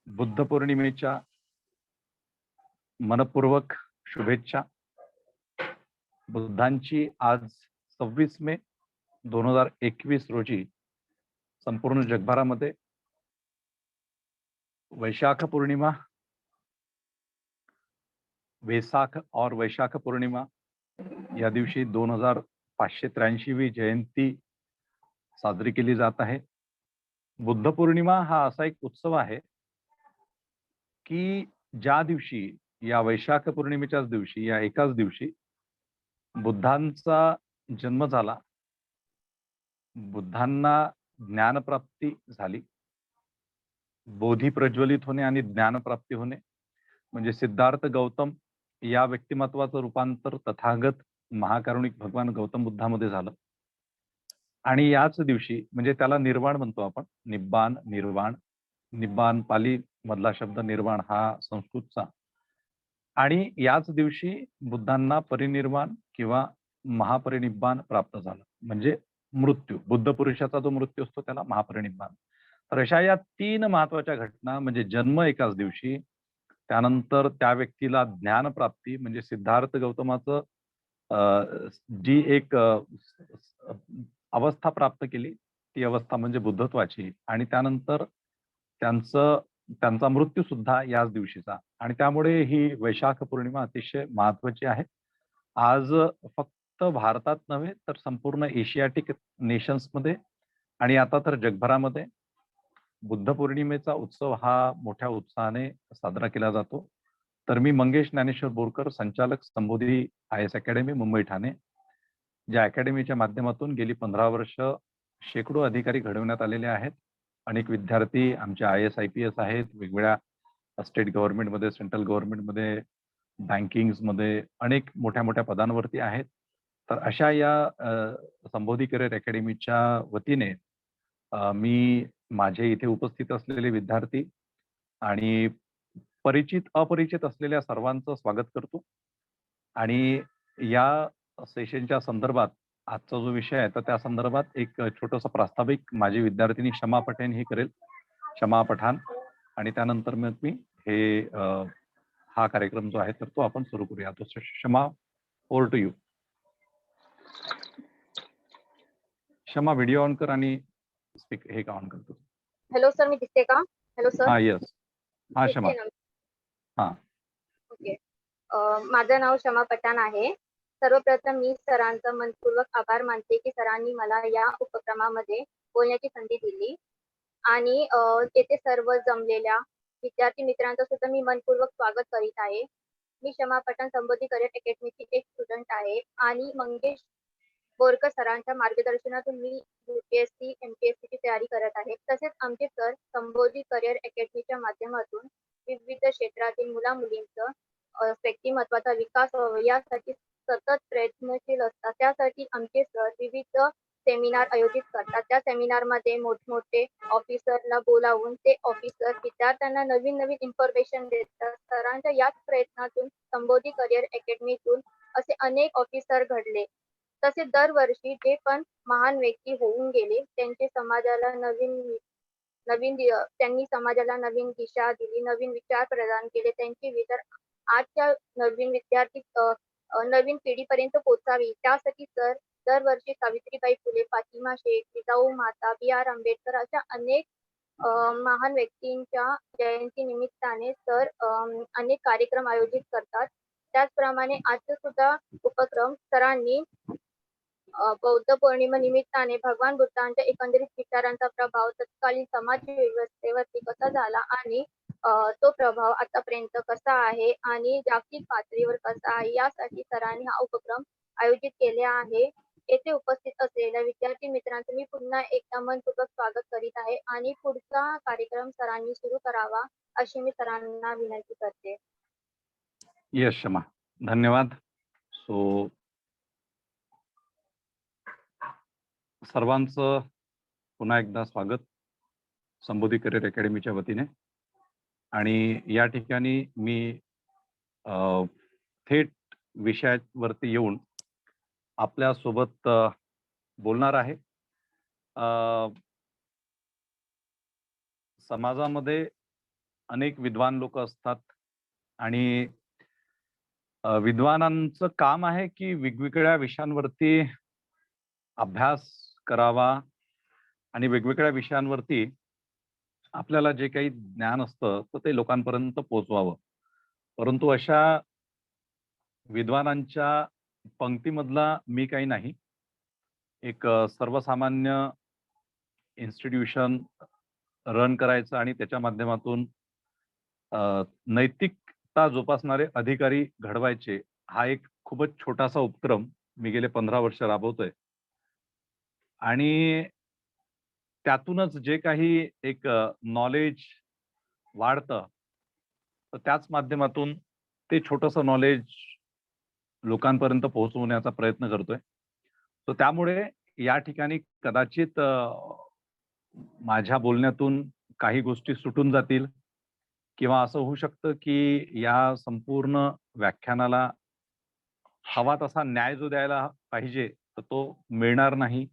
बुद्ध पौर्णिमेच्या मनपूर्वक शुभेच्छा. बुद्धांची आज 26 मे 2021 रोजी संपूर्ण जगभरामध्ये वैशाख पूर्णिमा, वैसाख और वैशाख पूर्णिमा या दिवशी 2583वी जयंती साजरी केली जात आहे. बुद्ध पौर्णिमा हा असा एक उत्सव आहे की ज्या दिवशी, या वैशाख पौर्णिमेच्याच दिवशी, या एकाच दिवशी बुद्धांचा जन्म झाला, बुद्धांना ज्ञानप्राप्ती झाली. बोधी प्रज्वलित होणे आणि ज्ञानप्राप्ती होणे म्हणजे सिद्धार्थ गौतम या व्यक्तिमत्वाचं रूपांतर तथागत महाकारुणिक भगवान गौतम बुद्धामध्ये झालं. आणि याच दिवशी म्हणजे त्याला निर्वाण म्हणतो आपण, निब्बान, निर्वाण. निब्बान पाली मधला शब्द, निर्वाण हा संस्कृतचा. आणि याच दिवशी बुद्धांना परिनिर्वाण किंवा महापरिनिब्बान प्राप्त झालं, म्हणजे मृत्यू. बुद्ध पुरुषाचा जो मृत्यू असतो त्याला महापरिनिब्बान. तर अशा या 3 महत्वाच्या घटना म्हणजे जन्म एकाच दिवशी, त्यानंतर त्या व्यक्तीला ज्ञानप्राप्ती म्हणजे सिद्धार्थ गौतमाचं जी एक अवस्था प्राप्त केली, ती अवस्था म्हणजे बुद्धत्वाची. आणि त्यानंतर त्यांचा मृत्यू सुद्धा याच दिवशीचा. आणि त्यामुळे ही वैशाख पौर्णिमा अतिशय महत्वाची आहे. आज फक्त भारतात नव्हे तर संपूर्ण एशियाटिक नेशन्समध्ये आणि आता तर जगभरामध्ये बुद्ध पौर्णिमेचा उत्सव हा मोठ्या उत्साहाने साजरा केला जातो. तर मी मंगेश ज्ञानेश्वर बोरकर, संचालक संबोधी IAS अकॅडमी, मुंबई ठाणे, ज्या अकॅडमीच्या माध्यमातून गेली 15 वर्ष शेकडो अधिकारी घडवण्यात आलेले आहेत. अनेक विद्यार्थी आमचे IAS IPS आहेत, वेगवेगळ्या स्टेट गव्हर्नमेंटमध्ये, सेंट्रल गव्हर्नमेंटमध्ये, बँकिंग्समध्ये अनेक मोठ्या मोठ्या पदांवरती आहेत. तर अशा या संबोधी करिअर अकॅडमीच्या वतीने मी माझे इथे उपस्थित असलेले विद्यार्थी आणि परिचित अपरिचित असलेल्या सर्वांचं स्वागत करतो. आणि या सेशनच्या संदर्भात आजचा जो विषय आहे तर त्या संदर्भात एक छोटंसं प्रास्ताविक माझी विद्यार्थिनी शमा पठाण ही करेल, शमा पठाण. आणि त्यानंतर मग मी हा कार्यक्रम जो आहे तर तो आपण सुरू करूया. तो Shama, over to you. Shama, video on कर आणि स्पीक हे का ऑन करतो. हॅलो सर, मी दिसते का? Hello sir. हा, येस. हा शमा. हा, ओके. माझं नाव शमा पठाण आहे. सर्वप्रथम मी सरांचा मनपूर्वक आभार मानते की सरांनी मला या उपक्रमामध्ये बोलण्याची संधी दिली. आणि येथे सर्व जमलेल्या विद्यार्थी मित्रांचं सुद्धा मी मनपूर्वक स्वागत करीत आहे. मी शमा पठाण संबोधी करिअर अकॅडमीची एक स्टुडंट आहे आणि मंगेश बोरकर सरांच्या मार्गदर्शनातून मी UPSC MPSC ची तयारी करत आहे. तसेच आमचे सर संबोधी करिअर अकॅडमीच्या माध्यमातून विविध क्षेत्रातील मुला-मुलींचं व्यक्तिमत्वाचा विकास व्हावा यासाठी सतत प्रयत्नशील असतात. त्यासाठी आमचे सर विविध सेमिनार आयोजित करतात. त्या सेमिनारमध्ये मोठमोठे ऑफिसरला बोलावून ते ऑफिसर विद्यार्थ्यांना नवीन नवीन इन्फॉर्मेशन देतात. सरांच्या याच प्रयत्नातून संबोधी करिअर अकॅडमीतून असे अनेक ऑफिसर घडले. तसेच दरवर्षी जे पण महान व्यक्ती होऊन गेले त्यांनी समाजाला नवीन दिशा दिली, नवीन विचार प्रदान केले. त्यांचे विचार आजच्या नवीन विद्यार्थी नवीन पिढीपर्यंत पोहोचावी त्यासाठी सर दरवर्षी सावित्रीबाई फुले, फातिमा शेख, जिजाऊ माता, BR आंबेडकर अशा अनेक महान व्यक्तींच्या जयंती निमित्ताने सर अनेक कार्यक्रम आयोजित करतात. त्याचप्रमाणे आजचा सुद्धा उपक्रम सरांनी बौद्ध पौर्णिमा निमित्ताने भगवान बुद्धांच्या एकंदरीत विचारांचा प्रभाव तत्कालीन समाज व्यवस्थेवरती कसा झाला आणि तो प्रभाव आतापर्यंत कसा आहे आणि जागतिक पातळीवर कसा आहे यासाठी सरांनी हा उपक्रम आयोजित केले आहे. येथे उपस्थित असलेल्या विद्यार्थी मित्रांचं मी पुन्हा एकदा मनपूर्वक स्वागत करीत आहे आणि पुढचा कार्यक्रम सरांनी सुरू करावा अशी मी सरांना विनंती करते. यस शमा, धन्यवाद. सो सर्वांचं पुन्हा एकदा स्वागत संबोधी करिअर अकॅडमीच्या वतीने. आणि या ठिकाणी मी थेट विषयावरती येऊन आपल्या सोबत बोलणार आहे. समाजामध्ये अनेक विद्वान लोक असतात आणि विद्वानांचं काम आहे की वेगवेगळ्या विषयांवरती अभ्यास करावा आणि वेगवेगळ्या विषयांवरती आपल्याला जे काही ज्ञान असतं तर ते लोकांपर्यंत पोहोचवावं. परंतु अशा विद्वानांच्या पंक्तीमधला मी काही नाही. एक सर्वसामान्य इन्स्टिट्यूशन रन करायचं आणि त्याच्या माध्यमातून नैतिकता जोपासणारे अधिकारी घडवायचे, हा एक खूपच छोटासा उपक्रम मी गेले 15 वर्ष राबवतोय. आणि त्यातूनच जे काही एक नॉलेज वाढतं, तर त्याच माध्यमातून ते छोटंसं नॉलेज लोकांपर्यंत पोहोचवण्याचा प्रयत्न करतोय. तर त्यामुळे या ठिकाणी कदाचित माझ्या बोलण्यातून काही गोष्टी सुटून जातील किंवा असं होऊ शकतं की या संपूर्ण व्याख्यानाला हवा तसा न्याय जो द्यायला पाहिजे, तर तो मिळणार नाही.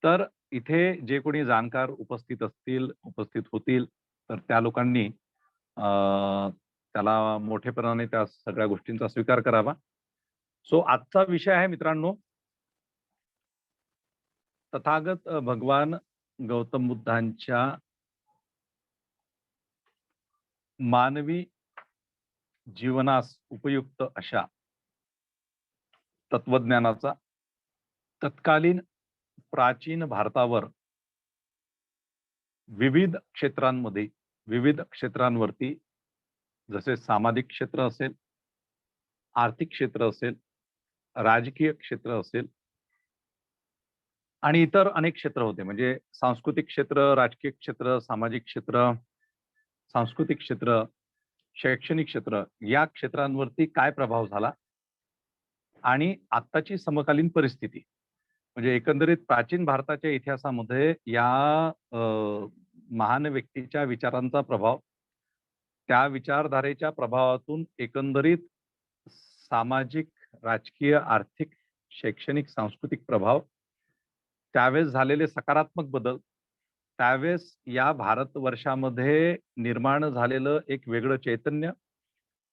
तर इथे जे कोणी जाणकार उपस्थित असतील, उपस्थित होतील, तर त्या लोकांनी त्याला मोठेपणाने त्या सगळ्या गोष्टींचा स्वीकार करावा. सो आजचा विषय आहे मित्रांनो, तथागत भगवान गौतम बुद्धांच्या मानवी जीवनास उपयुक्त अशा तत्वज्ञानाचा तत्कालीन प्राचीन भारतावर विविध क्षेत्रांमध्ये, विविध क्षेत्रांवरती, जसे सामाजिक क्षेत्र असेल, आर्थिक क्षेत्र असेल, राजकीय क्षेत्र असेल आणि इतर अनेक क्षेत्र होते. म्हणजे सांस्कृतिक क्षेत्र, राजकीय क्षेत्र, सामाजिक क्षेत्र, सांस्कृतिक क्षेत्र, शैक्षणिक क्षेत्र, या क्षेत्रांवरती काय प्रभाव झाला आणि आत्ताची समकालीन परिस्थिती, म्हणजे एकंदरीत प्राचीन भारताच्या इतिहासामध्ये या महान व्यक्तीच्या विचारांचा प्रभाव, त्या विचारधारेच्या प्रभावातून एकंदरीत सामाजिक, राजकीय, आर्थिक, शैक्षणिक, सांस्कृतिक प्रभाव, त्यावेळेस झालेले सकारात्मक बदल, त्यावेळेस या भारतवर्षामध्ये निर्माण झालेलं एक वेगळं चैतन्य,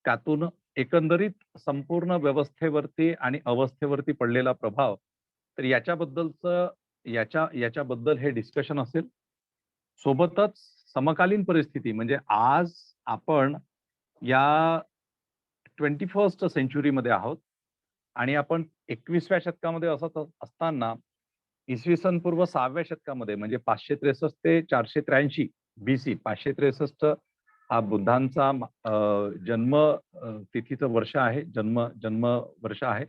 त्यातून एकंदरीत संपूर्ण व्यवस्थेवरती आणि अवस्थेवरती पडलेला प्रभाव, तर याच्याबद्दल हे डिस्कशन असेल. सोबतच समकालीन परिस्थिती, म्हणजे आज आपण या 21st सेंच्युरीमध्ये आहोत आणि आपण 21व्या शतकामध्ये असताना इसवी सन पूर्व 6व्या शतकामध्ये, म्हणजे 563 ते 483 BC, 563 हा बुद्धांचा जन्म तिथीचं वर्ष आहे, जन्म वर्ष आहे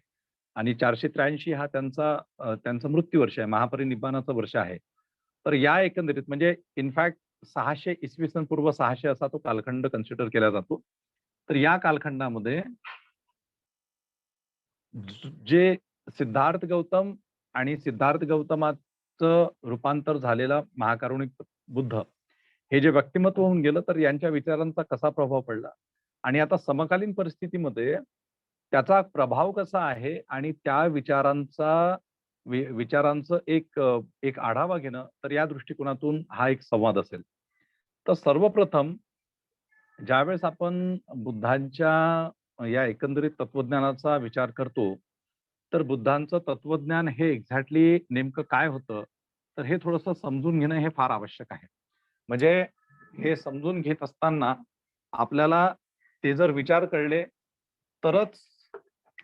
आणि 483 हा त्यांचा मृत्यू वर्ष आहे, महापरिनिब्बाणाचं वर्ष आहे. तर या एकंदरीत म्हणजे इनफॅक्ट 600 इसवी सन पूर्व 600 असा तो कालखंड कन्सिडर केला जातो. तर या कालखंडामध्ये जे सिद्धार्थ गौतम आणि सिद्धार्थ गौतमाचं रूपांतर झालेला महाकारुणिक बुद्ध, हे जे व्यक्तिमत्व होऊन गेलं, तर यांच्या विचारांचा कसा प्रभाव पडला आणि आता समकालीन परिस्थितीमध्ये त्याचा प्रभाव कसा आहे आणि त्या विचारांचं एक आढावा घेणं, तर या दृष्टिकोनातून हा एक संवाद असेल. तर सर्वप्रथम ज्यावेळेस आपण बुद्धांच्या या एकंदरीत तत्वज्ञानाचा विचार करतो, तर बुद्धांचं तत्वज्ञान हे एक्झॅक्टली नेमकं काय होतं, तर हे थोडंसं समजून घेणं हे फार आवश्यक आहे. म्हणजे हे समजून घेत असताना आपल्याला ते जर विचार कळले, तरच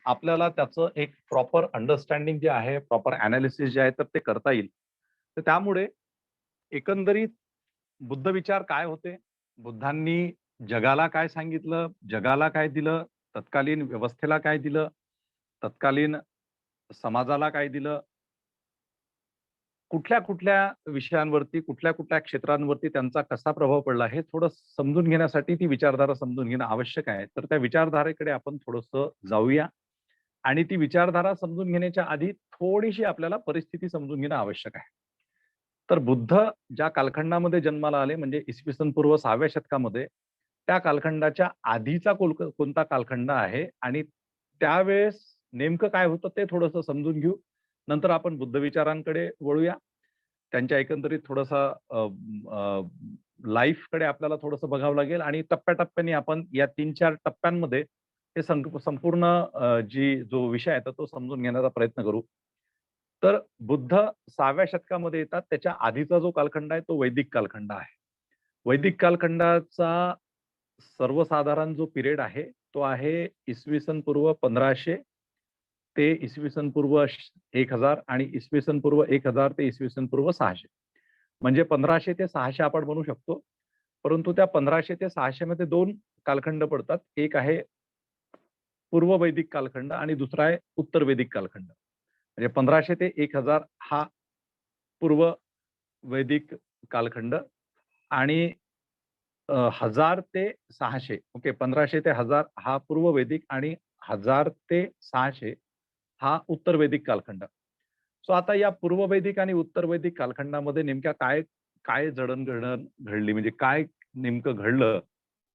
आपल्याला त्याचं एक प्रॉपर अंडरस्टँडिंग जे आहे, प्रॉपर अनालिसिस जे आहे, तर ते करता येईल. तर त्यामुळे एकंदरीत बुद्ध विचार काय होते, बुद्धांनी जगाला काय सांगितलं, जगाला काय दिलं, तत्कालीन व्यवस्थेला काय दिलं, तत्कालीन समाजाला काय दिलं, कुठल्या विषयांवरती, कुठल्या क्षेत्रांवरती त्यांचा कसा प्रभाव पडला, हे थोडं समजून घेण्यासाठी ती विचारधारा समजून घेणं आवश्यक आहे. तर त्या विचारधारेकडे आपण थोडंसं जाऊया आणि ती विचारधारा समजून घेण्याच्या आधी थोडीशी आपल्याला परिस्थिती समजून घेणं आवश्यक आहे. तर बुद्ध ज्या कालखंडामध्ये जन्माला आले, म्हणजे इसवी सन पूर्व 6व्या शतकामध्ये, त्या कालखंडाच्या आधीचा कोणता कालखंड आहे आणि त्यावेळेस नेमकं काय होतं ते थोडंसं समजून घेऊ. नंतर आपण बुद्ध विचारांकडे वळूया. त्यांच्या एकंदरीत थोडासा लाईफकडे आपल्याला थोडंसं बघावं लागेल आणि टप्प्याटप्प्याने आपण या 3-4 टप्प्यांमध्ये हे संपूर्ण जो विषय आहे तर तो समजून घेण्याचा प्रयत्न करू. तर बुद्ध 6व्या शतकामध्ये येतात. त्याच्या आधीचा जो कालखंड आहे तो वैदिक कालखंड आहे. वैदिक कालखंडाचा सर्वसाधारण जो पिरियड आहे, तो आहे इसवी सन पूर्व 1500 ते इसवी सन पूर्व 1000 आणि इसवी सन पूर्व 1000 ते इसवी सन पूर्व 600. म्हणजे 1500 ते 600 आपण म्हणू शकतो. परंतु त्या 1500 ते 600 मध्ये 2 कालखंड पडतात. एक आहे पूर्व वैदिक कालखंड आणि दुसरा आहे उत्तर वैदिक कालखंड. म्हणजे 1500 ते 1000 हा पूर्व वैदिक कालखंड आणि 1000 ते 600 ओके 1500 ते 1000 हा पूर्व वैदिक आणि 1000 ते 600 हा उत्तर वैदिक कालखंड. सो आता या पूर्व वैदिक आणि उत्तर वैदिक कालखंडामध्ये नेमक्या काय काय जडणघडण घडली म्हणजे काय नेमकं घडलं,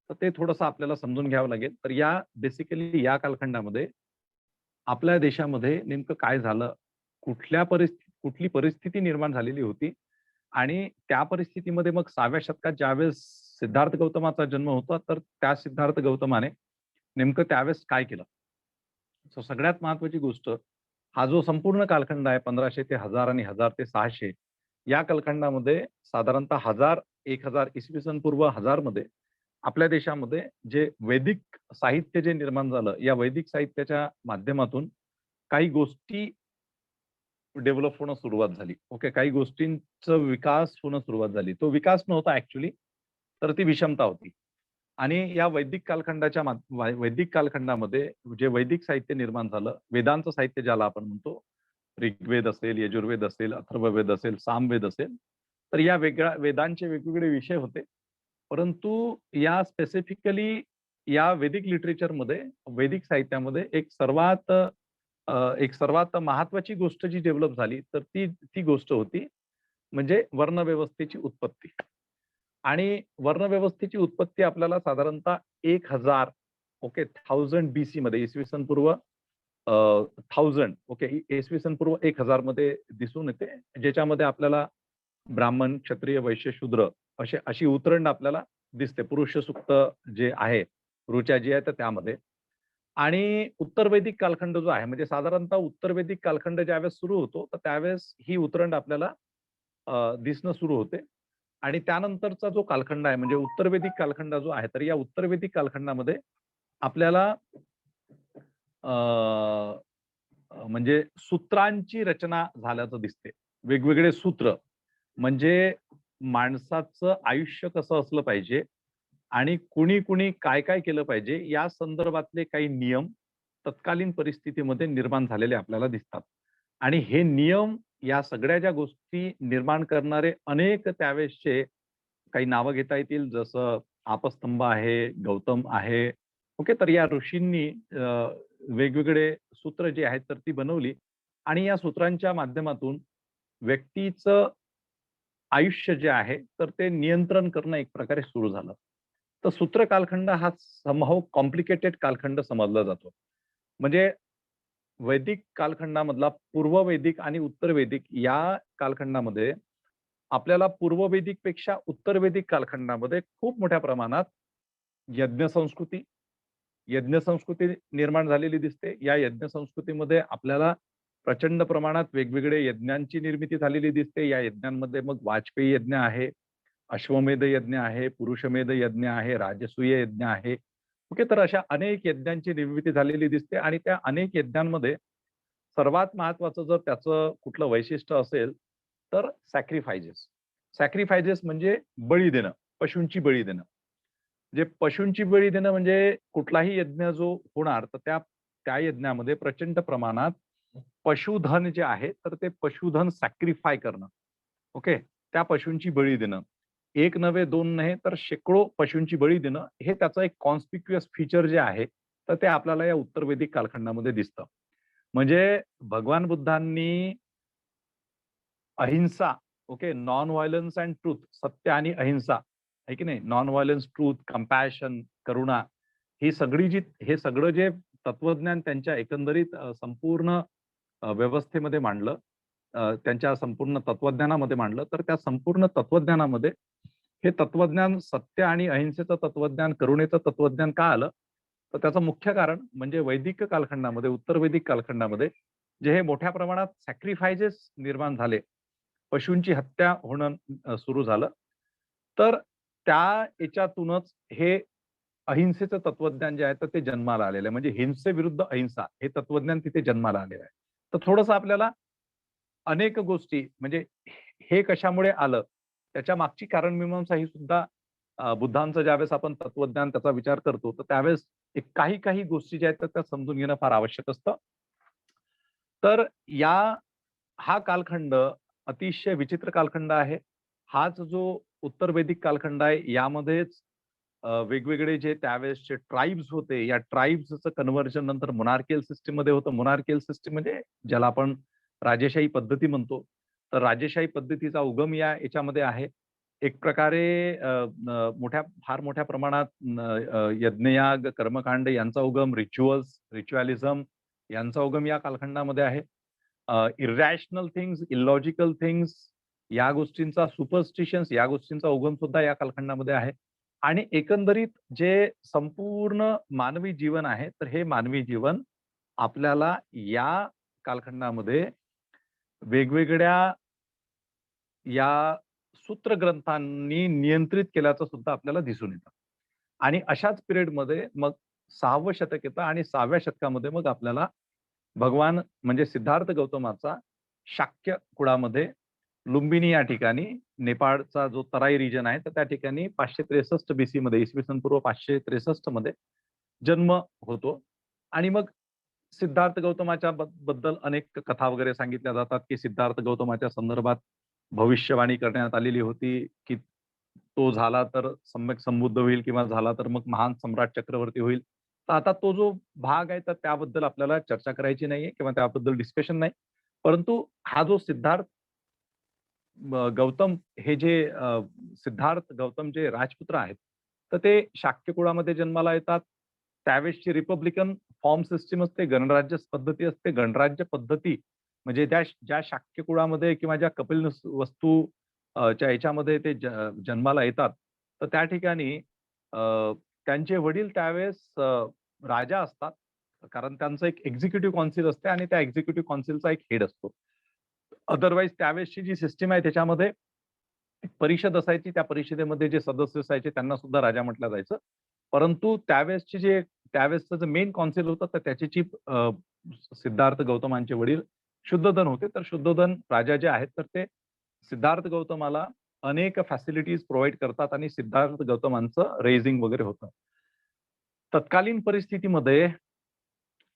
तर ते थोडंसं आपल्याला समजून घ्यावं लागेल. तर या बेसिकली या कालखंडामध्ये आपल्या देशामध्ये नेमकं काय झालं? कुठली परिस्थिती निर्माण झालेली होती आणि त्या परिस्थितीमध्ये मग 6व्या शतकात ज्यावेळेस सिद्धार्थ गौतमाचा जन्म होता, तर त्या सिद्धार्थ गौतमाने नेमकं त्यावेळेस काय केलं? सो सगळ्यात महत्त्वाची गोष्ट, हा जो संपूर्ण कालखंड आहे 1500 ते 1000 आणि 1000 ते 600 या कालखंडामध्ये साधारणतः 1000 इसवी सन पूर्व 1000 मध्ये आपल्या देशामध्ये जे वैदिक साहित्य जे निर्माण झालं, या वैदिक साहित्याच्या माध्यमातून काही गोष्टी डेव्हलप होणं सुरुवात झाली. ओके. काही गोष्टींचा विकास होणं सुरुवात झाली. तो विकास नव्हता ॲक्चुअली, तर ती विषमता होती. आणि या वैदिक कालखंडामध्ये जे वैदिक साहित्य निर्माण झालं, वेदांचं साहित्य ज्याला आपण म्हणतो, ऋग्वेद असेल, यजुर्वेद असेल, अथर्ववेद असेल, सामवेद असेल, तर या वेदांचे वेगवेगळे विषय होते. परंतु या स्पेसिफिकली या वैदिक लिटरेचरमध्ये, वैदिक साहित्यामध्ये एक सर्वात महत्त्वाची गोष्ट जी डेव्हलप झाली, तर ती ती गोष्ट होती म्हणजे वर्णव्यवस्थेची उत्पत्ती. आणि वर्णव्यवस्थेची उत्पत्ती आपल्याला साधारणतः 1000 ओके 1000 BC मध्ये इसवी सन पूर्व 1000 ओके इसवी सन पूर्व 1000 मध्ये दिसून येते. ज्याच्यामध्ये आपल्याला ब्राह्मण, क्षत्रिय, वैश्य, शूद्र अशी उतरंड आपल्याला दिसते. पुरुष सूक्त जे आहे, ऋचा जी आहे तर त्यामध्ये. आणि उत्तर वैदिक कालखंड जो आहे म्हणजे साधारणतः उत्तर वैदिक कालखंड ज्यावेळेस सुरू होतो, तर त्यावेळेस ही उतरंड आपल्याला दिसणं सुरू होते. आणि त्यानंतरचा जो कालखंड आहे म्हणजे उत्तर वैदिक कालखंड जो आहे, तर या उत्तर वैदिक कालखंडामध्ये आपल्याला अ, म्हणजे सूत्रांची रचना झाल्याचं दिसते. वेगवेगळे सूत्र म्हणजे माणसाचं आयुष्य कसं असलं पाहिजे आणि कुणी-कुणी काय-काय केलं पाहिजे या संदर्भातले काही नियम तत्कालीन परिस्थितीमध्ये निर्माण झालेले आपल्याला दिसतात. आणि हे नियम या सगळ्या ज्या गोष्टी निर्माण करणारे अनेक त्यावेळेसचे काही नावं घेता येतील जसं आपस्तंभ आहे, गौतम आहे. ओके. तर या ऋषींनी वेगवेगळे सूत्र जे आहेत तर ती बनवली आणि या सूत्रांच्या माध्यमातून व्यक्तीचं आयुष्य जे आहे, तर ते नियंत्रण करणं एक प्रकारे सुरू झालं. तर सूत्र कालखंड हा समहाऊ कॉम्प्लिकेटेड कालखंड समजला जातो. म्हणजे वैदिक कालखंडामधला पूर्व वैदिक आणि उत्तर वैदिक या कालखंडामध्ये आपल्याला पूर्व वैदिकपेक्षा उत्तर वैदिक कालखंडामध्ये खूप मोठ्या प्रमाणात यज्ञ संस्कृती यज्ञ संस्कृती निर्माण झालेली दिसते. या यज्ञ संस्कृतीमध्ये आपल्याला प्रचंड प्रमाणात वेगवेगळे यज्ञांची निर्मिती झालेली दिसते. या यज्ञांमध्ये मग वाजपेयी यज्ञ आहे, अश्वमेध यज्ञ आहे, पुरुषमेध यज्ञ आहे, राजसूय यज्ञ आहे. ओके. तर अशा अनेक यज्ञांची निर्मिती झालेली दिसते आणि त्या अनेक यज्ञांमध्ये सर्वात महत्त्वाचं जर त्याचं कुठलं वैशिष्ट्य असेल, तर सॅक्रिफाइसेस. सॅक्रिफाइसेस म्हणजे बळी देणं, पशूंची बळी देणं. जे पशूंची बळी देणं म्हणजे कुठलाही यज्ञ जो होणार, तर त्या यज्ञामध्ये प्रचंड प्रमाणात पशुधन जे आहे, तर ते पशुधन सॅक्रिफाय करणं. ओके. त्या पशूंची बळी देणं. 1 नव्हे, 2 नाही, तर शेकडो पशूंची बळी देणं, हे त्याचं एक कॉन्स्पिक्युअस फीचर जे आहे, तर ते आपल्याला या उत्तर वैदिक कालखंडामध्ये दिसतं. म्हणजे भगवान बुद्धांनी अहिंसा, okay, non violence and truth, सत्य आणि अहिंसा, आहे की नाही? नॉन व्हायलन्स, ट्रुथ, कंपॅशन, करुणा हे सगळं जे तत्वज्ञान त्यांच्या एकंदरीत संपूर्ण व्यवस्थेमध्ये मांडलं, त्यांच्या संपूर्ण तत्वज्ञानामध्ये मांडलं, तर त्या संपूर्ण तत्वज्ञानामध्ये हे तत्वज्ञान सत्य आणि अहिंसेचं तत्वज्ञान, करुणेचं तत्वज्ञान का आलं? तर त्याचं मुख्य कारण म्हणजे वैदिक कालखंडामध्ये, उत्तर वैदिक कालखंडामध्ये जे हे मोठ्या प्रमाणात सॅक्रिफायसेस निर्माण झाले, पशूंची हत्या होणं सुरू झालं. तर त्या याच्यातूनच हे अहिंसेचं तत्वज्ञान जे आहे तर ते जन्माला आलेलं आहे. म्हणजे हिंसेविरुद्ध अहिंसा हे तत्वज्ञान तिथे जन्माला आलेलं आहे. तर थोडंसं आपल्याला अनेक गोष्टी म्हणजे हे कशामुळे आलं, त्याच्या मागची कारणमीमांसा ही सुद्धा बुद्धांचं ज्यावेळेस आपण तत्वज्ञान त्याचा विचार करतो, तर त्यावेळेस एक काही गोष्टी ज्या आहेत तर त्या समजून घेणं फार आवश्यक असतं. तर हा कालखंड अतिशय विचित्र कालखंड आहे. हाच जो उत्तर वैदिक कालखंड आहे, यामध्येच वेगवेगळे जे त्यावेळेसचे ट्राइब्स होते, या ट्राइब्सचं कन्व्हर्जन नंतर मोनार्कियल सिस्टममध्ये होतं. मोनार्कियल सिस्टम म्हणजे ज्याला आपण राजेशाही पद्धती म्हणतो. तर राजेशाही पद्धतीचा उगम याच्यामध्ये आहे. एक प्रकारे फार मोठ्या प्रमाणात यज्ञयाग, कर्मकांड यांचा उगम, रिच्युअलिझम यांचा उगम या कालखंडामध्ये आहे. इरॅशनल थिंग्स, इलॉजिकल थिंग्स या गोष्टींचा, सुपरस्टिशन्स या गोष्टींचा उगम सुद्धा या कालखंडामध्ये आहे. आणि एकंदरीत जे संपूर्ण मानवी जीवन आहे, तर हे मानवी जीवन आपल्याला या कालखंडामध्ये वेगवेगळ्या या सूत्रग्रंथांनी नियंत्रित केल्याचं सुद्धा आपल्याला दिसून येतं. आणि अशाच पिरियडमध्ये मग 6वं शतक येतं आणि 6व्या शतकामध्ये मग आपल्याला भगवान म्हणजे सिद्धार्थ गौतमाचा शाक्य कुळामध्ये लुंबिनी या ठिकाणी नेपाळचा जो तराई रिजन आहे, तर त्या ठिकाणी 563 बीसी मध्ये इसवी सन पूर्व 563 मध्ये जन्म होतो. आणि मग सिद्धार्थ गौतमाच्या बद्दल अनेक कथा वगैरे सांगितल्या जातात, की सिद्धार्थ गौतमाच्या संदर्भात भविष्यवाणी करण्यात आलेली होती, की तो झाला तर सम्यक संबुद्ध होईल किंवा झाला तर मग महान सम्राट चक्रवर्ती होईल. तर आता तो जो भाग आहे तर त्याबद्दल आपल्याला चर्चा करायची नाहीये किंवा त्याबद्दल डिस्कशन नाही. परंतु हा जो गौतम हे जे सिद्धार्थ गौतम जे राजपुत्र आहेत, तर ते शाक्य कुळामध्ये जन्माला येतात. त्यावेळेसची रिपब्लिकन फॉर्म सिस्टम असते, गणराज्य पद्धती असते. गणराज्य पद्धती म्हणजे ज्या ज्या शाक्य कुळामध्ये किंवा ज्या कपिल वस्तू च्या याच्यामध्ये ते जन्माला येतात, तर त्या ठिकाणी त्यांचे वडील त्यावेळेस राजा असतात. कारण त्यांचं एक एक्झिक्युटिव्ह काउन्सिल असते आणि त्या एक्झिक्युटिव्ह काउन्सिलचा एक हेड असतो. अदरवाईज त्यावेळेसची जी सिस्टम आहे त्याच्यामध्ये एक परिषद असायची. त्या परिषदेमध्ये जे सदस्य असायचे त्यांना सुद्धा राजा म्हटलं जायचं. परंतु त्यावेळेसचं जे मेन काउन्सिल होतं तर त्याचे चीफ सिद्धार्थ गौतमांचे वडील शुद्धोधन होते. तर शुद्धोधन राजा जे आहेत तर ते सिद्धार्थ गौतमाला अनेक फॅसिलिटीज प्रोव्हाईड करतात आणि सिद्धार्थ गौतमांचं रेझिंग वगैरे होतं. तत्कालीन परिस्थितीमध्ये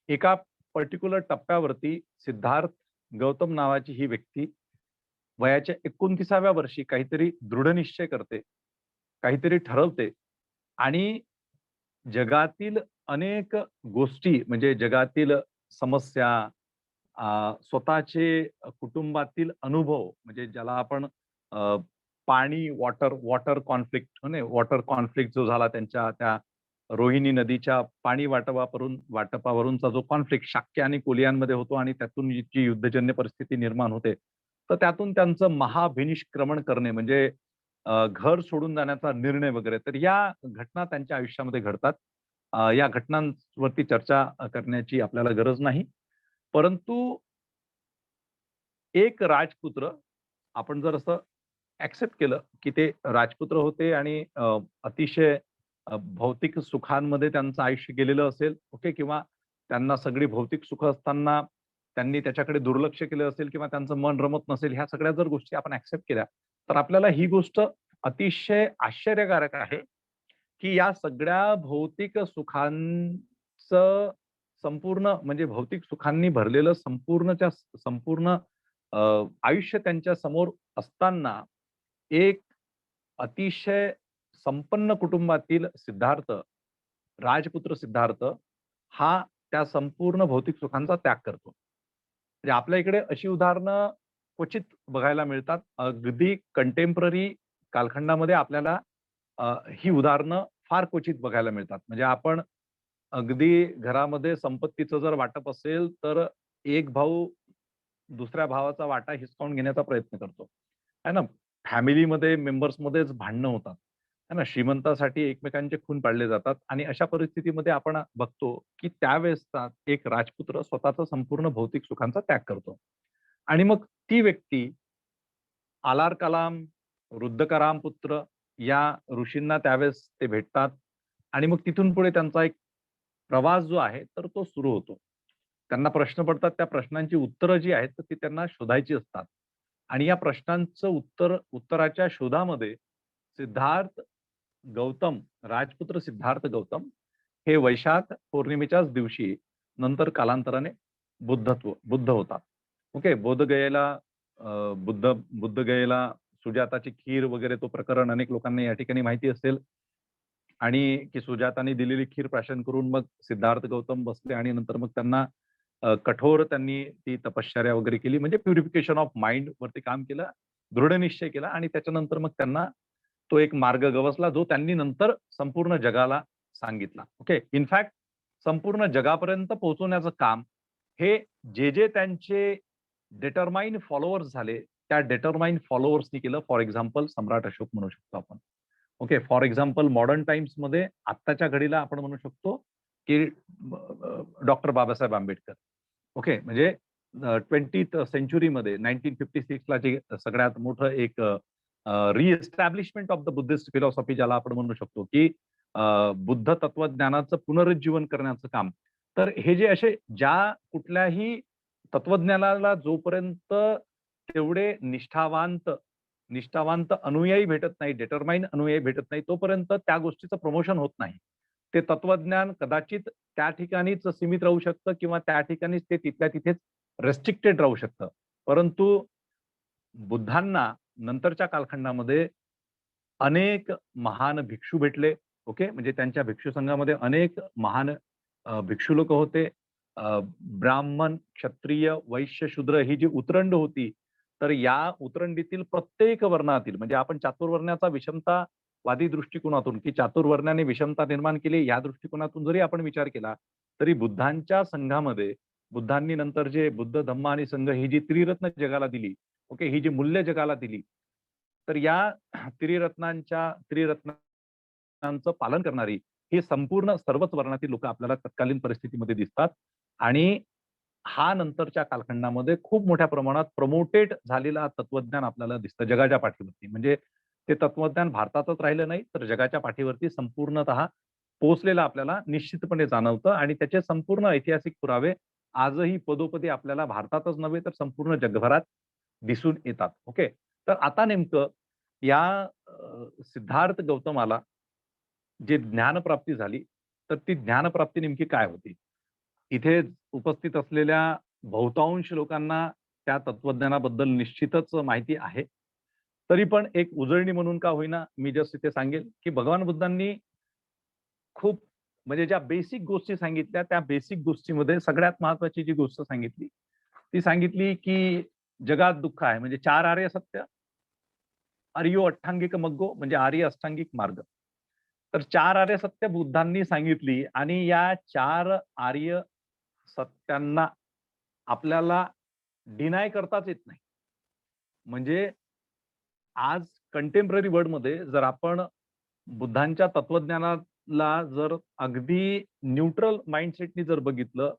एका पर्टिक्युलर टप्प्यावरती सिद्धार्थ गौतम नावाची ही व्यक्ती वयाच्या 29व्या वर्षी काहीतरी दृढनिश्चय करते, काहीतरी ठरवते आणि जगातील अनेक गोष्टी म्हणजे जगातील समस्या, स्वतःचे कुटुंबातील अनुभव म्हणजे ज्याला आपण पाणी वॉटर कॉन्फ्लिक्ट वॉटर कॉन्फ्लिक्ट जो झाला त्यांच्या त्या रोहिणी नदीच्या पाणी वाटपावरूनचा जो कॉन्फ्लिक्ट शाक्य आणि कोलियांमध्ये होतो आणि त्यातून जी युद्धजन्य परिस्थिती निर्माण होते, तर त्यातून त्यांचं महाभिनिष्क्रमण करणे म्हणजे घर सोडून जाण्याचा निर्णय वगैरे. तर या घटना त्यांच्या आयुष्यामध्ये घडतात. या घटनांवरती चर्चा करण्याची आपल्याला गरज नाही. परंतु एक राजपुत्र आपण जर असं ॲक्सेप्ट केलं, की ते राजपुत्र होते आणि अतिशय भौतिक सुखांमध्ये त्यांचं आयुष्य गेलेलं असेल, ओके. किंवा त्यांना सगळी भौतिक सुख असताना त्यांनी त्याच्याकडे दुर्लक्ष केलं असेल किंवा त्यांचं मन रमत नसेल, ह्या सगळ्या जर गोष्टी आपण ॲक्सेप्ट केल्या, तर आपल्याला ही गोष्ट अतिशय आश्चर्यकारक आहे, की या सगळ्या भौतिक सुखांचं संपूर्ण म्हणजे भौतिक सुखांनी भरलेलं संपूर्ण आयुष्य त्यांच्या समोर असताना एक अतिशय संपन्न कुटुंबातील सिद्धार्थ, राजपुत्र सिद्धार्थ हा त्या संपूर्ण भौतिक सुखांचा त्याग करतो. म्हणजे आपल्या इकडे अशी उदाहरणं क्वचित बघायला मिळतात. अगदी कंटेम्पररी कालखंडामध्ये आपल्याला ही उदाहरणं फार क्वचित बघायला मिळतात. म्हणजे आपण अगदी घरामध्ये संपत्तीचं जर वाटप असेल, तर एक भाऊ दुसऱ्या भावाचा वाटा हिसकावून घेण्याचा प्रयत्न करतो, आहे ना? फॅमिलीमध्ये मेंबर्समध्येच भांडणं होतात. है ना? श्रीमंतासाठी एकमेकांचे खून पाडले जातात आणि अशा परिस्थितीमध्ये आपण बघतो, की त्यावेळेसचा एक राजपुत्र स्वतःचा संपूर्ण भौतिक सुखांचा त्याग करतो. आणि मग ती व्यक्ती आलार कलाम, वृद्धकराम पुत्र या ऋषींना त्यावेळेस ते भेटतात आणि मग तिथून पुढे त्यांचा एक प्रवास जो आहे, तर तो सुरू होतो. त्यांना प्रश्न पडतात, त्या प्रश्नांची उत्तरं जी आहेत, तर ती त्यांना शोधायची असतात. आणि या प्रश्नांचं उत्तराच्या शोधामध्ये सिद्धार्थ गौतम, राजपुत्र सिद्धार्थ गौतम हे वैशाख पौर्णिमेच्याच दिवशी नंतर कालांतराने बुद्ध होतात. ओके. बोधगयेला बुद्धगयेला सुजाताची खीर वगैरे तो प्रकरण अनेक लोकांना या ठिकाणी माहिती असेल आणि की सुजाताने दिलेली खीर प्राशन करून मग सिद्धार्थ गौतम बसले आणि नंतर मग त्यांना कठोर त्यांनी ती तपश्चर्या वगैरे केली म्हणजे प्युरिफिकेशन ऑफ माइंड वरती काम केलं, दृढनिश्चय केला आणि त्याच्यानंतर मग त्यांना तो एक मार्ग गवसला जो त्यांनी नंतर संपूर्ण जगाला सांगितला. ओके. इनफॅक्ट संपूर्ण जगापर्यंत पोहोचवण्याचं काम हे जे त्यांचे डिटरमाइन फॉलोअर्स झाले, त्या डिटरमाइन फॉलोअर्सनी केलं. फॉर एक्झाम्पल सम्राट अशोक म्हणू शकतो आपण. ओके. फॉर एक्झाम्पल मॉडर्न टाइम्समध्ये आत्ताच्या घडीला आपण म्हणू शकतो, की डॉक्टर बाबासाहेब आंबेडकर. ओके. म्हणजे 20th सेंच्युरीमध्ये 1956 ला जे सगळ्यात मोठं एक रिएस्टॅब्लिशमेंट ऑफ द बुद्धिस्ट फिलॉसॉफी ज्याला आपण म्हणू शकतो, की बुद्ध तत्वज्ञानाचं पुनरुज्जीवन करण्याचं काम. तर हे जे असे ज्या कुठल्याही तत्वज्ञानाला जोपर्यंत तेवढे निष्ठावांत अनुयायी भेटत नाही, डिटरमाइन अनुयायी भेटत नाही, तोपर्यंत त्या गोष्टीचं प्रमोशन होत नाही. ते तत्वज्ञान कदाचित त्या ठिकाणीच सीमित राहू शकतं किंवा त्या ठिकाणीच ते तिथल्या तिथेच रेस्ट्रिक्टेड राहू शकतं. परंतु बुद्धांना नंतरच्या कालखंडामध्ये अनेक महान भिक्षू भेटले. ओके. म्हणजे त्यांच्या भिक्षू संघामध्ये अनेक महान भिक्षू लोक होते. ब्राह्मण, क्षत्रिय, वैश्य, शूद्र ही जी उतरंड होती, तर या उतरंडीतील प्रत्येक वर्णातील म्हणजे आपण चातुर्वर्ण्याचा विषमतावादी दृष्टिकोनातून, की चातुर्वर्ण्याने विषमता निर्माण केली या दृष्टिकोनातून जरी आपण विचार केला, तरी बुद्धांच्या संघामध्ये बुद्धांनी नंतर जे बुद्ध, धम्म आणि संघ ही जी त्रिरत्न जगाला दिली, ओके, ही जी मूल्य जगाला दिली, तर या त्रिरत्नांचं पालन करणारी ही संपूर्ण सर्वच वर्णातील लोक आपल्याला तत्कालीन परिस्थितीमध्ये दिसतात आणि हा नंतरच्या कालखंडामध्ये खूप मोठ्या प्रमाणात प्रमोटेड झालेला तत्वज्ञान आपल्याला दिसतं जगाच्या पाठीवरती. म्हणजे ते तत्वज्ञान भारतातच राहिलं नाही, तर जगाच्या पाठीवरती संपूर्णतः पोहोचलेलं आपल्याला निश्चितपणे जाणवतं आणि त्याचे संपूर्ण ऐतिहासिक पुरावे आजही पदोपदी आपल्याला भारतातच नव्हे तर संपूर्ण जगभरात दिसून येतात. ओके. तर आता नेमकं या सिद्धार्थ गौतमाला जे ज्ञानप्राप्ती झाली, तर ती ज्ञानप्राप्ती नेमकी काय होती? इथे उपस्थित असलेल्या बहुतांश लोकांना त्या तत्वज्ञानाबद्दल निश्चितच माहिती आहे. तरी पण एक उजळणी म्हणून का होईना, मी जस्ट इथे सांगेल, की भगवान बुद्धांनी खूप म्हणजे ज्या बेसिक गोष्टी सांगितल्या, त्या बेसिक गोष्टीमध्ये सगळ्यात महत्त्वाची जी गोष्ट सांगितली, ती सांगितली, की जगात दुःख आहे. म्हणजे 4 आर्य सत्य, आर्यो अष्टांगिक मग्गो म्हणजे आर्य अष्टांगिक मार्ग. तर 4 आर्य सत्य बुद्धांनी सांगितली आणि या 4 आर्य सत्यांना आपल्याला डिनाय करताच येत नाही. म्हणजे आज कंटेम्पररी वर्ल्डमध्ये जर आपण बुद्धांच्या तत्वज्ञानाला जर अगदी न्यूट्रल माइंडसेटनी जर बघितलं,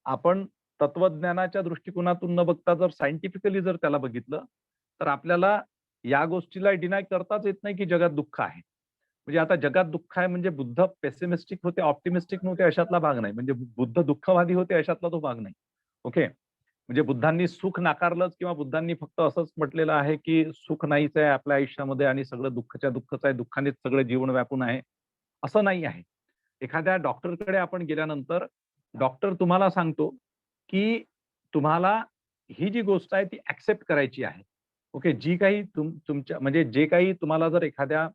आपण तत्वज्ञानाच्या दृष्टिकोनातून न बघता जर सायंटिफिकली जर त्याला बघितलं, तर आपल्याला या गोष्टीला डिनाय करताच येत नाही, की जगात दुःख आहे. म्हणजे आता जगात दुःख आहे म्हणजे बुद्ध पेसिमिस्टिक होते, ऑप्टिमिस्टिक नव्हते अशातला भाग नाही. म्हणजे बुद्ध दुःखवादी होते अशातला तो भाग नाही. ओके. म्हणजे बुद्धांनी सुख नाकारलंच किंवा बुद्धांनी फक्त असंच म्हटलेलं आहे, की सुख नाहीच आहे आपल्या आयुष्यामध्ये आणि सगळं दुःखच्या दुःखच आहे, दुःखानेच सगळं जीवन व्यापून आहे. असं नाही आहे. एखाद्या डॉक्टरकडे आपण गेल्यानंतर डॉक्टर तुम्हाला सांगतो, की तुम्हाला ही जी गोष्ट आहे ती एक्सेप्ट करायची आहे. ओके. जी काही तुमच्या म्हणजे जे काही तुम्हाला जर एखाद्या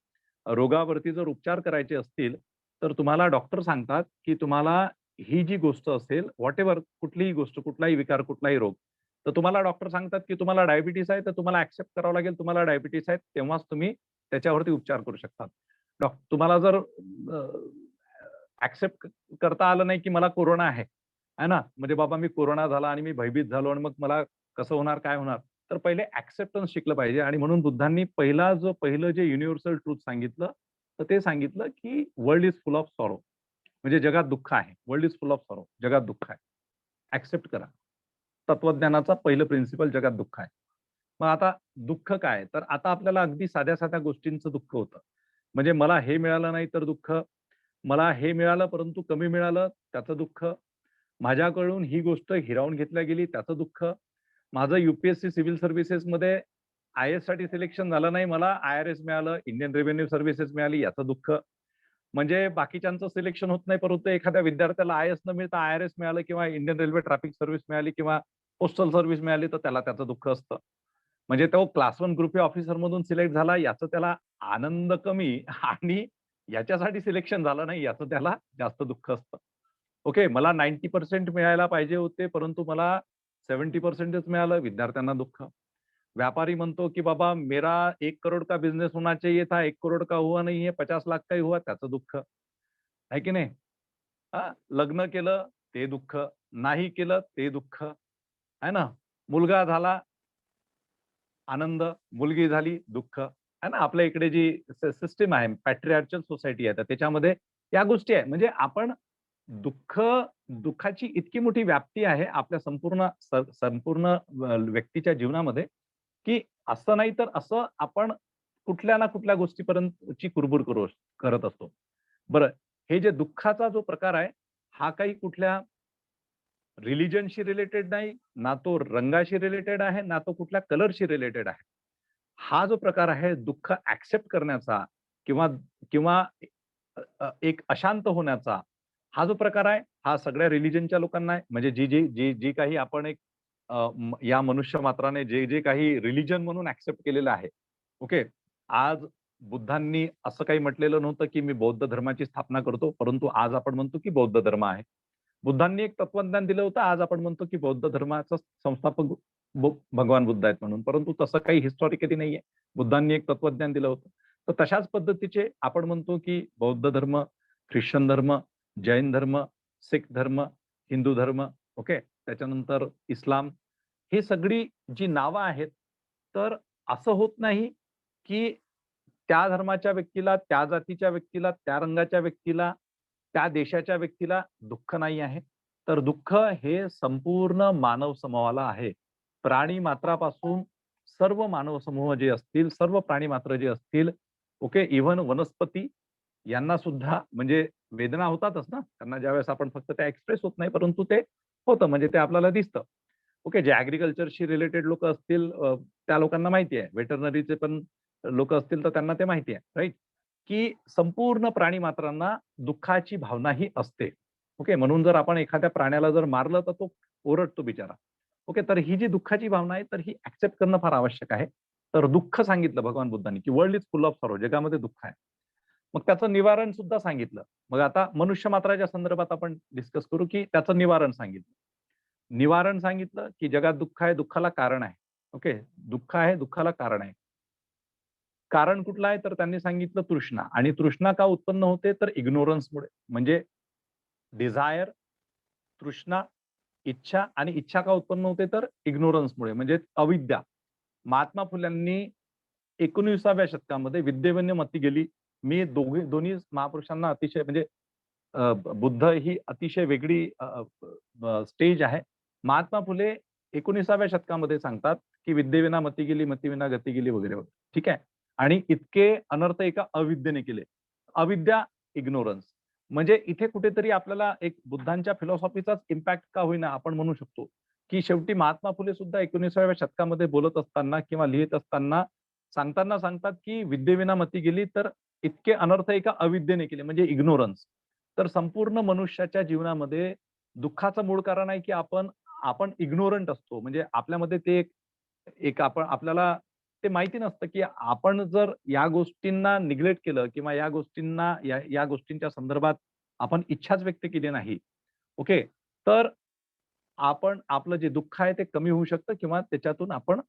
रोगावरती जर उपचार करायचे असतील, तर तुम्हाला डॉक्टर सांगतात, की तुम्हाला ही जी गोष्ट असेल, व्हॉटएव्हर कुठलीही गोष्ट, कुठलाही विकार, कुठलाही रोग, तर तुम्हाला डॉक्टर सांगतात, की तुम्हाला डायबिटीज आहे, तर तुम्हाला एक्सेप्ट करावं लागेल तुम्हाला डायबिटीज आहे, तेव्हाच तुम्ही त्याच्यावरती उपचार करू शकतात. तुम्हाला जर एक्सेप्ट करता आलं नाही, की मला कोरोना आहे, आहे ना? म्हणजे बाबा मी कोरोना झाला आणि मी भयभीत झालो आणि मग मला कसं होणार, काय होणार? तर पहिले ऍक्सेप्टन्स शिकलं पाहिजे. आणि म्हणून बुद्धांनी पहिलं जे युनिव्हर्सल ट्रूथ सांगितलं, तर ते सांगितलं की world is full of sorrow. म्हणजे जगात दुःख आहे. World is full of sorrow. जगात दुःख आहे. ऍक्सेप्ट करा. तत्वज्ञानाचा पहिलं प्रिन्सिपल, जगात दुःख आहे. मग आता दुःख काय? तर आता आपल्याला अगदी साध्या-साध्या गोष्टींचं दुःख होतं. म्हणजे मला हे मिळालं नाही तर दुःख, मला हे मिळालं परंतु कमी मिळालं त्याचं दुःख, माझ्याकडून ही गोष्ट हिरावून घेतल्या गेली त्याचं दुःख, माझं यू-पी-एस-सी सिव्हिल सर्व्हिसेसमध्ये आय-ए-एससाठी सिलेक्शन झालं नाही, मला आय-आर-एस मिळालं, इंडियन रेव्हेन्यू सर्व्हिसेस मिळाली याचं दुःख. म्हणजे बाकीच्यांचं सिलेक्शन होत नाही, परंतु एखाद्या विद्यार्थ्याला आय-ए-एस न मिळता आय-आर-एस मिळालं किंवा इंडियन रेल्वे ट्रॅफिक सर्व्हिस मिळाली किंवा पोस्टल सर्व्हिस मिळाली, तर त्याला त्याचं दुःख असतं. म्हणजे तो क्लास 1 ग्रुप ए ऑफिसर मधून सिलेक्ट झाला याचं त्याला आनंद कमी आणि याच्यासाठी सिलेक्शन झालं नाही याचं त्याला जास्त दुःख असतं. ओके, मला 90% मिळायला पाहिजे होते, परंतु मला 70%च मिळालं, विद्यार्थ्यांना दुःख. व्यापारी म्हणतो की बाबा मेरा 1 करोड का बिझनेस होना चाहिए था, 1 करोड का हुआ नहीं है, 50 लाख का ही हुआ, त्याचं दुःख. आहे की नाही? हां, लग्न केलं ते दुःख, नाही केलं ते दुःख, आहे ना? मुलगा झाला आनंद, मुलगी झाली दुःख. आहे ना? आपल्या इकडे जी सिस्टम आहे, पॅट्रिआर्चल सोसायटी आहे, तर त्याच्यामध्ये या गोष्टी आहेत. म्हणजे आपण दुःख दुःखाची इतकी मोठी व्याप्ती आहे आपल्या संपूर्ण व्यक्तीच्या जीवनामध्ये, की असं नाही तर असं आपण कुठल्या ना कुठल्या गोष्टीपर्यंतची कुरबुर करत असतो. बरं, हे जे दुःखाचा जो प्रकार आहे, हा काही कुठल्या रिलिजनशी रिलेटेड नाही, ना तो रंगाशी रिलेटेड आहे, ना तो कुठल्या कलरशी रिलेटेड आहे. हा जो प्रकार आहे दुःख ॲक्सेप्ट करण्याचा किंवा किंवा एक अशांत होण्याचा, हा जो प्रकार आहे, हा सगळ्या रिलिजनच्या लोकांना आहे. म्हणजे जी काही आपण एक या मनुष्य मात्राने जे काही रिलिजन म्हणून ॲक्सेप्ट केलेलं आहे. ओके. आज बुद्धांनी असं काही म्हटलेलं नव्हतं, की मी बौद्ध धर्माची स्थापना करतो, परंतु आज आपण म्हणतो, की बौद्ध धर्म आहे. बुद्धांनी एक तत्वज्ञान दिलं होतं. आज आपण म्हणतो, की बौद्ध धर्माचा संस्थापक भगवान बुद्ध आहेत म्हणून. परंतु तसं काही हिस्टॉरिकली नाहीये. बुद्धांनी एक तत्वज्ञान दिलं होतं. तर तशाच पद्धतीचे आपण म्हणतो, की बौद्ध धर्म, ख्रिश्चन धर्म, जैन धर्म, शीख धर्म, हिंदू धर्म, ओके. त्याच्यानंतर इस्लाम, ही सगळी जी नावं आहेत, तर असं होत नाही, की त्या धर्माच्या व्यक्तीला, त्या जातीच्या व्यक्तीला, त्या रंगाच्या व्यक्तीला, त्या देशाच्या व्यक्तीला दुःख नाही आहे. तर दुःख हे संपूर्ण मानव समूहाला आहे. प्राणी मात्रापासून सर्व मानव समूह जे असतील, सर्व प्राणी मात्र जे असतील, ओके, इव्हन वनस्पती यांना सुद्धा म्हणजे वेदना होतातच ना. त्यांना ज्यावेळेस आपण फक्त त्या एक्सप्रेस होत नाही, परंतु ते होतं म्हणजे ते आपल्याला दिसतं. ओके, जे ॲग्रीकल्चरशी रिलेटेड लोकं असतील त्या लोकांना माहिती आहे. व्हेटरनरीचे पण लोकं असतील तर त्यांना ते माहिती आहे, राइट? की संपूर्ण प्राणी मात्रांना दुःखाची भावना ही असते. ओके, म्हणून जर आपण एखाद्या प्राण्याला जर मारलं तर तो ओरडतो बिचारा. ओके, तर ही जी दुःखाची भावना आहे तर ही ॲक्सेप्ट करणं फार आवश्यक आहे. तर दुःख सांगितलं भगवान बुद्धांनी, की world is full of sorrow. जगामध्ये दुःख आहे. मग त्याचं निवारण सुद्धा सांगितलं. मग आता मनुष्य मात्राच्या संदर्भात आपण डिस्कस करू, की त्याचं निवारण सांगितलं. निवारण सांगितलं, की जगात दुःख आहे, दुःखाला कारण आहे. ओके, दुःख आहे, दुःखाला कारण आहे. कारण कुठलं आहे? तर त्यांनी सांगितलं तृष्णा. आणि तृष्णा का उत्पन्न होते? तर इग्नोरन्समुळे. म्हणजे डिझायर, तृष्णा, इच्छा आणि इच्छा का उत्पन्न होते? तर इग्नोरन्समुळे म्हणजे अविद्या. महात्मा फुल्यांनी 19व्या शतकामध्ये विद्येवन्य मती गेली. मी दोन्ही महापुरुषांना अतिशय म्हणजे बुद्ध ही अतिशय वेगळी स्टेज आहे. महात्मा फुले 19व्या शतकामध्ये सांगतात, की "विद्येविना मती गेली, मतीविना गती गेली" वगैरे, वगैरे. ठीक आहे. आणि इतके अनर्थ एका अविद्येने केले. अविद्या, इग्नोरन्स. म्हणजे इथे कुठेतरी आपल्याला एक बुद्धांच्या फिलॉसॉफीचाच इम्पॅक्ट का होईना आपण म्हणू शकतो, की शेवटी महात्मा फुले सुद्धा 19व्या शतकामध्ये बोलत असताना किंवा लिहित असताना सांगताना सांगतात, की "विद्येविना मती गेली" तर इतके अनर्थ एका अविद्येने केले म्हणजे इग्नोरन्स. तर संपूर्ण मनुष्याच्या जीवनामध्ये दुःखाचं मूळ कारण आहे, की आपण आपण इग्नोरंट असतो. म्हणजे आपल्यामध्ये ते एक एक आपल्याला ते माहिती नसतं, की आपण जर या गोष्टींना निग्लेक्ट केलं किंवा या गोष्टींना या गोष्टींच्या संदर्भात आपण इच्छाच व्यक्त केली नाही. ओके. तर आपण आपलं जे दुःख आहे ते कमी होऊ शकतं किंवा त्याच्यातून आपण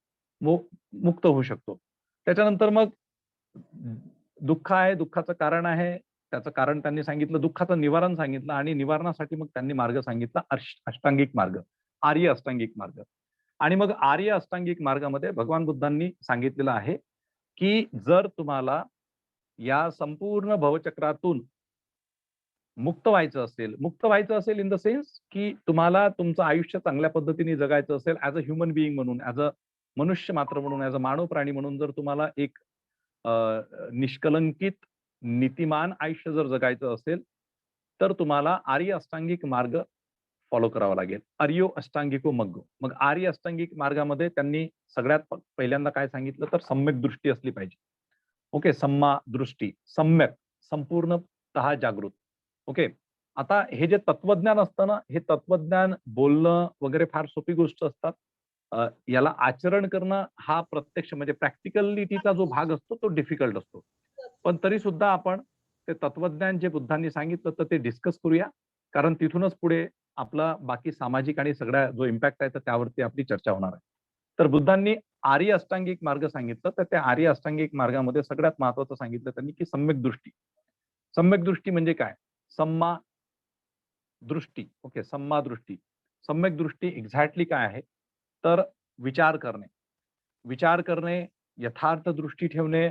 मु मुक्त होऊ शकतो. त्याच्यानंतर मग दुःख आहे, दुःखाचं कारण आहे. त्याचं कारण त्यांनी सांगितलं, दुःखाचं निवारण सांगितलं आणि निवारणासाठी मग त्यांनी मार्ग सांगितला अष्टांगिक मार्ग, आर्य अष्टांगिक मार्ग. आणि मग आर्य अष्टांगिक मार्गामध्ये भगवान बुद्धांनी सांगितलेलं आहे, की जर तुम्हाला या संपूर्ण भवचक्रातून मुक्त व्हायचं असेल इन द सेन्स, की तुम्हाला तुमचं आयुष्य चांगल्या पद्धतीने जगायचं असेल ॲज अ ह्युमन बिईंग म्हणून, ॲज अ मनुष्य मात्र म्हणून, ॲज अ मानव प्राणी म्हणून जर तुम्हाला एक अ, निष्कलंकित, नीतिमान आयुष्य जर जगायचं असेल, तर तुम्हाला आर्य अष्टांगिक मार्ग फॉलो करावा लागेल. आर्यो अष्टांगिको मग्गो. मग आर्य अष्टांगिक मार्गामध्ये त्यांनी सगळ्यात पहिल्यांदा काय सांगितलं, तर सम्यक दृष्टी असली पाहिजे. ओके, सम्मा दृष्टी, सम्यक, संपूर्णतः जागृत. ओके. आता हे जे तत्वज्ञान असतं ना, हे तत्वज्ञान बोलणं वगैरे फार सोपी गोष्ट असतात. याला आचरण करणं हा प्रत्यक्ष म्हणजे प्रॅक्टिकलिटीचा जो भाग असतो तो डिफिकल्ट असतो. पण तरी सुद्धा आपण ते तत्वज्ञान जे बुद्धांनी सांगितलं तर ते डिस्कस करूया. कारण तिथूनच पुढे आपला बाकी सामाजिक आणि सगळा जो इम्पॅक्ट आहे तर त्यावरती आपली चर्चा होणार आहे. तर बुद्धांनी आर्य अष्टांगिक मार्ग सांगितलं, तर त्या आर्य अष्टांगिक मार्गामध्ये सगळ्यात महत्त्वाचं सांगितलं त्यांनी, की सम्यक दृष्टी. सम्यक दृष्टी म्हणजे काय? सम्मा दृष्टी. ओके, सम्मा दृष्टी. सम्यक दृष्टी एक्झॅक्टली काय आहे? तर विचार करणे. विचार करणे, यथार्थ दृष्टी ठेवणे,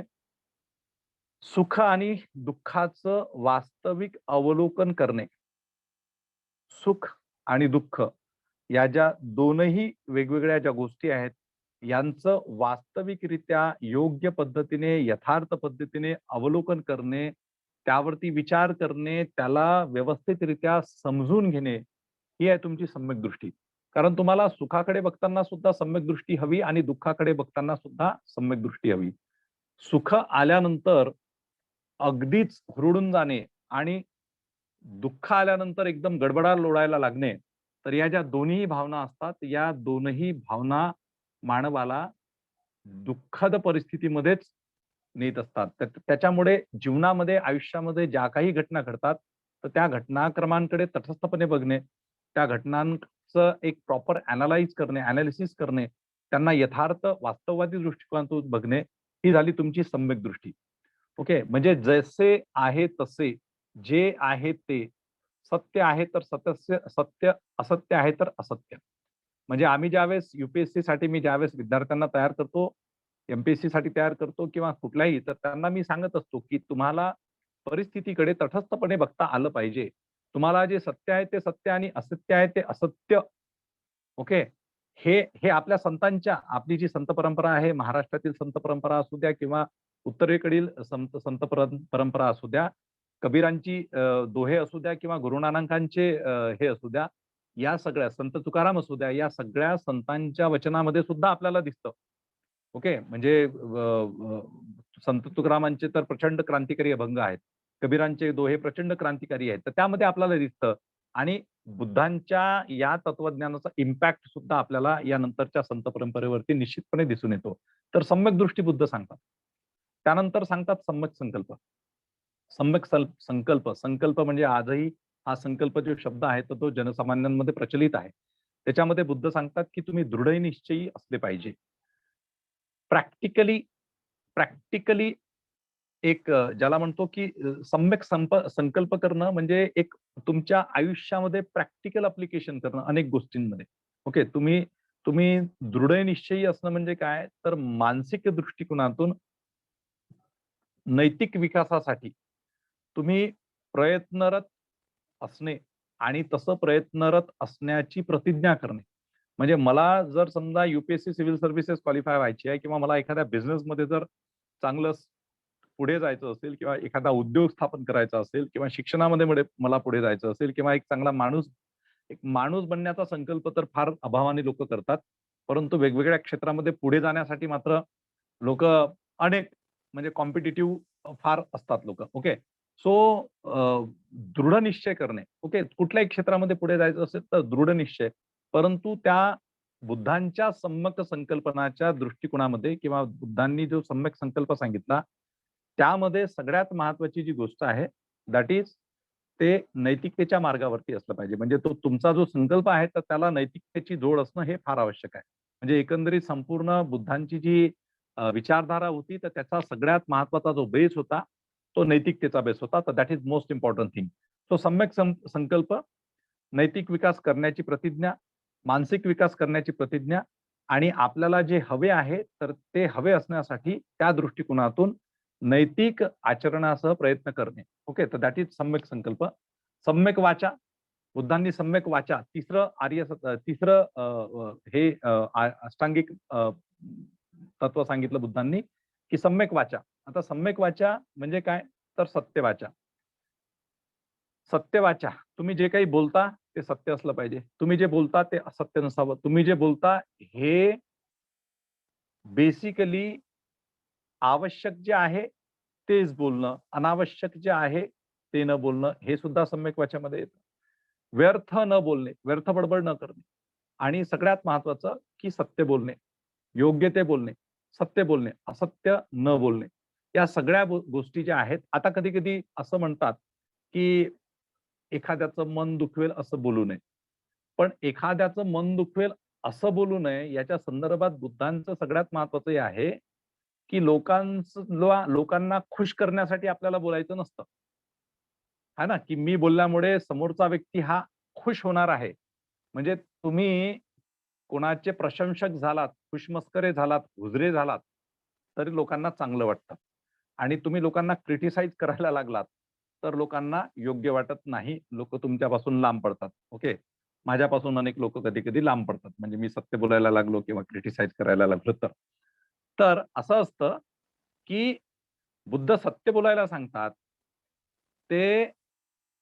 सुख आणि दुःखाचं वास्तविक अवलोकन करणे. सुख आणि दुःख या ज्या दोनही वेगवेगळ्या ज्या गोष्टी आहेत, यांचं वास्तविकरित्या योग्य पद्धतीने, यथार्थ पद्धतीने अवलोकन करणे, त्यावरती विचार करणे, त्याला व्यवस्थितरित्या समजून घेणे, ही आहे तुमची सम्यक दृष्टी. कारण तुम्हाला सुखाकडे बघताना सुद्धा सम्यक दृष्टी हवी आणि दुःखाकडे बघताना सुद्धा सम्यक दृष्टी हवी. सुख आल्यानंतर अगदीच हुरळून जाणे आणि दुःख आल्यानंतर एकदम गडबडा लोळायला लागणे. तर या ज्या दोन्ही भावना असतात, या दोनही भावना मानवाला दुःखद परिस्थितीमध्येच नेत असतात. त्याच्यामुळे जीवनामध्ये, आयुष्यामध्ये ज्या काही घटना घडतात, तर त्या घटनाक्रमांकडे तटस्थपणे बघणे, त्या घटनांचं एक प्रॉपर ॲनलाईज करणे, ॲनालिसिस करणे, त्यांना यथार्थ वास्तववादी दृष्टिकोनातून बघणे, ही झाली तुमची सम्यक दृष्टी. ओके. म्हणजे जसे आहे तसे, जे आहे ते, सत्य आहे तर सत्य, असत्य आहे तर असत्य. म्हणजे आम्ही ज्यावेळेस साठी मी ज्यावेळेस विद्यार्थ्यांना तयार करतो, साठी तयार करतो किंवा कुठल्याही, तर त्यांना मी सांगत असतो, की तुम्हाला परिस्थितीकडे तटस्थपणे बघता आलं पाहिजे. तुम्हाला जे सत्य आहे ते सत्य आणि असत्य आहे ते असत्य. ओके. हे हे आपल्या संतांच्या आपली जी संत परंपरा आहे, महाराष्ट्रातील संत परंपरा असू द्या किंवा उत्तरेकडील संत संत परंपरा असू द्या, कबीरांची दोहे असू द्या किंवा गुरु नानकांचे हे असू द्या, या सगळ्या संत तुकाराम असू द्या, या सगळ्या संतांच्या वचनामध्ये सुद्धा आपल्याला दिसतं. ओके. म्हणजे संत तुकारामांचे तर प्रचंड क्रांतिकारी अभंग आहेत. कबीरांचे दोहे प्रचंड क्रांतिकारी आहेत. तर त्यामध्ये आपल्याला दिसतं आणि बुद्धांच्या या तत्वज्ञानाचा इम्पॅक्ट सुद्धा आपल्याला या नंतरच्या संत परंपरेवरती निश्चितपणे दिसून येतो. तर सम्यक दृष्टी बुद्ध सांगतात. त्यानंतर सांगतात सम्यक संकल्प. संकल्प, संकल्प म्हणजे आजही हा संकल्प जो शब्द आहे, तर तो जनसामान्यांमध्ये प्रचलित आहे. त्याच्यामध्ये बुद्ध सांगतात, की तुम्ही दृढनिश्चयी असले पाहिजे. प्रॅक्टिकली प्रॅक्टिकली एक ज्याला म्हणतो, की सम्यक संकल्प करणं म्हणजे एक तुमच्या आयुष्यामध्ये प्रॅक्टिकल ॲप्लिकेशन करणं अनेक गोष्टींमध्ये. ओके. तुम्ही तुम्ही दृढनिश्चयी असणं म्हणजे काय? तर मानसिक दृष्टिकोनातून नैतिक विकासासाठी तुम्ही प्रयत्नरत असणे आणि तसं प्रयत्नरत असण्याची प्रतिज्ञा करणे. म्हणजे मला जर समजा सिव्हिल सर्व्हिसेस क्वालिफाय व्हायची आहे किंवा मला एखाद्या बिझनेसमध्ये जर चांगलं पुढे जायचं असेल किंवा एखादा उद्योग स्थापन करायचा असेल किंवा शिक्षणामध्ये मला पुढे जायचं असेल किंवा एक माणूस बनण्याचा संकल्प तर फार अभावाने लोकं करतात. परंतु वेगवेगळ्या क्षेत्रामध्ये पुढे जाण्यासाठी मात्र लोकं अनेक म्हणजे कॉम्पिटिटिव्ह फार असतात लोकं. ओके. सो दृढ निश्चय करणे. ओके. कुठल्याही क्षेत्रामध्ये पुढे जायचं असेल तर दृढ निश्चय. परंतु त्या बुद्धांच्या सम्यक संकल्पनाच्या दृष्टिकोनामध्ये किंवा बुद्धांनी जो सम्यक संकल्प सांगितला, त्यामध्ये सगळ्यात महत्त्वाची जी गोष्ट आहे, दॅट इज ते नैतिकतेच्या मार्गावरती असलं पाहिजे. म्हणजे तो तुमचा जो संकल्प आहे, तर त्याला नैतिकतेची जोड असणं हे फार आवश्यक आहे. म्हणजे एकंदरीत संपूर्ण बुद्धांची जी विचारधारा होती, तर त्याचा सगळ्यात महत्त्वाचा जो बेस होता, तो नैतिकतेचा बेस होता. तर that is most important thing. So सम्यक संकल्प, नैतिक विकास करण्याची प्रतिज्ञा, मानसिक विकास करण्याची प्रतिज्ञा आणि आपल्याला जे हवे आहे तर ते हवे असण्यासाठी त्या दृष्टिकोनातून नैतिक आचरणासह प्रयत्न करणे. ओके, तर दॅट इज सम्यक संकल्प. सम्यक वाचा, बुद्धांनी सम्यक वाचा तिसरं हे अष्टांगिक तत्व सांगितलं बुद्धांनी की सम्यक वाचा. आता सम्यक वाचा म्हणजे काय, तर सत्य वाचा. सत्य वाचा, तुम्ही जे काही बोलता ते सत्य असलं पाहिजे. तुम्ही जे बोलता ते असत्य नसावं. तुम्ही जे बोलता हे बेसिकली आवश्यक जे आहे तेच बोलणं, अनावश्यक जे आहे ते न बोलणं, हे सुद्धा सम्यक वाचामध्ये येतं. व्यर्थ न बोलणे, व्यर्थ बडबड न करणे आणि सगळ्यात महत्वाचं की सत्य बोलणे, योग्य ते बोलणे, सत्य बोलणे, असत्य न बोलणे. या सगळ्या गोष्टी ज्या आहेत, आता कधी-कधी असं म्हणतात, की एखाद्याचं मन दुखवेल असं बोलू नये. पण एखाद्याचं मन दुखवेल असं बोलू नये याच्या संदर्भात बुद्धांचं सगळ्यात महत्वाचं हे आहे, की लोकांना खुश करण्यासाठी आपल्याला बोलायचं नसतं. है ना, की मी बोलल्यामुळे समोरचा व्यक्ती हा खुश होणार आहे. म्हणजे तुम्ही कोणाचे प्रशंसक झालात, खुशमस्करे झालात, हुजरे झालात, तरी लोकांना चांगलं वाटतं. आणि तुम्ही लोकांना क्रिटिसाइज करायला लागलात, तर लोकांना योग्य वाटत नाही. लोकं तुमच्यापासून लांब पडतात. ओके. माझ्यापासून अनेक लोकं कधी-कधी लांब पडतात. म्हणजे मी सत्य बोलायला लागलो किंवा क्रिटिसाइज करायला लागलो तर. तर असं असतं, की बुद्ध सत्य बोलायला सांगतात. ते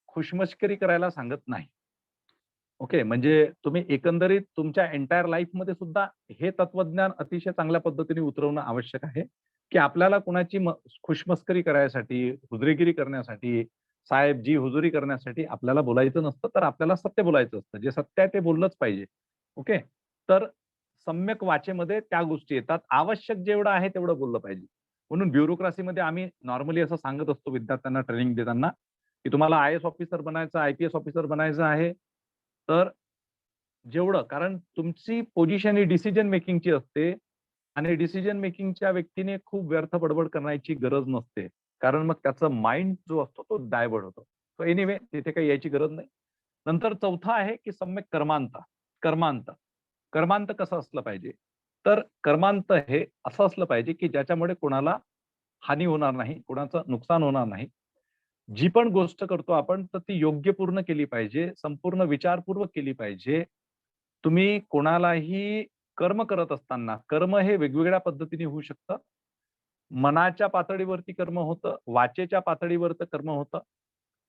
खुशमस्करी करायला सांगत नाही. ओके. म्हणजे तुम्ही एकंदरीत तुमच्या एंटायर लाईफमध्ये सुद्धा हे तत्वज्ञान अतिशय चांगल्या पद्धतीने उतरवणं आवश्यक आहे, की आपल्याला कुणाची खुशमस्करी करायसाठी, हुजरेगिरी करण्यासाठी, साहेबजी हुजुरी करण्यासाठी आपल्याला बोलायचं नसतं, तर आपल्याला सत्य बोलायचं असतं. जे सत्य आहे ते बोललंच पाहिजे. ओके. तर सम्यक वाचेमध्ये त्या गोष्टी येतात. आवश्यक जेवढं आहे तेवढं बोललं पाहिजे. म्हणून ब्युरोक्रसीमध्ये आम्ही नॉर्मली असं सांगत असतो विद्यार्थ्यांना ट्रेनिंग देताना, की तुम्हाला आय-एस ऑफिसर बनायचं, आय-पी-एस ऑफिसर बनायचं आहे, तर जेवढं कारण तुमची पोझिशन ही डिसिजन मेकिंगची असते आणि डिसिजन मेकिंगच्या व्यक्तीने खूप व्यर्थ बडबड करण्याची गरज नसते. कारण मग त्याचा माइंड जो असतो तो डायव्हर्ट होतो. सो एनिवे तिथे काही यायची गरज नाही. नंतर चौथं आहे की सम्यक कर्मांत. कर्मांत. कर्मांत कसं असलं पाहिजे? तर कर्मांत हे असं असलं पाहिजे की ज्याच्यामुळे कोणाला हानी होणार नाही, कोणाचं नुकसान होणार नाही. जी पण गोष्ट करतो आपण तर ती योग्य पूर्ण केली पाहिजे, संपूर्ण विचारपूर्वक केली पाहिजे. तुम्ही कोणालाही कर्म करत असताना, कर्म हे वेगवेगळ्या पद्धतीने होऊ शकतं. मनाच्या पातळीवरती कर्म होतं, वाचेच्या पातळीवरचं कर्म होतं.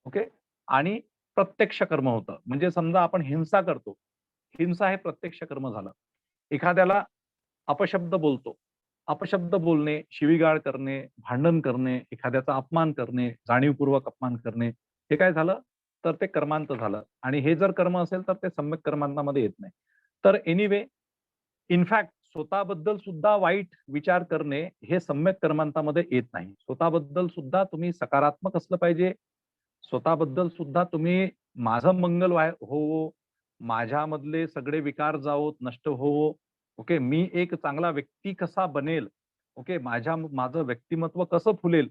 ओके. आणि प्रत्यक्ष कर्म होतं. म्हणजे समजा आपण हिंसा करतो. हिंसा हे प्रत्यक्ष कर्म झालं. एखाद्याला अपशब्द बोलतो. अपशब्द बोलणे, शिवीगाळ करणे, भांडण करणे, एखाद्याचा अपमान करणे, जाणीवपूर्वक अपमान करणे, हे काय झालं? तर ते कर्मांत झालं आणि हे जर कर्म असेल तर ते सम्यक कर्मांतामध्ये येत नाही. तर एनिवे इनफॅक्ट स्वतःबद्दल सुद्धा वाईट विचार करणे हे सम्यक कर्मांतामध्ये येत नाही. स्वतःबद्दल सुद्धा तुम्ही सकारात्मक असलं पाहिजे. स्वतःबद्दल सुद्धा तुम्ही माझं मंगल होवो, माझ्यामधले सगळे विकार जावोत, नष्ट होवो. ओके. मी एक चांगला व्यक्ती कसा बनेल, ओके. माझं व्यक्तिमत्व कसं फुलेल,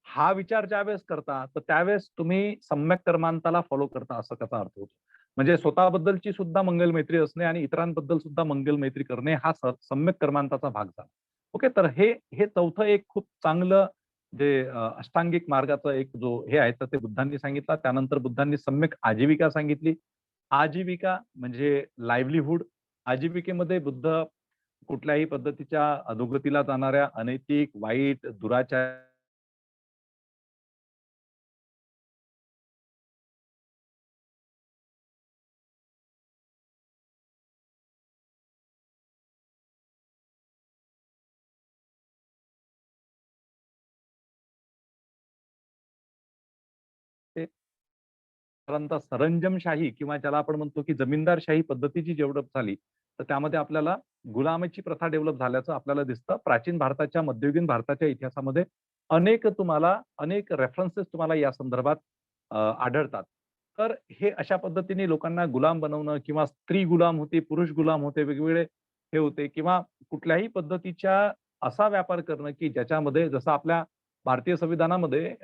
हा विचार ज्यावेळेस करता, तर त्यावेळेस तुम्ही सम्यक कर्मांताला फॉलो करता असं त्याचा अर्थ होतो. म्हणजे स्वतःबद्दलची सुद्धा मंगलमैत्री असणे आणि इतरांबद्दल सुद्धा मंगलमैत्री करणे हा सम्यक कर्मांताचा भाग झाला. ओके. तर हे चौथं एक खूप चांगलं जे अष्टांगिक मार्गाचा एक जो हे आहे, तर ते बुद्धांनी सांगितला. त्यानंतर बुद्धांनी सम्यक आजीविका सांगितली. आजीविका म्हणजे लाईव्हलीहूड. आजीविकेमध्ये बुद्ध कुठल्याही पद्धतीच्या अधोगतीला जाणाऱ्या अनैतिक, वाईट, दुराचार परंतु सरंजामशाही किंवा ज्याला आपण म्हणतो की जमीनदारशाही पद्धतीची डेव्हलप झाली, तर त्यामध्ये आपल्याला गुलामीची प्रथा डेव्हलप झाल्याचं आपल्याला दिसतं. प्राचीन भारताच्या, मध्ययुगीन भारताच्या इतिहासामध्ये अनेक रेफरन्सेस तुम्हाला या संदर्भात आढळतात. तर हे अशा पद्धतीने लोकांना गुलाम बनवणं किंवा स्त्री गुलाम होती, पुरुष गुलाम होते, वेगवेगळे हे होते किंवा कुठल्याही पद्धतीच्या असा व्यापार करणं, की ज्याच्यामध्ये जसं आपल्या भारतीय संविधानामध्ये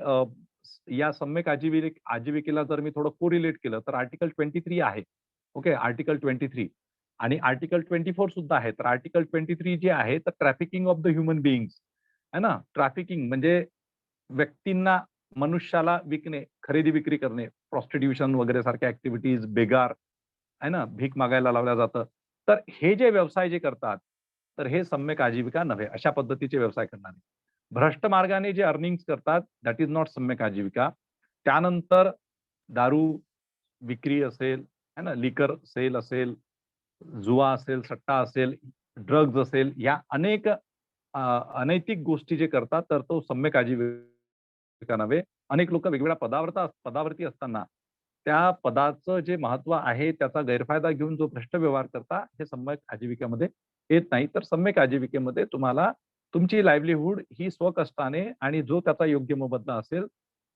या सम्यक आजीविकेला जर मी थोडं कोरिलेट केलं तर आर्टिकल 23 आहे. ओके. आर्टिकल 23 आणि आर्टिकल 24 सुद्धा आहे. तर आर्टिकल 23 जे आहे तर trafficking of the human beings आहे ना. ट्रॅफिकिंग म्हणजे व्यक्तींना, मनुष्याला विकणे, खरेदी-विक्री करणे, प्रॉस्टिट्यूशन वगैरे सारख्या ॲक्टिव्हिटीज, बेगार आहे ना, भीक मागायला लावलं जातं. तर हे जे व्यवसाय जे करतात, तर हे सम्यक आजीविका नव्हे. अशा पद्धतीचे व्यवसाय करणारे. भ्रष्ट मार्गाने जे अर्निंग्स करतात, दॅट इज नॉट सम्यक आजीविका. त्यानंतर दारू विक्री असेल, है ना, लिकर सेल असेल, जुवा असेल, सट्टा असेल, ड्रग्ज असेल, या अनेक अनैतिक गोष्टी जे करतात, तर तो सम्यक आजीविका नव्हे. अनेक लोकं वेगवेगळ्या पदावरती असताना त्या पदाचं जे महत्त्व आहे, त्याचा गैरफायदा घेऊन जो भ्रष्ट व्यवहार करता, हे सम्यक आजीविकेमध्ये येत नाही. तर सम्यक आजीविकेमध्ये तुम्हाला तुमची लाईव्हलीहूड ही स्वकष्टाने आणि जो त्याचा योग्य मोबदला असेल,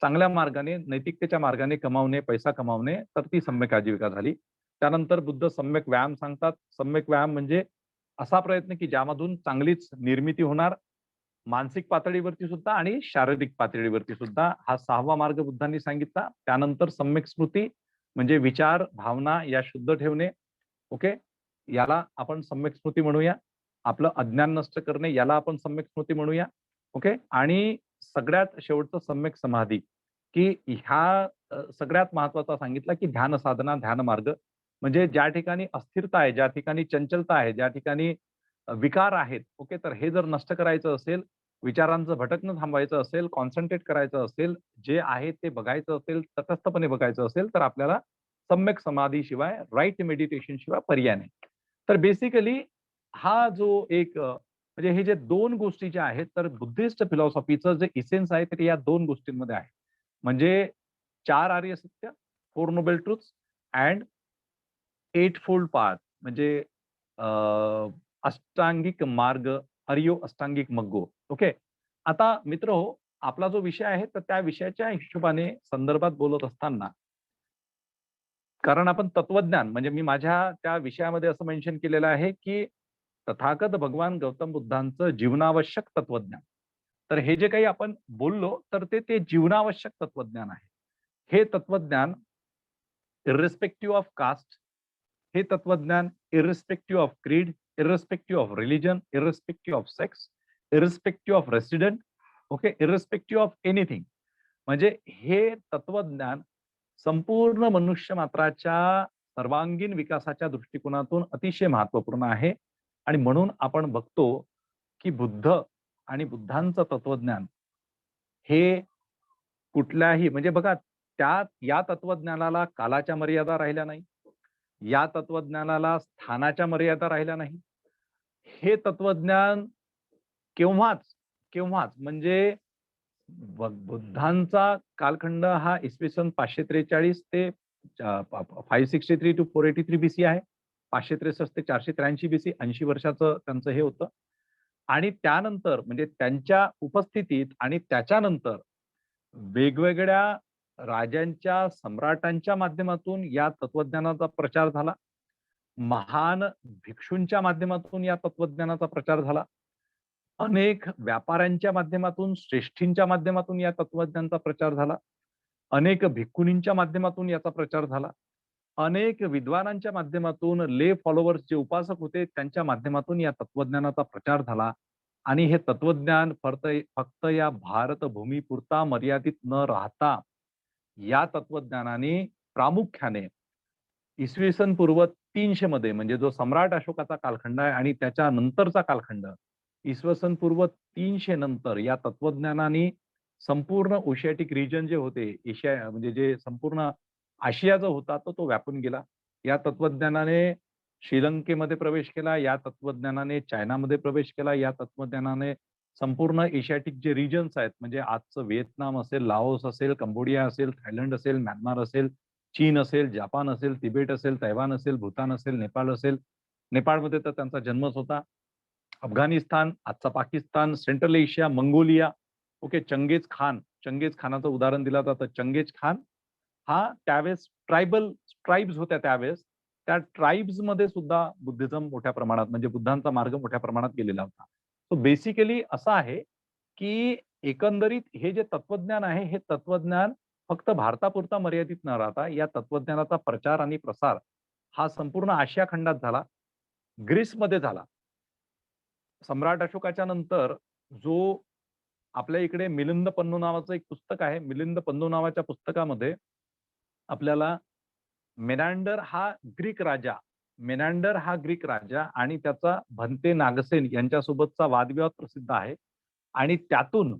चांगल्या मार्गाने, नैतिकतेच्या मार्गाने कमावणे, पैसा कमावणे, तर ती सम्यक आजीविका झाली. त्यानंतर बुद्ध सम्यक व्यायाम सांगतात. सम्यक व्यायाम म्हणजे असा प्रयत्न की ज्यामधून चांगलीच निर्मिती होणार, मानसिक पातळीवरती सुद्धा आणि शारीरिक पातळीवरती सुद्धा. हा 6वा मार्ग बुद्धांनी सांगितला. त्यानंतर सम्यक स्मृती म्हणजे विचार, भावना या शुद्ध ठेवणे. ओके. याला आपण सम्यक स्मृती म्हणूया. आपलं अज्ञान नष्ट करणे याला आपण सम्यक स्मृती म्हणूया. ओके. आणि सगळ्यात शेवटचं सम्यक समाधी, की ह्या सगळ्यात महत्त्वाचा सांगितला, की ध्यान साधना, ध्यान मार्ग म्हणजे ज्या ठिकाणी अस्थिरता आहे, ज्या ठिकाणी चंचलता आहे, ज्या ठिकाणी विकार आहेत. ओके. तर हे जर नष्ट करायचं असेल, विचारांचं भटकणं थांबवायचं असेल, कॉन्सन्ट्रेट करायचं असेल, जे आहे ते बघायचं असेल, तटस्थपणे बघायचं असेल, तर आपल्याला सम्यक समाधीशिवाय, राइट मेडिटेशन शिवाय पर्याय नाही. तर बेसिकली हा जो एक म्हणजे हे जे 2 गोष्टी ज्या आहेत, तर बुद्धिस्ट फिलॉसॉफीचं जे इसेन्स आहे, तर या 2 गोष्टींमध्ये आहे. म्हणजे 4 आर्य सत्य, 4 Nobel truths and 8 fold path म्हणजे अ, अष्टांगिक मार्ग, हरियो अष्टांगिक मग्गो. ओके. आता मित्रहो, आपला जो विषय आहे, तर त्या विषयाच्या हिशोबाने संदर्भात बोलत असताना, कारण आपण तत्वज्ञान म्हणजे मी माझ्या त्या विषयामध्ये असं मेन्शन केलेलं आहे, की तथागत भगवान गौतम बुद्धांचं जीवनावश्यक तत्वज्ञान. तर हे जे काही आपण बोललो, तर ते जीवनावश्यक तत्वज्ञान आहे. हे तत्वज्ञान इर्रिस्पेक्टिव्ह ऑफ कास्ट, हे तत्वज्ञान irrespective of creed, irrespective of religion, irrespective of sex, irrespective of resident, okay, irrespective of anything. म्हणजे हे तत्वज्ञान संपूर्ण मनुष्य मात्राच्या सर्वांगीण विकासाच्या दृष्टिकोनातून अतिशय महत्त्वपूर्ण आहे. आणि म्हणून आपण बघतो, की बुद्ध आणि बुद्धांचं तत्वज्ञान हे कुठल्याही म्हणजे बघा, या तत्वज्ञानाला कालाच्या मर्यादा राहिल्या नाही. या तत्वज्ञानाला स्थानाच्या मर्यादा राहिल्या नाही. हे तत्वज्ञान केव्हाच म्हणजे बुद्धांचा कालखंड हा इसवी सन 543 ते 563 टू 483 बीसी आहे. 563 ते 483 बीसी 80 वर्षाचं त्यांचं हे होतं. आणि त्यानंतर म्हणजे त्यांच्या उपस्थितीत आणि त्याच्यानंतर वेगवेगळ्या राजांच्या, सम्राटांच्या माध्यमातून या तत्वज्ञानाचा प्रचार झाला. महान भिक्षूंच्या माध्यमातून या तत्वज्ञानाचा प्रचार झाला. अनेक व्यापाऱ्यांच्या माध्यमातून, श्रेष्ठींच्या माध्यमातून या तत्वज्ञानाचा प्रचार झाला. अनेक भिक्खुनींच्या माध्यमातून याचा प्रचार झाला. अनेक विद्वानांच्या माध्यमातून, ले फॉलोवर्स जे उपासक होते, त्यांच्या माध्यमातून या तत्वज्ञानाचा प्रचार झाला. आणि हे तत्वज्ञान फक्त या भारतभूमीपुरता मर्यादित न राहता, या तत्वज्ञानाने प्रामुख्याने इसवी सन पूर्व 300 मध्ये म्हणजे जो सम्राट अशोकाचा कालखंड आहे आणि त्याच्या नंतरचा कालखंड, इसवी सन पूर्व 300 नंतर या तत्वज्ञानाने संपूर्ण ओशियाटिक रिजन जे होते, एशिया म्हणजे जे संपूर्ण आशिया जो होता तो व्यापून गेला. या तत्वज्ञानाने श्रीलंकेमध्ये प्रवेश केला, या तत्वज्ञानाने चायनामध्ये प्रवेश केला, या तत्वज्ञानाने संपूर्ण एशियाटिक जे रिजन्स आहेत म्हणजे आजचं व्हिएतनाम असेल, लाओस असेल, कंबोडिया असेल, थायलंड असेल, म्यानमार असेल, चीन असेल, जपान असेल, तिबेट असेल, तैवान असेल, भूतान असेल, नेपाळ असेल. नेपाळमध्ये तर त्यांचा जन्मच होता. अफगाणिस्तान, आजचा Pakistan, central Asia, Mongolia, okay, Changez Khan. Changez खानाचं उदाहरण दिलं जातं. चंगेज खान हा त्यावेळेस ट्राइब्स होत्या त्यावेळेस. त्या ट्राइब्समध्ये सुद्धा बुद्धिझम मोठ्या प्रमाणात म्हणजे बुद्धांचा मार्ग मोठ्या प्रमाणात गेलेला होता. सो बेसिकली असं आहे, की एकंदरीत हे जे तत्वज्ञान आहे, हे तत्वज्ञान फक्त भारतापुरता मर्यादित न राहता या तत्वज्ञानाचा प्रचार आणि प्रसार हा संपूर्ण आशिया खंडात झाला. ग्रीसमध्ये झाला. सम्राट अशोकाच्या नंतर जो आपल्या इकडे मिलिंद पन्नू नावाचं एक पुस्तक आहे. मिलिंद पन्नू नावाच्या पुस्तकामध्ये आपल्याला मेनांडर हा ग्रीक राजा आणि त्याचा भंते नागसेन यांच्यासोबतचा वादविवाद प्रसिद्ध आहे. आणि त्यातून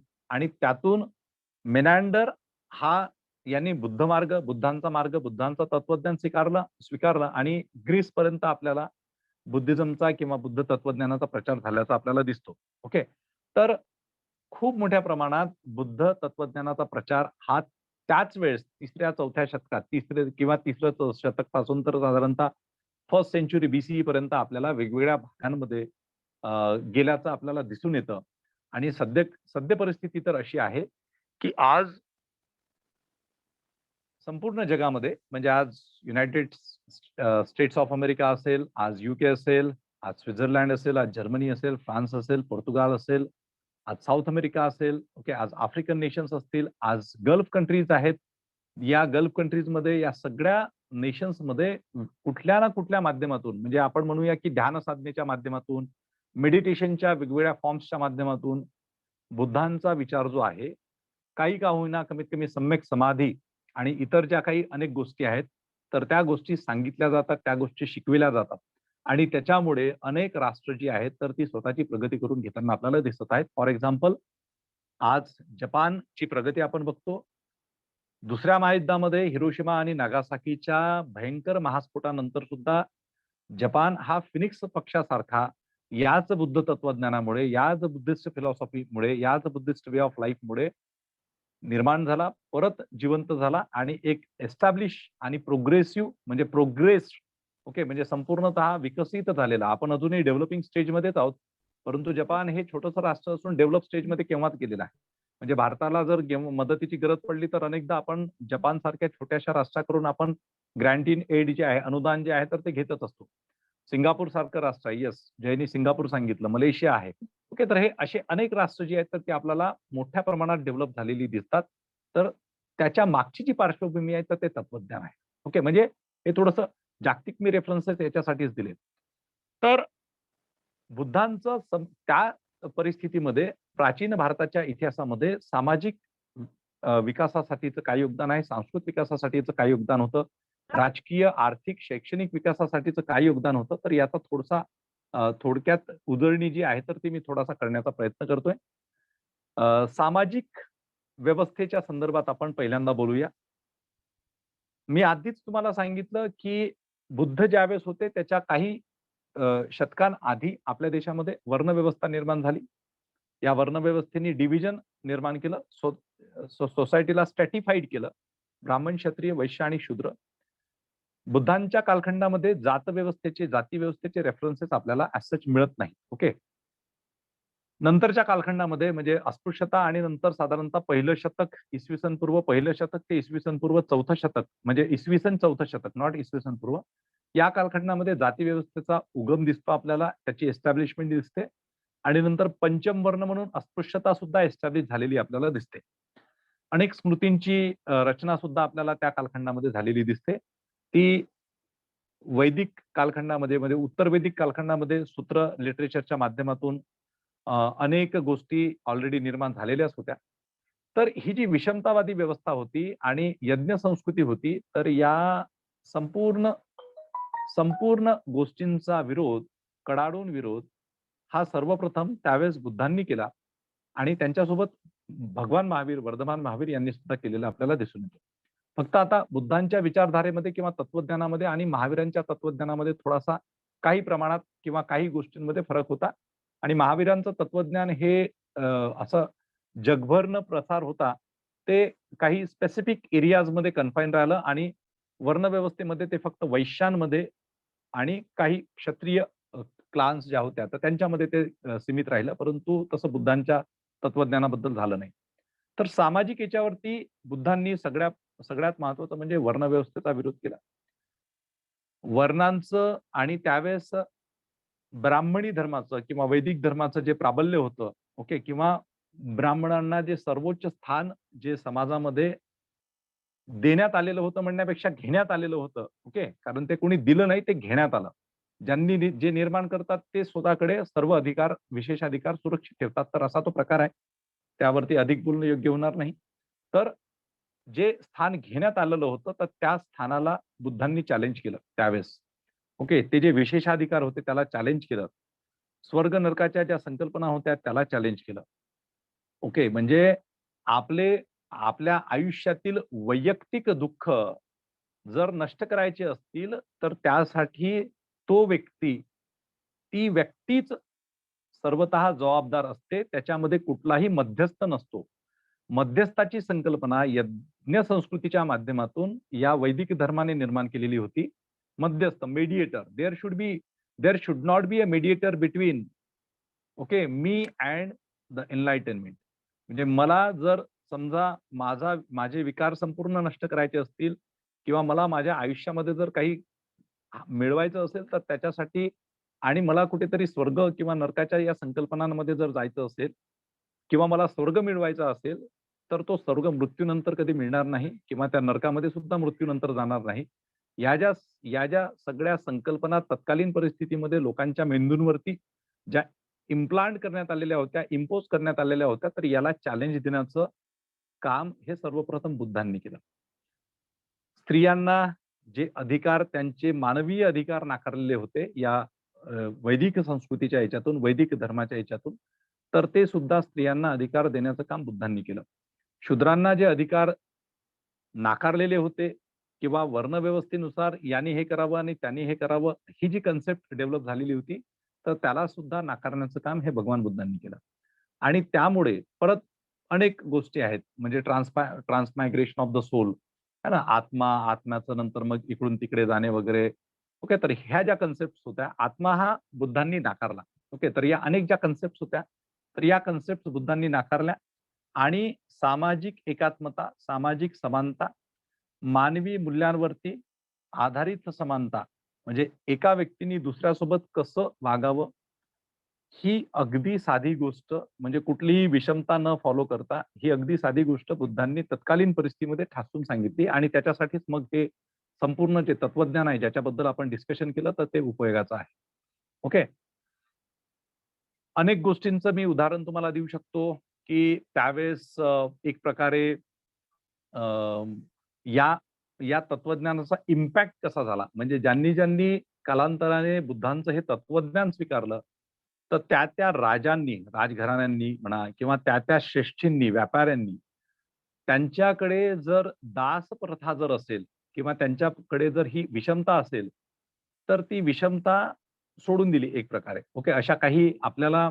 मेनांडर हा यांनी बुद्धांचा मार्ग, बुद्धांचं तत्वज्ञान स्वीकारलं आणि ग्रीसपर्यंत आपल्याला बुद्धिझमचा किंवा बुद्ध तत्वज्ञानाचा प्रचार झाल्याचा आपल्याला दिसतो. ओके. तर खूप मोठ्या प्रमाणात बुद्ध तत्वज्ञानाचा प्रचार हा त्याच वेळेस 3ऱ्या-4थ्या शतकात, तिसरं शतक पासून तर साधारणतः फर्स्ट सेंच्युरी BCE पर्यंत आपल्याला वेगवेगळ्या भागांमध्ये गेल्याचं आपल्याला दिसून येतं. आणि सद्य परिस्थिती तर अशी आहे, की आज संपूर्ण जगामध्ये म्हणजे आज युनायटेड स्टेट्स ऑफ अमेरिका असेल, आज UK असेल, आज स्वित्झर्लंड असेल, आज जर्मनी असेल, फ्रान्स असेल, पोर्तुगाल असेल, आज साऊथ अमेरिका असेल, ओके, आज आफ्रिकन नेशन्स असतील, आज गल्फ कंट्रीज आहेत. या गल्फ कंट्रीजमध्ये या सगळ्या नेशन्समध्ये कुठल्या ना कुठल्या माध्यमातून म्हणजे आपण म्हणूया की ध्यान साधनेच्या माध्यमातून, मेडिटेशनच्या वेगवेगळ्या फॉर्म्सच्या माध्यमातून बुद्धांचा विचार जो आहे, काही का होईना कमीत कमी सम्यक समाधी आणि इतर ज्या काही अनेक गोष्टी आहेत, तर त्या गोष्टी सांगितल्या जातात, त्या गोष्टी शिकविल्या जातात. आणि त्याच्यामुळे अनेक राष्ट्र जी आहेत, तर ती स्वतःची प्रगती करून घेताना आपल्याला दिसत आहेत. फॉर एक्झाम्पल, आज जपानची प्रगती आपण बघतो. दुसऱ्या महायुद्धामध्ये हिरोशिमा आणि नागासाकीच्या भयंकर महास्फोटानंतर सुद्धा जपान हा फिनिक्स पक्षासारखा याच बुद्ध तत्वज्ञानामुळे, याच बुद्धिस्ट फिलॉसॉफीमुळे, याच बुद्धिस्ट वे ऑफ लाईफमुळे निर्माण झाला, परत जिवंत झाला आणि एक एस्टॅब्लिश आणि प्रोग्रेसिव्ह म्हणजे ओके, म्हणजे संपूर्णतः विकसित झालेला. आपण अजूनही डेव्हलपिंग स्टेजमध्येच आहोत, परंतु जपान हे छोटंसं राष्ट्र असून डेव्हलप स्टेजमध्ये केव्हाच गेलेलं आहे. म्हणजे भारताला जर मदतीची गरज पडली तर अनेकदा आपण जपानसारख्या छोट्याशा राष्ट्राकडून आपण ग्रँट इन एड जे आहे, अनुदान जे आहे, तर ते घेतच असतो. सिंगापूर सारखं राष्ट्र आहे, येस, जयनी सिंगापूर सांगितलं, मलेशिया आहे. ओके, तर हे असे अनेक राष्ट्र जी आहेत, तर ती आपल्याला मोठ्या प्रमाणात डेव्हलप झालेली दिसतात. तर त्याच्या मागची जी पार्श्वभूमी आहे, तर ते तत्वज्ञान आहे. ओके, म्हणजे हे थोडंसं जागतिक मी रेफरन्सेस याच्यासाठीच दिले. तर बुद्धांचं त्या परिस्थितीमध्ये प्राचीन भारताच्या इतिहासामध्ये सामाजिक विकासासाठीचं काय योगदान आहे, सांस्कृतिक विकासासाठीचं काय योगदान होतं, राजकीय, आर्थिक, शैक्षणिक विकासासाठीचं काय योगदान होतं, तर याचा थोडक्यात उजळणी जी आहे, तर ती मी थोडासा करण्याचा प्रयत्न करतोय. सामाजिक व्यवस्थेच्या संदर्भात आपण पहिल्यांदा बोलूया. मी आधीच तुम्हाला सांगितलं, की बुद्ध ज्यावेळेस होते त्याच्या काही शतकांआधी आपल्या देशामध्ये वर्णव्यवस्था निर्माण झाली. या वर्णव्यवस्थेने डिव्हिजन निर्माण केलं. सोसायटीला स्ट्रॅटिफाईड केलं. ब्राह्मण, क्षत्रिय, वैश्य आणि शूद्र. बुद्धांच्या कालखंडामध्ये जाती व्यवस्थेचे रेफरन्सेस आपल्याला ॲज सच मिळत नाही. ओके. नंतरच्या कालखंडामध्ये म्हणजे अस्पृश्यता आणि नंतर साधारणतः पहिलं शतक, इसवी सन पूर्व पहिलं शतक ते इसवी सन पूर्व चौथं शतक म्हणजे इसवी सन चौथं शतक, नॉट इसवी सन पूर्व. या कालखंडामध्ये जाती व्यवस्थेचा उगम दिसतो आपल्याला, त्याची एस्टॅब्लिशमेंट दिसते आणि नंतर पंचम वर्ण म्हणून अस्पृश्यता सुद्धा एस्टॅब्लिश झालेली आपल्याला दिसते. अनेक स्मृतींची रचना सुद्धा आपल्याला त्या कालखंडामध्ये झालेली दिसते. ती वैदिक कालखंडामध्ये म्हणजे उत्तर वैदिक कालखंडामध्ये सूत्र लिटरेचरच्या माध्यमातून अनेक गोष्टी ऑलरेडी निर्माण झालेल्याच होत्या. तर ही जी विषमतावादी व्यवस्था होती आणि यज्ञ संस्कृती होती, तर या संपूर्ण संपूर्ण गोष्टींचा विरोध, कडाडून विरोध हा सर्वप्रथम त्यावेळेस बुद्धांनी केला आणि त्यांच्यासोबत भगवान महावीर, वर्धमान महावीर यांनी सुद्धा केलेलं आपल्याला दिसून येतं. फक्त आता बुद्धांच्या विचारधारेमध्ये किंवा तत्वज्ञानामध्ये आणि महावीरांच्या तत्वज्ञानामध्ये थोडासा काही प्रमाणात किंवा काही गोष्टींमध्ये फरक होता आणि महावीरांचं तत्वज्ञान हे असं जगभर न प्रसार होता, ते काही स्पेसिफिक एरियाजमध्ये कन्फाईन राहिलं आणि वर्णव्यवस्थेमध्ये ते फक्त वैश्यांमध्ये आणि काही क्षत्रिय क्लान्स ज्या होत्या, तर त्यांच्यामध्ये ते सीमित राहिलं. परंतु तसं बुद्धांच्या तत्वज्ञानाबद्दल झालं नाही. तर सामाजिक याच्यावरती बुद्धांनी सगळ्यात महत्त्वाचं म्हणजे वर्णव्यवस्थेचा विरोध केला. वर्णांचं आणि त्यावेळेस ब्राह्मणी धर्माचं किंवा वैदिक धर्माचं जे प्राबल्य होतं, ओके, किंवा ब्राह्मणांना जे सर्वोच्च स्थान जे समाजामध्ये देण्यात आलेलं होतं म्हणण्यापेक्षा घेण्यात आलेलं होतं, ओके. कारण ते कोणी दिलं नाही, ते घेण्यात आलं. जे निर्माण करतात ते स्वतःकडे सर्व अधिकार, विशेष अधिकार सुरक्षित ठेवतात. तर असा तो प्रकार आहे. त्यावरती अधिक बोलणं योग्य होणार नाही. तर जे स्थान घेण्यात आलेलं होतं, तर त्या स्थानाला बुद्धांनी चॅलेंज केलं त्यावेळेस. ओके. ते जे विशेषाधिकार होते त्याला चॅलेंज केलं. स्वर्ग नरकाच्या ज्या संकल्पना होत्या त्याला चॅलेंज केलं. ओके. म्हणजे आपले आपल्या आयुष्यातील वैयक्तिक दुःख जर नष्ट करायचे असतील, तर त्यासाठी तो व्यक्ती, ती व्यक्तीच सर्वतः जबाबदार असते. त्याच्यामध्ये कुठलाही मध्यस्थ नसतो. मध्यस्थाची संकल्पना यज्ञ संस्कृतीच्या माध्यमातून या वैदिक धर्माने निर्माण केलेली होती. मध्यस्थ, mediator. There should not be a mediator between okay, me and the enlightenment. म्हणजे मला जर समजा माझे विकार संपूर्ण नष्ट करायचे असतील किंवा मला माझ्या आयुष्यामध्ये जर काही मिळवायचं असेल, तर त्याच्यासाठी आणि मला कुठेतरी स्वर्ग किंवा नरकाच्या या संकल्पनांमध्ये जर जायचं असेल किंवा मला स्वर्ग मिळवायचा असेल, तर तो स्वर्ग मृत्यूनंतर कधी मिळणार नाही किंवा त्या नरकामध्ये सुद्धा मृत्यूनंतर जाणार नाही. या ज्या सगळ्या संकल्पना तत्कालीन परिस्थितीमध्ये लोकांच्या मेंदूंवरती ज्या इम्प्लांट करण्यात आलेल्या होत्या, इम्पोज करण्यात आलेल्या होत्या, तर याला चॅलेंज देण्याचं काम हे सर्वप्रथम बुद्धांनी केलं. स्त्रियांना जे अधिकार, त्यांचे मानवीय अधिकार नाकारलेले होते या वैदिक संस्कृतीच्या ह्याच्यातून, वैदिक धर्माच्या ह्याच्यातून, तर ते सुद्धा स्त्रियांना अधिकार देण्याचं काम बुद्धांनी केलं. शूद्रांना जे अधिकार नाकारलेले होते किंवा वर्णव्यवस्थेनुसार याने हे करावं आणि त्याने हे करावं, ही जी कन्सेप्ट डेव्हलप झालेली होती, तर त्याला सुद्धा नाकारण्याचं काम हे भगवान बुद्धांनी केलं. आणि त्यामुळे परत अनेक गोष्टी आहेत. म्हणजे ट्रान्समायग्रेशन ऑफ द सोल, है ना? आत्म्याचं नंतर मग इकडून तिकडे जाणे वगैरे. ओके. तर ह्या ज्या कन्सेप्ट होत्या, आत्मा हा बुद्धांनी नाकारला. ओके. तर या अनेक ज्या कन्सेप्ट होत्या, तर या कन्सेप्ट बुद्धांनी नाकारल्या आणि सामाजिक एकात्मता, सामाजिक समानता, मानवी मूल्यांवरती आधारित समानता, म्हणजे एका व्यक्तीने दुसऱ्यासोबत कसं वागावं, ही अगदी साधी गोष्ट, म्हणजे कुठलीही विषमता न फॉलो करता ही अगदी साधी गोष्ट बुद्धांनी तत्कालीन परिस्थितीमध्ये ठासून सांगितली आणि त्याच्यासाठीच मग हे संपूर्ण जे तत्वज्ञान आहे ज्याच्याबद्दल आपण डिस्कशन केलं तर ते उपयोगाचं आहे. ओके. अनेक गोष्टींचं मी उदाहरण तुम्हाला देऊ शकतो, की त्यावेळेस एक प्रकारे अ, या या तत्वज्ञानाचा इम्पॅक्ट कसा झाला. म्हणजे ज्यांनी कालांतराने बुद्धांचं हे तत्वज्ञान स्वीकारलं, तर त्या राजांनी, राजघराण्यांनी म्हणा किंवा त्या श्रेष्ठींनी, व्यापाऱ्यांनी त्यांच्याकडे जर दास प्रथा जर असेल किंवा त्यांच्याकडे जर ही विषमता असेल, तर ती विषमता सोडून दिली एक प्रकारे. ओके. अशा काही आपल्याला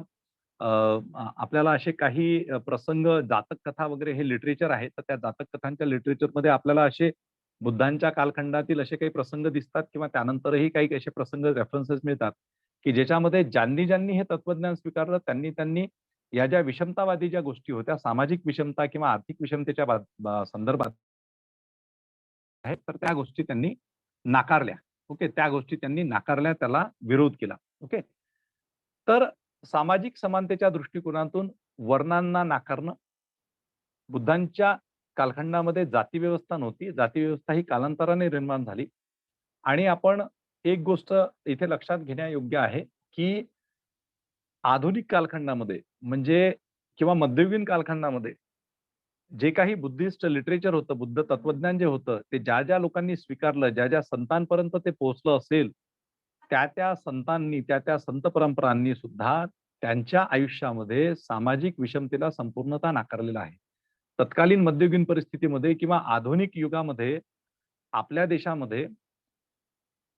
असे काही प्रसंग, जातक कथा वगैरे हे लिटरेचर आहे. तर त्या जातक कथांच्या लिटरेचरमध्ये आपल्याला असे बुद्धांच्या कालखंडातील असे काही प्रसंग दिसतात किंवा त्यानंतरही काही असे प्रसंग रेफरन्सेस मिळतात, की ज्याच्यामध्ये ज्यांनी हे तत्वज्ञान स्वीकारलं त्यांनी या ज्या विषमतावादी ज्या गोष्टी होत्या, सामाजिक विषमता किंवा आर्थिक विषमतेच्या संदर्भात आहेत, तर त्या गोष्टी त्यांनी नाकारल्या. ओके. त्या गोष्टी त्यांनी नाकारल्या, त्याला विरोध केला. ओके. तर सामाजिक समानतेच्या दृष्टिकोनातून वर्णांना नाकारणं, बुद्धांच्या कालखंडामध्ये जातीव्यवस्था नव्हती. जातीव्यवस्था ही कालांतराने निर्माण झाली आणि आपण एक गोष्ट इथे लक्षात घेण्यायोग्य आहे, की आधुनिक कालखंडामध्ये म्हणजे किंवा मध्ययुगीन कालखंडामध्ये जे काही बुद्धिस्ट लिटरेचर होतं, बुद्ध तत्वज्ञान जे होतं, ते ज्या लोकांनी स्वीकारलं, ज्या संतांपर्यंत ते पोहोचलं असेल, त्या संतांनी, त्या संत परंपरांनी सुद्धा त्यांच्या आयुष्यामध्ये सामाजिक विषमतेला संपूर्णतः नाकारलेलं आहे. तत्कालीन मध्ययुगीन परिस्थितीमध्ये किंवा आधुनिक युगामध्ये आपल्या देशामध्ये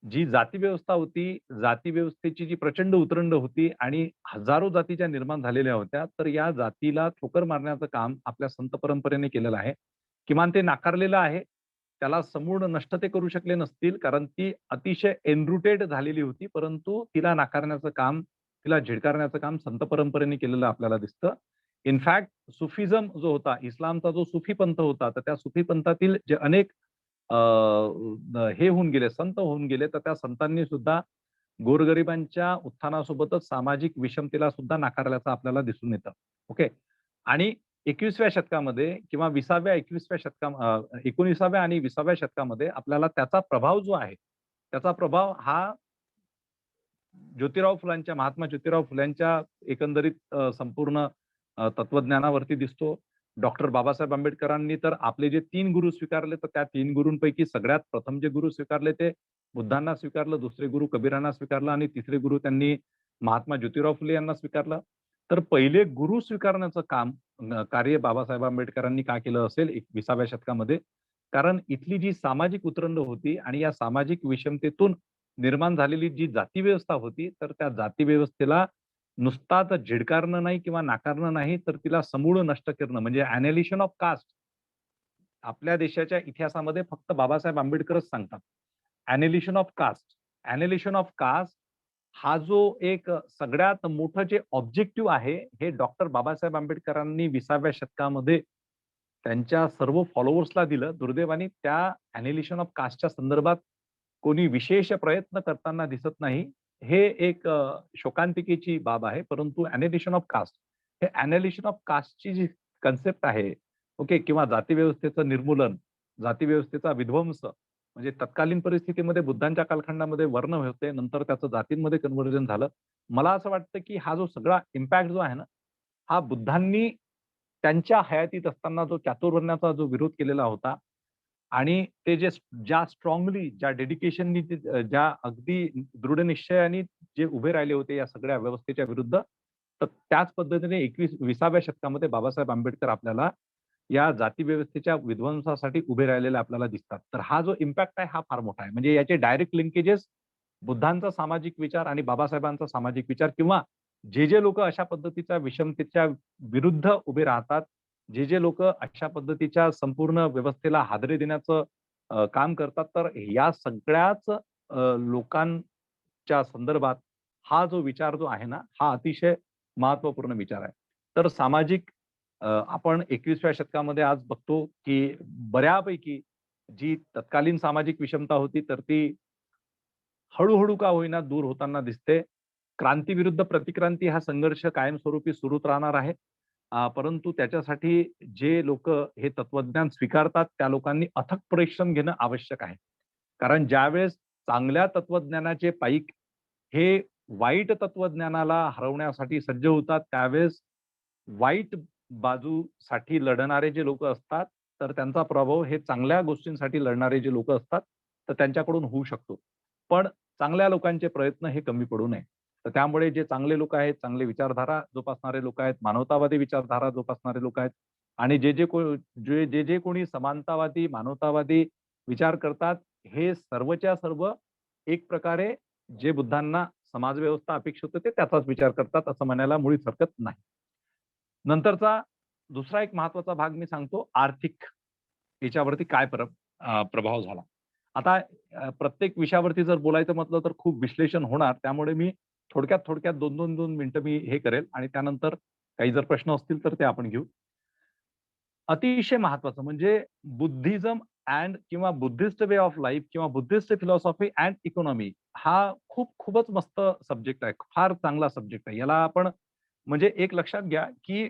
जी जातीव्यवस्था होती, जातीव्यवस्थेची जी प्रचंड उतरंड होती आणि हजारो जाती ज्या निर्माण झालेल्या होत्या, तर या जातीला ठोकर मारण्याचं काम आपल्या संत परंपरेने केलेलं आहे. किमान ते नाकारलेलं आहे. त्याला समूळ नष्ट ते करू शकले नसतील, कारण ती अतिशय एनरूटेड झालेली होती. परंतु तिला नाकारण्याचं काम, तिला झिडकारण्याचं काम संत परंपरेने केलेलं आपल्याला दिसतं. इनफॅक्ट सुफिझम जो होता, इस्लामचा जो सुफी पंथ होता, तर त्या सुफी पंथातील जे अनेक हे होऊन गेले, संत होऊन गेले, तर त्या संतांनी सुद्धा गोरगरिबांच्या उत्थानासोबतच सामाजिक विषमतेला सुद्धा नाकारल्याचं आपल्याला दिसून येतं. ओके. आणि 21व्या शतकामध्ये किंवा 19व्या आणि 20व्या शतकामध्ये आपल्याला त्याचा प्रभाव जो आहे, त्याचा प्रभाव हा महात्मा ज्योतिराव फुल्यांच्या एकंदरीत संपूर्ण तत्वज्ञानावरती दिसतो. डॉक्टर बाबासाहेब आंबेडकरांनी तर आपले जे 3 गुरु स्वीकारले, तर त्या 3 गुरूंपैकी सगळ्यात प्रथम जे गुरु स्वीकारले ते बुद्धांना स्वीकारलं, दुसरे गुरु कबीरांना स्वीकारलं आणि तिसरे गुरु त्यांनी महात्मा ज्योतिराव फुले यांना स्वीकारलं. तर पहिले गुरु स्वीकारण्याचं कार्य बाबासाहेब आंबेडकरांनी का केलं असेल 21व्या शतकामध्ये? कारण इथली जी सामाजिक उतरंड होती आणि या सामाजिक विषमतेतून निर्माण झालेली जी जाती व्यवस्था होती, तर त्या जाती व्यवस्थेला नुसता तर झिडकारणं नाही किंवा नाकारणं नाही, तर तिला समूळ नष्ट करणं म्हणजे ॲनिहिलेशन ऑफ कास्ट. आपल्या देशाच्या इतिहासामध्ये फक्त बाबासाहेब आंबेडकरच सांगतात. ॲनिहिलेशन ऑफ कास्ट. ॲनिहिलेशन ऑफ कास्ट हा जो एक सगळ्यात मोठं जे ऑब्जेक्टिव्ह आहे, हे डॉक्टर बाबासाहेब आंबेडकरांनी 20व्या शतकामध्ये त्यांच्या सर्व फॉलोअर्सला दिलं. दुर्दैवाने त्या ॲनिहिलेशन ऑफ कास्टच्या संदर्भात कोणी विशेष प्रयत्न करताना दिसत नाही. हे एक शोकांतिकेची बाब आहे. परंतु ॲनिहिलेशन ऑफ कास्ट, हे ॲनिहिलेशन ऑफ कास्टची जी कन्सेप्ट आहे, ओके, किंवा जाती व्यवस्थेचं निर्मूलन, जाती व्यवस्थेचा विध्वंस, म्हणजे तत्कालीन परिस्थितीमध्ये बुद्धांच्या कालखंडामध्ये वर्ण होते, नंतर त्याचं जातींमध्ये कन्व्हर्जन झालं. मला असं वाटतं, की हा जो सगळा इम्पॅक्ट जो आहे ना, हा बुद्धांनी त्यांच्या हयातीत असताना जो चातुर्वर्ण्याचा जो विरोध केलेला होता आणि ते ज्या स्ट्रॉंगली, ज्या डेडिकेशननी, ज्या अगदी दृढ निश्चयाने जे उभे राहिले होते या सगळ्या व्यवस्थेच्या विरुद्ध, तर त्याच पद्धतीने 20व्या शतकामध्ये बाबासाहेब आंबेडकर आपल्याला या जाती व्यवस्थेच्या विध्वंसासाठी उभे राहिलेले आपल्याला दिसतात. तर हा जो इम्पॅक्ट आहे हा फार मोठा आहे. म्हणजे याचे डायरेक्ट लिंकेजेस बुद्धांचा सामाजिक विचार आणि बाबासाहेबांचा सामाजिक विचार, किंवा जे लोक अशा पद्धतीच्या विषमतेच्या विरुद्ध उभे राहतात, जे लोक अशा पद्धतीच्या संपूर्ण व्यवस्थेला हादरे देण्याचं काम करतात, तर या सगळ्याच लोकांच्या संदर्भात हा जो विचार जो आहे ना, हा अतिशय महत्त्वपूर्ण विचार आहे. तर सामाजिक आपण 21व्या शतकामध्ये आज बघतो, की बऱ्यापैकी जी तत्कालीन सामाजिक विषमता होती, तर ती हळू का होईना दूर होताना दिसते. क्रांती विरुद्ध प्रतिक्रांती हा संघर्ष कायमस्वरूपी सुरूच राहणार आहे. परंतु त्याच्यासाठी जे लोकं हे तत्वज्ञान स्वीकारतात, त्या लोकांनी अथक परिश्रम घेणं आवश्यक आहे. कारण ज्यावेळेस चांगल्या तत्वज्ञानाचे पाईक हे वाईट तत्वज्ञानाला हरवण्यासाठी सज्ज होतात, त्यावेळेस वाईट बाजूसाठी लढणारे जे लोकं असतात, तर त्यांचा प्रभाव हे चांगल्या गोष्टींसाठी लढणारे जे लोकं असतात, तर त्यांच्याकडून होऊ शकतो. पण चांगल्या लोकांचे प्रयत्न हे कमी पडू नये. तर त्यामुळे जे चांगले लोक आहेत, चांगले विचारधारा जोपासणारे लोक आहेत, मानवतावादी विचारधारा जोपासणारे लोक आहेत आणि जे कोणी समानतावादी, मानवतावादी विचार करतात, हे सर्वच्या सर्व एक प्रकारे जे बुद्धांना समाजव्यवस्था अपेक्षित होते, ते त्याचाच विचार करतात असं म्हणायला मुळीच हरकत नाही. नंतरचा दुसरा एक महत्वाचा भाग मी सांगतो, आर्थिक याच्यावरती काय प्रभाव झाला. आता प्रत्येक विषयावरती जर बोलायचं म्हटलं तर खूप विश्लेषण होणार. त्यामुळे मी थोडक्यात 2 मिनिटं मी हे करेल आणि त्यानंतर काही जर प्रश्न असतील तर ते आपण घेऊ. अतिशय महत्वाचं म्हणजे बुद्धिझम किंवा बुद्धिस्ट वे ऑफ लाईफ किंवा बुद्धिस्ट फिलॉसॉफी अँड इकॉनॉमी हा खूपच मस्त सब्जेक्ट आहे. फार चांगला सब्जेक्ट आहे. याला आपण म्हणजे एक लक्षात घ्या, की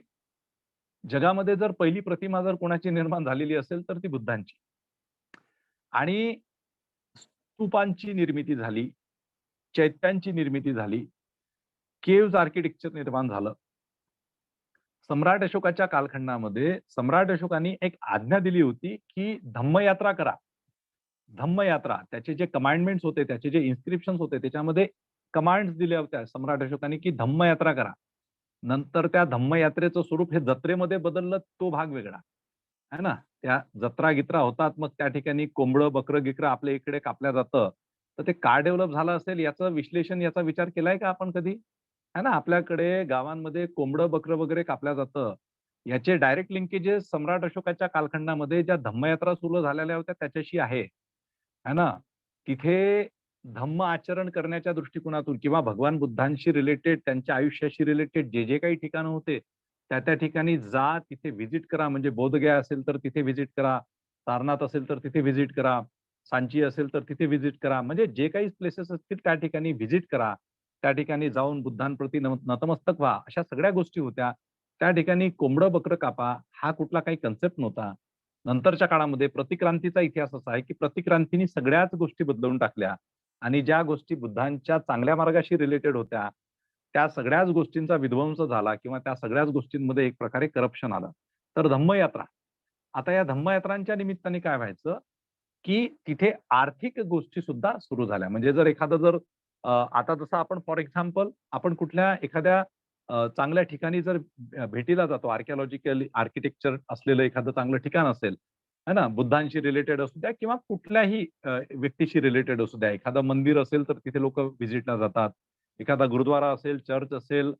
जगामध्ये जर पहिली प्रतिमा जर कोणाची निर्माण झालेली असेल तर ती बुद्धांची. आणि स्तूपांची निर्मिती झाली, चैत्यांची निर्मिती झाली, केव्हज आर्किटेक्चर निर्माण झालं. सम्राट अशोकाच्या कालखंडामध्ये सम्राट अशोकांनी एक आज्ञा दिली होती, की धम्मयात्रा करा. धम्मयात्रा त्याचे जे कमांडमेंट्स होते, त्याचे जे इन्स्क्रिप्शन्स होते, त्याच्यामध्ये कमांड्स दिल्या होत्या सम्राट अशोकांनी, की धम्मयात्रा करा. नंतर त्या धम्मयात्रेचं स्वरूप हे जत्रेमध्ये बदललं, तो भाग वेगळा. आहे ना? त्या जत्रा-गित्रा होतात, मग त्या ठिकाणी कोंबडं, बकरं-गिकरं आपल्या इकडे कापल्या जातं. तर ते का डेव्हलप झालं असेल याचं विश्लेषण, याचा विचार केलाय का आपण कधी? आहे ना? आपल्याकडे गावांमध्ये कोंबडं, बकरं वगैरे कापलं जातं. याचे डायरेक्ट लिंकेजेस सम्राट अशोकाच्या कालखंडामध्ये ज्या धम्मयात्रा सुरू झालेल्या होत्या त्याच्याशी आहे. है ना? तिथे धम्म आचरण करण्याच्या दृष्टिकोनातून किंवा भगवान बुद्धांशी रिलेटेड, त्यांच्या आयुष्याशी रिलेटेड जे काही ठिकाणं होते, त्या ठिकाणी जा, तिथे व्हिजिट करा. म्हणजे बोधगया असेल तर तिथे व्हिजिट करा, सारनाथ असेल तर तिथे व्हिजिट करा, सांची असेल तर तिथे व्हिजिट करा. म्हणजे जे काही प्लेसेस असतील त्या ठिकाणी व्हिजिट करा. त्या ठिकाणी जाऊन बुद्धांप्रती नतमस्तक व्हा. अशा सगळ्या गोष्टी होत्या. त्या ठिकाणी कोंबडं बकरं कापा हा कुठला काही कन्सेप्ट नव्हता. नंतरच्या काळामध्ये प्रतिक्रांतीचा इतिहास असा आहे, की प्रतिक्रांतीने सगळ्याच गोष्टी बदलवून टाकल्या. आणि ज्या गोष्टी बुद्धांच्या चांगल्या मार्गाशी रिलेटेड होत्या, त्या सगळ्याच गोष्टींचा विध्वंस झाला किंवा त्या सगळ्याच गोष्टींमध्ये एक प्रकारे करप्शन आलं. तर धम्मयात्रा. आता या धम्मयात्रांच्या निमित्ताने काय व्हायचं, की तिथे आर्थिक गोष्टी सुद्धा सुरू झाल्या. म्हणजे जर एखादं जर आता जसं आपण फॉर एक्झाम्पल आपण कुठल्या एखाद्या चांगल्या ठिकाणी जर भेटीला जातो, आर्किओलॉजिकल आर्किटेक्चर असलेलं एखादं चांगलं ठिकाण असेल, है ना? बुद्धांशी रिलेटेड असू द्या किंवा कुठल्याही व्यक्तीशी रिलेटेड असू द्या. एखादं मंदिर असेल तर तिथे लोकं व्हिजिटला जातात. एखादा गुरुद्वारा असेल, चर्च असेल,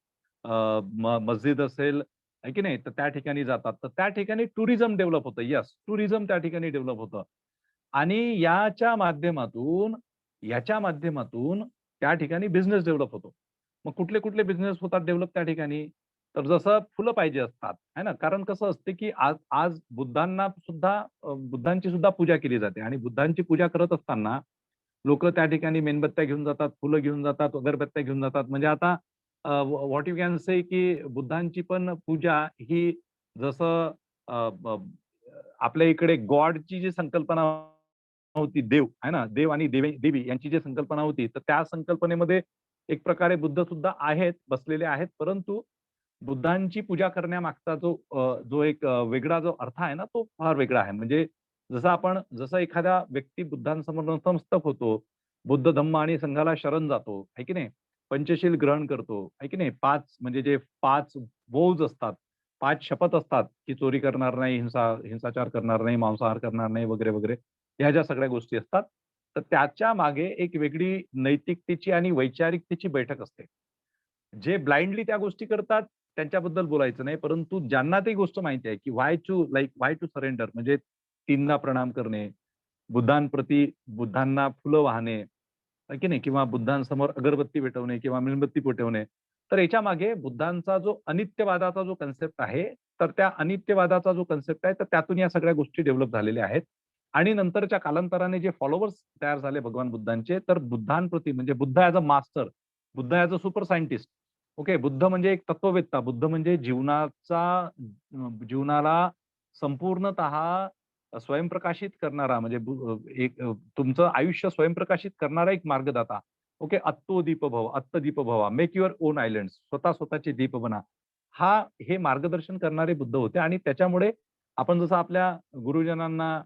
मस्जिद असेल, आहे की नाही? तर त्या ठिकाणी जातात. तर त्या ठिकाणी टुरिझम डेव्हलप होतं. येस, टुरिझम त्या ठिकाणी डेव्हलप होतं. आणि याच्या माध्यमातून त्या ठिकाणी बिझनेस डेव्हलप होतो. मग कुठले-कुठले बिझनेस होतात डेव्हलप त्या ठिकाणी? तर जसं फुलं पाहिजे असतात, आहे ना? कारण कसं असते, की आज आज बुद्धांची सुद्धा पूजा केली जाते आणि बुद्धांची पूजा करत असताना लोकं त्या ठिकाणी मेणबत्त्या घेऊन जातात, फुलं घेऊन जातात, अगरबत्त्या घेऊन जातात. म्हणजे आता व्हॉट यू कॅन से की बुद्धांची पण पूजा ही जसं आपल्या इकडे गॉडची जी संकल्पना होती, देव आहे ना, देव आणि देवी यांची जी संकल्पना होती, तर त्या संकल्पनेमध्ये एक प्रकारे बुद्ध सुद्धा आहेत, बसलेले आहेत. परंतु बुद्धांची पूजा करण्यामागचा जो एक वेगळा जो अर्थ आहे ना, तो फार वेगळा आहे. म्हणजे जसं एखादा व्यक्ती बुद्धांसमोर नतमस्तक होतो, बुद्ध, धम्म आणि संघाला शरण जातो, आहे की नाही? पंचशील ग्रहण करतो, आहे की नाही? 5 म्हणजे जे 5 वोव्ज असतात, 5 शपथ असतात, की चोरी करणार नाही, हिंसाचार करणार नाही, मांसाहार करणार नाही, वगैरे, वगैरे. ह्या ज्या सगळ्या गोष्टी असतात, तर त्याच्या मागे एक वेगळी नैतिकतेची आणि वैचारिकतेची बैठक असते. जे ब्लाइंडली त्या गोष्टी करतात, त्यांच्याबद्दल बोलायचं नाही. परंतु ज्यांना ती गोष्ट माहिती आहे, की व्हाय टू सरेंडर म्हणजे 3दा प्रणाम करणे, बुद्धांना फुलं वाहणे, आहे की नाही? किंवा बुद्धांसमोर अगरबत्ती पेटवणे किंवा मेणबत्ती पेटवणे. तर याच्यामागे बुद्धांचा जो अनित्यवादाचा जो कन्सेप्ट आहे, तर त्या अनित्यवादाचा जो कन्सेप्ट आहे, तर त्यातून या सगळ्या गोष्टी डेव्हलप झालेल्या आहेत. आणि नंतरच्या कालांतराने जे फॉलोवर्स तयार झाले भगवान बुद्धांचे, तर बुद्धांप्रती म्हणजे Buddha as a master, Buddha as a super scientist. Okay. Buddha म्हणजे एक तत्ववेत्ता. बुद्ध म्हणजे जीवनाला संपूर्णतः स्वयंप्रकाशित करणारा म्हणजे तुमचं आयुष्य स्वयंप्रकाशित करणारा एक मार्गदाता. ओके. "अत्तो दीप भव, अत्त दीप भवा, मेक युअर ओन आयलँड्स." स्वतःचे दीप बना. हे मार्गदर्शन करणारे बुद्ध होते आणि त्याच्यामुळे आपण जसं आपल्या गुरुजनांना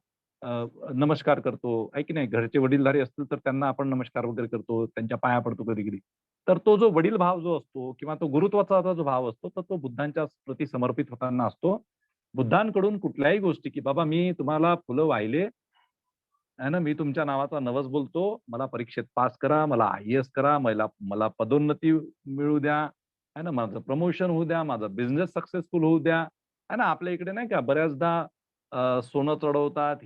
नमस्कार करतो, आहे की नाही? घरचे वडीलधारी असतील तर त्यांना आपण नमस्कार वगैरे करतो, त्यांच्या पाया पडतो कधी-कधी. तर तो जो वडील भाव जो असतो किंवा तो गुरुत्वाचा जो भाव असतो, तर तो बुद्धांच्या प्रती समर्पित होताना असतो. बुद्धांकडून कुठल्याही गोष्टी, की बाबा मी तुम्हाला फुलं वाहिले, आहे ना, मी तुमच्या नावाचा नवस बोलतो, मला परीक्षेत पास करा, मला आय-ए-एस करा, मला मला पदोन्नती मिळू द्या, आहे ना, माझं प्रमोशन होऊ द्या, माझा बिझनेस सक्सेसफुल होऊ द्या. आहे ना, आपल्या इकडे नाही का बऱ्याचदा सोनं चढवतात,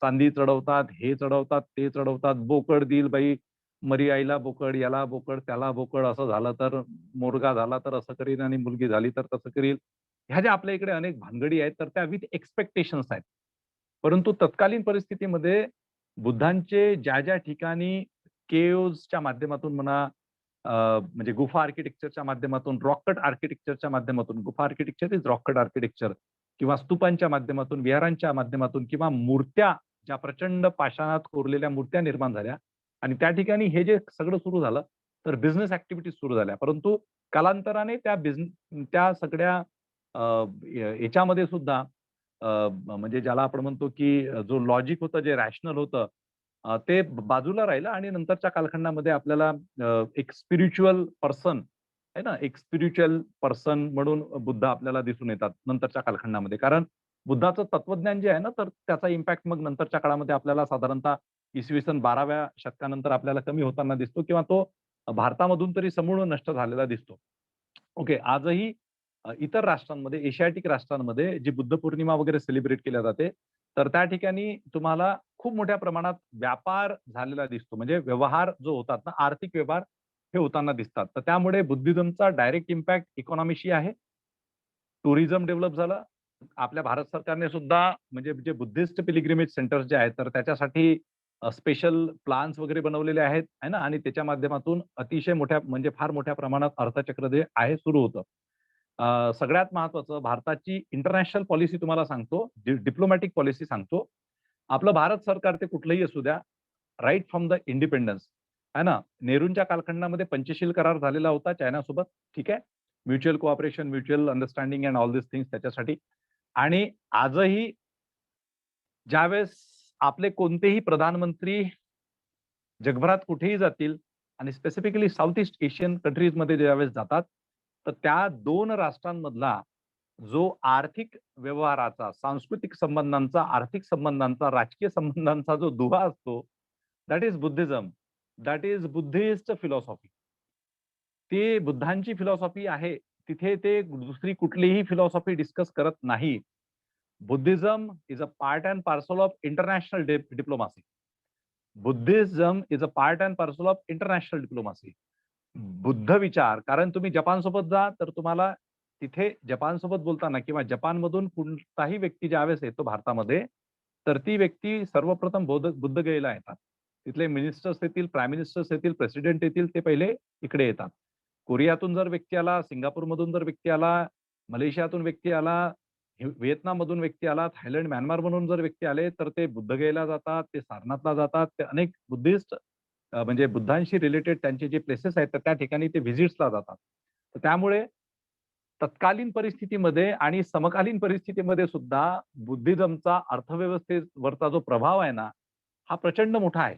चांदी चढवतात, हे चढवतात, ते चढवतात, बोकड देईल बाई, मरी आईला बोकड, याला बोकड, त्याला बोकड, असं झालं तर मुलगा झाला तर असं करील आणि मुलगी झाली तर तसं करील. ह्या ज्या आपल्या इकडे अनेक भानगडी आहेत, तर त्या विथ एक्स्पेक्टेशन्स आहेत. परंतु तत्कालीन परिस्थितीमध्ये बुद्धांचे ज्या ठिकाणी केव्हजच्या माध्यमातून म्हणा, म्हणजे गुफा आर्किटेक्चरच्या माध्यमातून, रॉक कट आर्किटेक्चरच्या माध्यमातून, गुफा architecture is rock cut architecture किंवा स्तूपांच्या माध्यमातून, विहारांच्या माध्यमातून किंवा मूर्त्या ज्या प्रचंड पाषाणात कोरलेल्या मूर्त्या निर्माण झाल्या आणि त्या ठिकाणी हे जे सगळं सुरू झालं, तर बिझनेस ॲक्टिव्हिटीज सुरू झाल्या. परंतु कालांतराने त्या सगळ्या याच्यामध्ये सुद्धा म्हणजे ज्याला आपण म्हणतो, की जो लॉजिक होतं, जे रॅशनल होतं, ते बाजूला राहिलं आणि नंतरच्या कालखंडामध्ये आपल्याला एक स्पिरिच्युअल पर्सन आहे ना, एक स्पिरिच्युअल पर्सन म्हणून बुद्ध आपल्याला दिसून येतात नंतरच्या कालखंडामध्ये. कारण बुद्धाचं तत्वज्ञान जे आहे ना, तर त्याचा इम्पॅक्ट मग नंतरच्या काळामध्ये आपल्याला साधारणतः इसवी सन 12व्या शतकानंतर आपल्याला कमी होताना दिसतो किंवा तो भारतामधून तरी समूळ नष्ट झालेला दिसतो. ओके. आजही इतर राष्ट्रांमध्ये, एशियाटिक राष्ट्रांमध्ये जी बुद्ध पौर्णिमा वगैरे सेलिब्रेट केल्या जाते, तर त्या ठिकाणी तुम्हाला खूप मोठ्या प्रमाणात व्यापार झालेला दिसतो. म्हणजे व्यवहार जो होतात ना, आर्थिक व्यवहार हे होताना दिसतात. तर त्यामुळे बुद्धिझमचा डायरेक्ट इम्पॅक्ट इकॉनॉमीशी आहे. टुरिझम डेव्हलप झालं. आपल्या भारत सरकारने सुद्धा म्हणजे जे बुद्धिस्ट पिल्ग्रिमेज सेंटर्स जे आहेत, तर त्याच्यासाठी स्पेशल प्लान्स वगैरे बनवलेले आहेत, आहे ना आणि त्याच्या माध्यमातून अतिशय मोठ्या म्हणजे फार मोठ्या प्रमाणात अर्थचक्र जे आहे सुरू होतं. सगळ्यात महत्त्वाचं भारताची इंटरनॅशनल पॉलिसी तुम्हाला सांगतो, डिप्लोमॅटिक पॉलिसी सांगतो. आपलं भारत सरकार ते कुठलंही असू द्या, राइट फ्रॉम द इंडिपेंडन्स आहे ना. नेहरूंच्या कालखंडामध्ये पंचशील करार झालेला होता चायनासोबत. ठीक आहे. Mutual cooperation, mutual understanding and all this things त्याच्यासाठी. आणि आजही ज्यावेळेस आपले कोणतेही प्रधानमंत्री जगभरात कुठेही जातील आणि स्पेसिफिकली साउथ ईस्ट एशियन कंट्रीजमध्ये ज्यावेळेस जातात, तर त्या 2 राष्ट्रांमधला जो आर्थिक व्यवहाराचा, सांस्कृतिक संबंधांचा, आर्थिक संबंधांचा, राजकीय संबंधांचा जो दुवा असतो, that is Buddhism. That is Buddhist philosophy. ती बुद्धांची फिलॉसॉफी आहे. तिथे ते दुसरी कुठलीही फिलॉसॉफी डिस्कस करत नाही. Buddhism is a part and parcel of international diplomacy. Buddhism is a part and parcel of international diplomacy. Buddha विचार, कारण तुम्ही जपानसोबत जा, तर तुम्हाला तिथे जपानसोबत बोलताना किंवा जपानमधून कोणताही व्यक्ती ज्यावेळेस येतो भारतामध्ये, तर ती व्यक्ती सर्वप्रथम बुद्धगयेला येतात. तिथले मिनिस्टर्स येतील, प्राईम मिनिस्टर्स येतील, प्रेसिडेंट येतील, ते पहिले इकडे येतात. कोरियातून जर व्यक्ती आला, सिंगापूरमधून जर व्यक्ती आला, मलेशियातून व्यक्ती आला, व्हिएतनाममधून व्यक्ती आला, थायलंड, म्यानमारमधून जर व्यक्ती आले, तर ते बुद्धगयेला जातात, ते सारनाथला जातात. ते अनेक बुद्धिस्ट म्हणजे बुद्धांशी रिलेटेड त्यांचे जे प्लेसेस आहेत, तर त्या ठिकाणी ते व्हिजिट्सला जातात. तर त्यामुळे तत्कालीन परिस्थितीमध्ये आणि समकालीन परिस्थितीमध्ये सुद्धा बुद्धिझमचा अर्थव्यवस्थेवरचा जो प्रभाव आहे ना, हा प्रचंड मोठा आहे.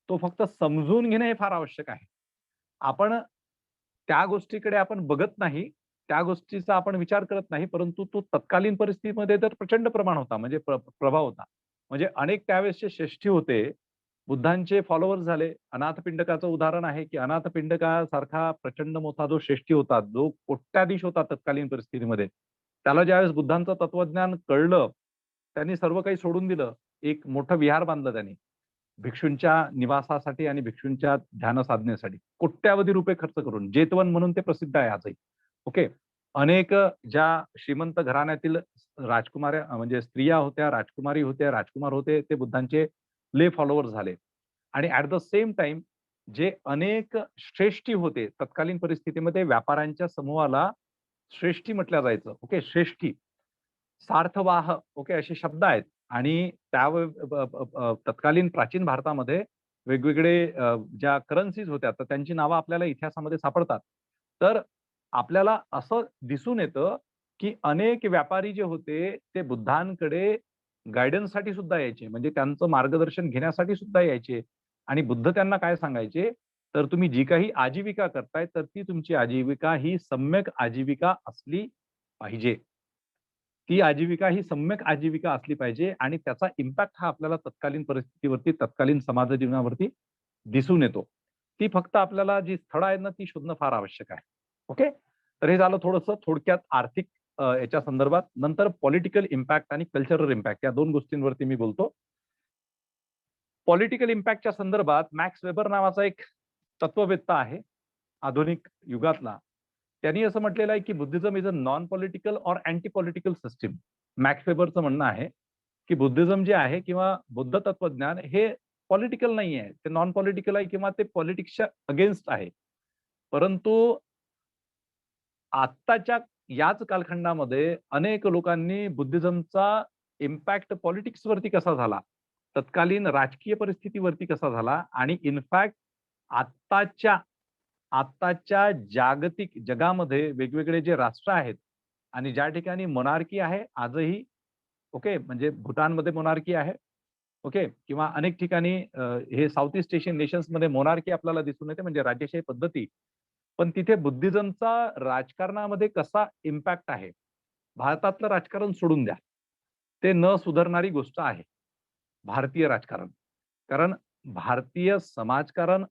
तो फक्त समजून घेणे हे फार आवश्यक आहे. आपण त्या गोष्टीकडे आपण बघत नाही, त्या गोष्टीचा आपण विचार करत नाही, परंतु तो तत्कालीन परिस्थितीमध्ये तर प्रचंड प्रमाण होता, म्हणजे प्रभाव होता. म्हणजे अनेक त्यावेळेसचे श्रेष्ठी होते, बुद्धांचे फॉलोअर्स झाले. अनाथपिंडकाचं उदाहरण आहे, की अनाथपिंडकासारखा प्रचंड मोठा जो श्रेष्ठी होता, जो कोट्याधीश होता तत्कालीन परिस्थितीमध्ये. त्याला ज्यावेळेस बुद्धांचं तत्वज्ञान कळलं, त्यांनी सर्व काही सोडून दिलं. एक मोठं विहार बांधलं त्यांनी. भिक्षूंच्या निवासासाठी आणि भिक्षूंच्या ध्यान साधनेसाठी कोट्यावधी रुपये खर्च करून. जेतवन म्हणून ते प्रसिद्ध आहे आजही. ओके. अनेक ज्या श्रीमंत घराण्यातील राजकुमाऱ्या म्हणजे स्त्रिया होत्या, राजकुमारी होत्या, राजकुमार होते, ते बुद्धांचे ले फॉलोवर्स झाले. आणि ॲट द सेम टाईम जे अनेक श्रेष्ठी होते, तत्कालीन परिस्थितीमध्ये व्यापाऱ्यांच्या समूहाला श्रेष्ठी म्हटलं जायचं. ओके. श्रेष्ठी. सार्थवाह ओके असे शब्द आहेत आणि तत्कालीन प्राचीन भारतामध्ये वेगवेगळे ज्या करन्सीज होत्या, तर त्यांची नावं आपल्याला इतिहासामध्ये सापडतात. तर आपल्याला असं दिसून येतं, की अनेक व्यापारी जे होते, ते बुद्धांकडे गाईडन्ससाठी सुद्धा यायचे. म्हणजे त्यांचं मार्गदर्शन घेण्यासाठी सुद्धा यायचे आणि बुद्ध त्यांना काय सांगायचे, तर तुम्ही जी काही आजीविका करताय, तर ती तुमची आजीविका ही सम्यक आजीविका असली पाहिजे. ती आजीविका ही सम्यक आजीविका असली पाहिजे आणि त्याचा इम्पॅक्ट हा आपल्याला तत्कालीन परिस्थितीवरती, तत्कालीन समाज जीवनावरती दिसून येतो. ती फक्त आपल्याला जी स्थळं आहेत ना, ती शोधणं फार आवश्यक आहे. ओके. तर हे झालं थोडंसं थोडक्यात आर्थिक याच्या संदर्भात. नंतर पॉलिटिकल इम्पॅक्ट आणि कल्चरल इम्पॅक्ट या 2 गोष्टींवरती मी बोलतो. पॉलिटिकल इम्पॅक्टच्या संदर्भात मॅक्स वेबर नावाचा एक तत्ववेत्ता आहे, आधुनिक युगातला. त्यांनी असं म्हटलेलं आहे, की Buddhism is a non political or anti political system. Max वेबरचं म्हणणं आहे, की बुद्धिझम जे आहे किंवा बुद्ध तत्वज्ञान हे पॉलिटिकल नाही आहे. ते नॉन पॉलिटिकल आहे किंवा ते पॉलिटिक्सच्या अगेन्स्ट आहे. परंतु आत्ताच्या याच कालखंडामध्ये अनेक लोकांनी बुद्धिझमचा इम्पॅक्ट पॉलिटिक्सवरती कसा झाला, तत्कालीन राजकीय परिस्थितीवरती कसा झाला आणि इनफॅक्ट आत्ताच्या आत्ताच्या जागतिक जगामध्ये वेगवेगळे जे राष्ट्र आहेत आणि ज्या ठिकाणी मोनार्की आहे आजही, ओके, म्हणजे भूटानमध्ये मोनार्की आहे, ओके, किंवा अनेक ठिकाणी हे साउथ ईस्ट एशियन नेशन्समध्ये मोनार्की आपल्याला दिसून येते म्हणजे राजेशाही पद्धती. पण तिथे बुद्धिझमचा राजकारणामध्ये कसा इम्पॅक्ट आहे? भारतातलं राजकारण सोडून द्या. ते न सुधारणारी गोष्ट आहे. भारतीय राजकारण. कारण भारतीय समाजकारण,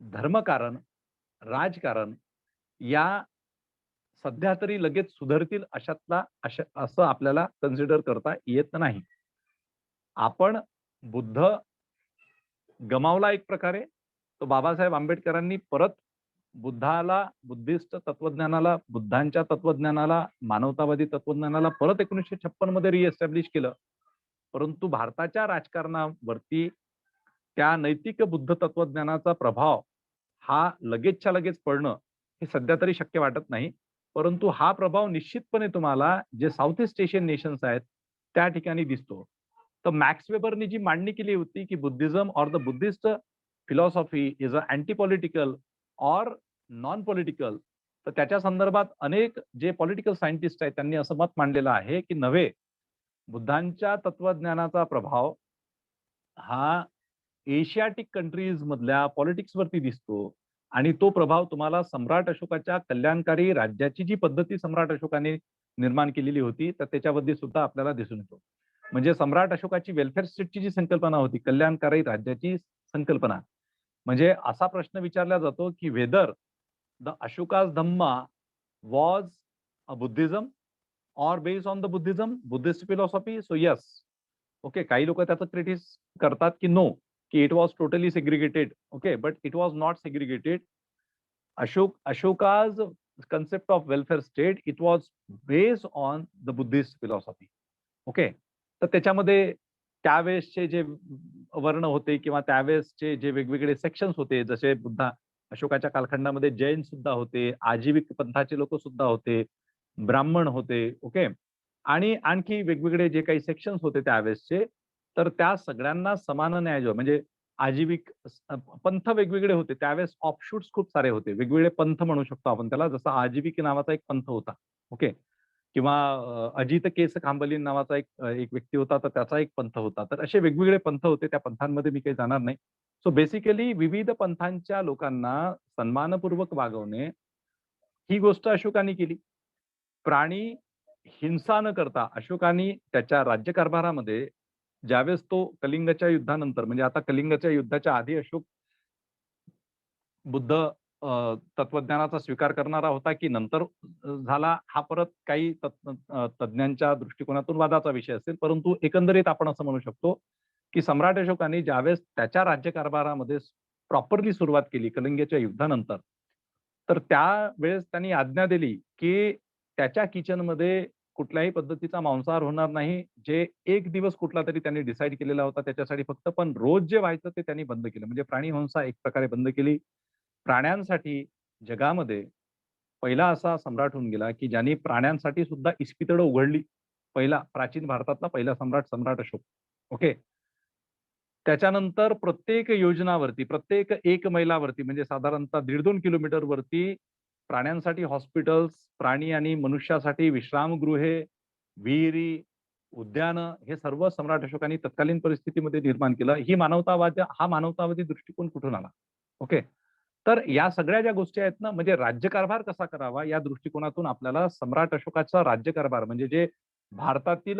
धर्मकारण, राजकारण या सध्या तरी लगेच सुधारतील असं आपल्याला कन्सिडर करता येत नाही. आपण बुद्ध गमावला एक प्रकारे. तो बाबासाहेब आंबेडकरांनी परत बुद्धाला, बुद्धिस्ट तत्वज्ञानाला, बुद्धांच्या तत्वज्ञानाला, मानवतावादी तत्वज्ञानाला परत 1956 मध्ये रिएस्टॅब्लिश केलं. परंतु भारताच्या राजकारणावरती त्या नैतिक बुद्ध तत्वज्ञानाचा प्रभाव हा लगेचच्या लगेच पडणं हे सध्या तरी शक्य वाटत नाही. परंतु हा प्रभाव निश्चितपणे तुम्हाला जे साउथ ईस्ट एशियन नेशन्स आहेत, त्या ठिकाणी दिसतो. तर मॅक्स वेबरनी जी मांडणी केली होती, की Buddhism or the Buddhist philosophy is a anti political or non political. तर त्याच्या संदर्भात अनेक जे पॉलिटिकल सायंटिस्ट आहेत त्यांनी असं मत मांडलेलं आहे, की नव्हे, बुद्धांच्या तत्वज्ञानाचा प्रभाव हा एशियाटिक कंट्रीज मधल्या पॉलिटिक्सवरती दिसतो आणि तो प्रभाव तुम्हाला सम्राट अशोकाच्या कल्याणकारी राज्याची जी पद्धती सम्राट अशोकाने निर्माण केलेली होती, तर त्याच्यामध्ये सुद्धा आपल्याला दिसून येतो. म्हणजे सम्राट अशोकाची वेलफेअर स्टेटची जी संकल्पना होती, कल्याणकारी राज्याची संकल्पना, म्हणजे असा प्रश्न विचारला जातो, की whether the Ashoka's Dhamma was a Buddhism or based on the Buddhism, Buddhist philosophy. So yes, okay. काही लोक त्याचं क्रिटिस करतात, की नो, की it was totally segregated. Okay, but it was not segregated. Ashoka's concept of welfare state, it was based on the Buddhist philosophy. Okay. तर त्याच्यामध्ये त्यावेळेसचे जे वर्ण होते किंवा त्यावेळेसचे जे वेगवेगळे सेक्शन्स होते, जसे अशोकाच्या कालखंडामध्ये जैन सुद्धा होते, आजीविक पंथाचे लोक सुद्धा होते, ब्राह्मण होते. ओके. आणि आणखी वेगवेगळे जे काही सेक्शन्स होते त्यावेळेसचे, तर त्या सगळ्यांना समान न्याय म्हणजे आजीविक पंथ वेगवेगळे होते. त्यावेळेस ऑफशूट्स खूप सारे होते. वेगवेगळे पंथ म्हणू शकतो आपण त्याला. जसा आजीविक नावाचा एक पंथ होता. ओके. किंवा अजित केस खांबलीन नावाचा एक व्यक्ती होता, तर त्याचा एक पंथ होता. तर असे वेगवेगळे पंथ होते. त्या पंथांमध्ये मी काही जाणार नाही. सो बेसिकली विविध पंथांच्या लोकांना सन्मानपूर्वक वागवणे, ही गोष्ट अशोकाने केली. प्राणी हिंसा न करता अशोकाने त्याच्या राज्यकारभारामध्ये ज्यावेळेस तो कलिंगच्या युद्धानंतर, म्हणजे आता कलिंगच्या युद्धाच्या आधी अशोक बुद्ध तत्वज्ञानाचा स्वीकार करणारा होता, की नंतर झाला, हा परत काही तज्ञांच्या दृष्टिकोनातून वादाचा विषय असेल. परंतु एकंदरीत आपण असं म्हणू शकतो, की सम्राट अशोकाने ज्यावेळेस त्याच्या राज्यकारभारामध्ये प्रॉपरली सुरुवात केली कलिंगच्या युद्धानंतर, तर त्यावेळेस त्यांनी आज्ञा दिली, की त्याच्या किचनमध्ये कुठल्याही पद्धतीचा मांसाहार होणार नाही. जे एक दिवस कुठलातरी त्यांनी डिसाईड केलेला होता त्याच्यासाठी फक्त, पण रोज जे व्हायचं ते त्यांनी बंद केलं. म्हणजे प्राणी हिंसा एक प्रकारे बंद केली. प्राण्यांसाठी जगामध्ये पहिला असा सम्राट होऊन गेला, की ज्यांनी प्राण्यांसाठी सुद्धा इस्पितळं उघडली. पहिला प्राचीन भारतातला पहिला सम्राट, सम्राट अशोक. ओके. त्याच्यानंतर प्रत्येक योजनावरती, प्रत्येक 1 मैलावरती, म्हणजे साधारणतः 1.5-2 किलोमीटरवरती प्राण्यांसाठी हॉस्पिटल्स, प्राणी आणि मनुष्यासाठी विश्रामगृहे, विहिरी, उद्यानं, हे सर्व सम्राट अशोकांनी तत्कालीन परिस्थितीमध्ये निर्माण केलं. हा मानवतावादी दृष्टिकोन कुठून आला? ओके. तर या सगळ्या ज्या गोष्टी आहेत ना, म्हणजे राज्यकारभार कसा करावा या दृष्टिकोनातून आपल्याला सम्राट अशोकाचा राज्यकारभार, म्हणजे जे भारतातील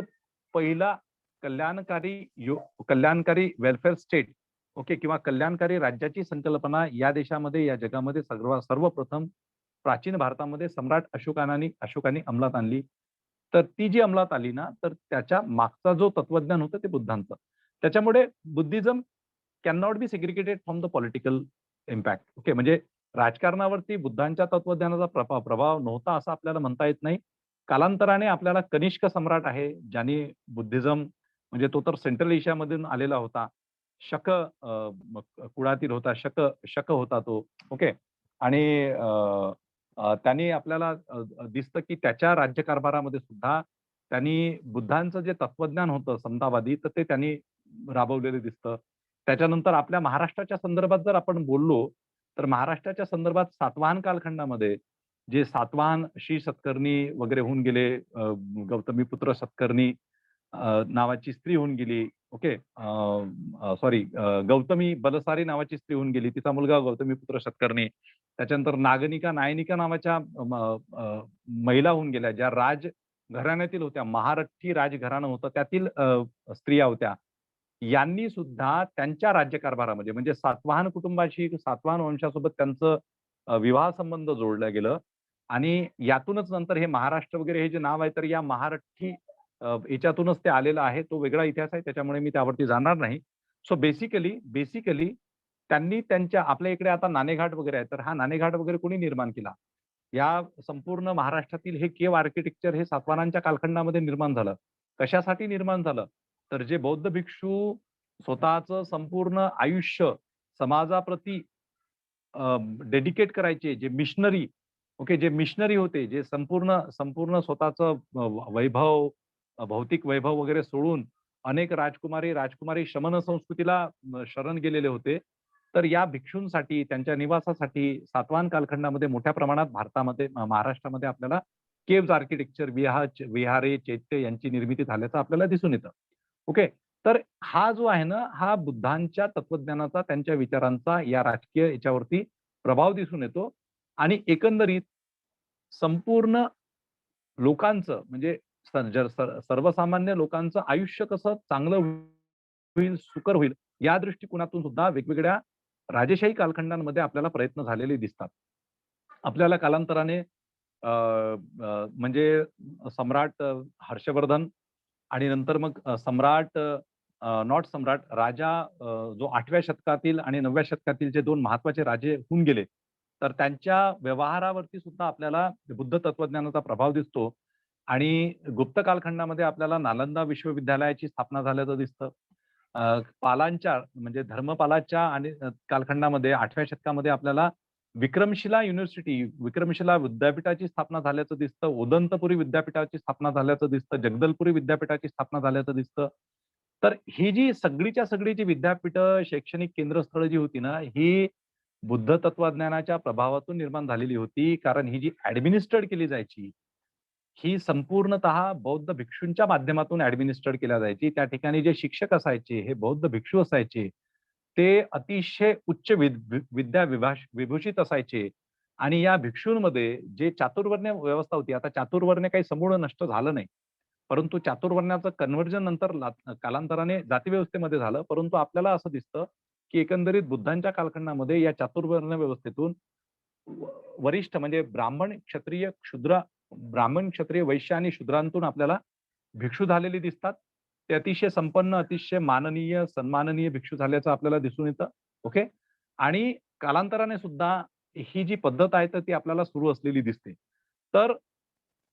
पहिला कल्याणकारी कल्याणकारी वेलफेअर स्टेट, ओके, किंवा कल्याणकारी राज्याची संकल्पना या देशामध्ये, या जगामध्ये सर्वप्रथम प्राचीन भारतामध्ये सम्राट अशोकाने अंमलात आणली. तर ती जी अंमलात आली ना, तर त्याच्या मागचा जो तत्वज्ञान होतं ते बुद्धांचं. त्याच्यामुळे Buddhism can not be segregated from the political impact. Okay. म्हणजे राजकारणावरती बुद्धांच्या तत्वज्ञानाचा प्रभाव नव्हता असं आपल्याला म्हणता येत नाही. कालांतराने आपल्याला कनिष्क सम्राट आहे, ज्यांनी बुद्धिझम, म्हणजे तो तर सेंट्रल एशियामधून आलेला होता. कुळातील होता, शक होता तो. ओके. आणि त्यांनी आपल्याला दिसतं, की त्याच्या राज्यकारभारामध्ये सुद्धा त्यांनी बुद्धांचं जे तत्वज्ञान होतं समतावादी, तर ते त्यांनी राबवलेलं दिसतं. त्याच्यानंतर आपल्या महाराष्ट्राच्या संदर्भात जर आपण बोललो, तर महाराष्ट्राच्या संदर्भात सातवाहन कालखंडामध्ये जे सातवाहन श्री सत्कर्णी वगैरे होऊन गेले, गौतमीपुत्र सत्कर्णी नावाची स्त्री होऊन गेली. ओके. सॉरी, गौतमी बलसारी नावाची स्त्री होऊन गेली. तिचा मुलगा गौतमीपुत्र सत्कर्णी. त्याच्यानंतर नायनिका नावाच्या महिला होऊन गेल्या, ज्या राजघराण्यातील होत्या. महारठी राजघराणं होतं, त्यातील स्त्रिया होत्या. यांनी सुद्धा त्यांच्या राज्यकारभारामध्ये, म्हणजे सातवाहन कुटुंबाशी, सातवाहन वंशासोबत त्यांचं विवाह संबंध जोडलं गेलं आणि यातूनच नंतर हे महाराष्ट्र वगैरे हे जे नाव आहे, तर या महारठी याच्यातूनच ते आलेलं आहे. तो वेगळा इतिहास आहे, त्याच्यामुळे मी त्यावरती जाणार नाही. सो बेसिकली त्यांनी आपल्या इकडे आता नाणेघाट वगैरे आहे, तर हा नाणेघाट वगैरे कोणी निर्माण केला? या संपूर्ण महाराष्ट्रातील हे केव्ह आर्किटेक्चर हे सातवाहनांच्या कालखंडामध्ये निर्माण झालं. कशासाठी निर्माण झालं? तर जे बौद्ध भिक्षू स्वतःचं संपूर्ण आयुष्य समाजाप्रती डेडिकेट करायचे, जे मिशनरी, ओके, जे मिशनरी होते, जे संपूर्ण स्वतःचं वैभव, भौतिक वैभव वगैरे सोडून अनेक राजकुमारी शमन संस्कृतीला शरण गेलेले होते. तर या भिक्षूंसाठी त्यांच्या निवासासाठी सातवाहन कालखंडामध्ये मोठ्या प्रमाणात भारतामध्ये महाराष्ट्रामध्ये आपल्याला केव्ज आर्किटेक्चर विहारे, चैत्य यांची निर्मिती झाल्याचं आपल्याला दिसून येतं. ओके. तर हा जो आहे ना, हा बुद्धांच्या तत्वज्ञानाचा, त्यांच्या विचारांचा या राजकीय याच्यावरती प्रभाव दिसून येतो आणि एकंदरीत संपूर्ण लोकांचं म्हणजे सर्वसामान्य लोकांचं आयुष्य कसं चांगलं होईल, सुकर होईल, या दृष्टिकोनातून सुद्धा वेगवेगळ्या राजेशाही कालखंडांमध्ये आपल्याला प्रयत्न झालेले दिसतात. आपल्याला कालांतराने म्हणजे सम्राट हर्षवर्धन आणि नंतर मग सम्राट नॉट सम्राट राजा जो 8व्या शतकातील आणि 9व्या शतकातील जे 2 महत्त्वाचे राजे होऊन गेले, तर त्यांच्या व्यवहारावरती सुद्धा आपल्याला बुद्ध तत्वज्ञानाचा प्रभाव दिसतो आणि गुप्त कालखंडामध्ये आपल्याला नालंदा विश्वविद्यालयाची स्थापना झाल्याचं दिसतं. पालांच्या म्हणजे धर्मपालाच्या आणि कालखंडामध्ये 8व्या शतकामध्ये आपल्याला विक्रमशिला युनिव्हर्सिटी, विक्रमशिला विद्यापीठाची स्थापना झाल्याचं दिसतं. ओदंतपुरी विद्यापीठाची स्थापना झाल्याचं दिसतं. जगदलपुरी विद्यापीठाची स्थापना झाल्याचं दिसतं. तर ही जी सगळीच्या सगळी जी विद्यापीठं, शैक्षणिक केंद्रस्थळं जी होती ना, ही बुद्ध तत्वज्ञानाच्या प्रभावातून निर्माण झालेली होती. कारण ही जी ॲडमिनिस्ट्रेट केली जायची, ही संपूर्णतः बौद्ध भिक्षूंच्या माध्यमातून ॲडमिनिस्ट्रेट केल्या जायची. त्या ठिकाणी जे शिक्षक असायचे, हे बौद्ध भिक्षू असायचे. ते अतिशय उच्च विभूषित असायचे आणि या भिक्षूंमध्ये जे चातुर्वर्ण्य व्यवस्था होती. आता चातुर्वर्ण्य काही समूळ नष्ट झालं नाही. परंतु चातुर्वर्ण्याचं कन्व्हर्जन नंतर कालांतराने जातीव्यवस्थेमध्ये झालं. परंतु आपल्याला असं दिसतं, की एकंदरीत बुद्धांच्या कालखंडामध्ये या चातुर्वर्ण व्यवस्थेतून वरिष्ठ म्हणजे ब्राह्मण, क्षत्रिय, शूद्र, ब्राह्मण, क्षत्रिय, वैश्य आणि शूद्रांतून आपल्याला भिक्षू झालेले दिसतात. ते अतिशय संपन्न, अतिशय माननीय, सन्माननीय भिक्षू झाल्याचं आपल्याला दिसून येतं. ओके. आणि कालांतराने सुद्धा ही जी पद्धत आहे तर ती आपल्याला सुरू असलेली दिसते. तर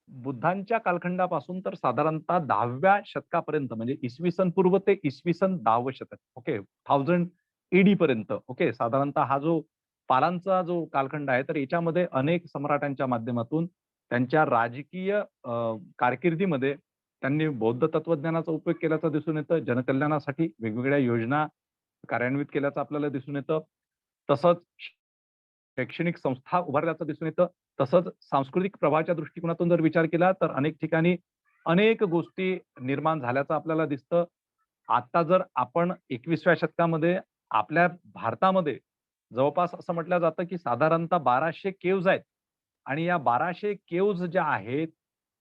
बुद्धांच्या कालखंडापासून तर साधारणतः 10व्या शतकापर्यंत म्हणजे इसवी सन पूर्व ते इसवी सन 10वं शतक. ओके. 1000 एडी पर्यंत. ओके. साधारणतः हा जो पालांचा जो कालखंड आहे, तर याच्यामध्ये अनेक सम्राटांच्या माध्यमातून त्यांच्या राजकीय कारकिर्दीमध्ये त्यांनी बौद्ध तत्वज्ञानाचा उपयोग केल्याचं दिसून येतं. जनकल्याणासाठी वेगवेगळ्या योजना कार्यान्वित केल्याचं आपल्याला दिसून येतं. तसंच शैक्षणिक संस्था उभारल्याचं दिसून येतं. तसंच सांस्कृतिक प्रवाहाच्या दृष्टिकोनातून जर विचार केला, तर अनेक ठिकाणी अनेक गोष्टी निर्माण झाल्याचं आपल्याला दिसतं. आता जर आपण 21व्या शतकामध्ये आपल्या भारतामध्ये जवळपास असं म्हटलं जातं, की साधारणतः 1200 केव्हज आहेत आणि या 1200 केव्हज ज्या आहेत,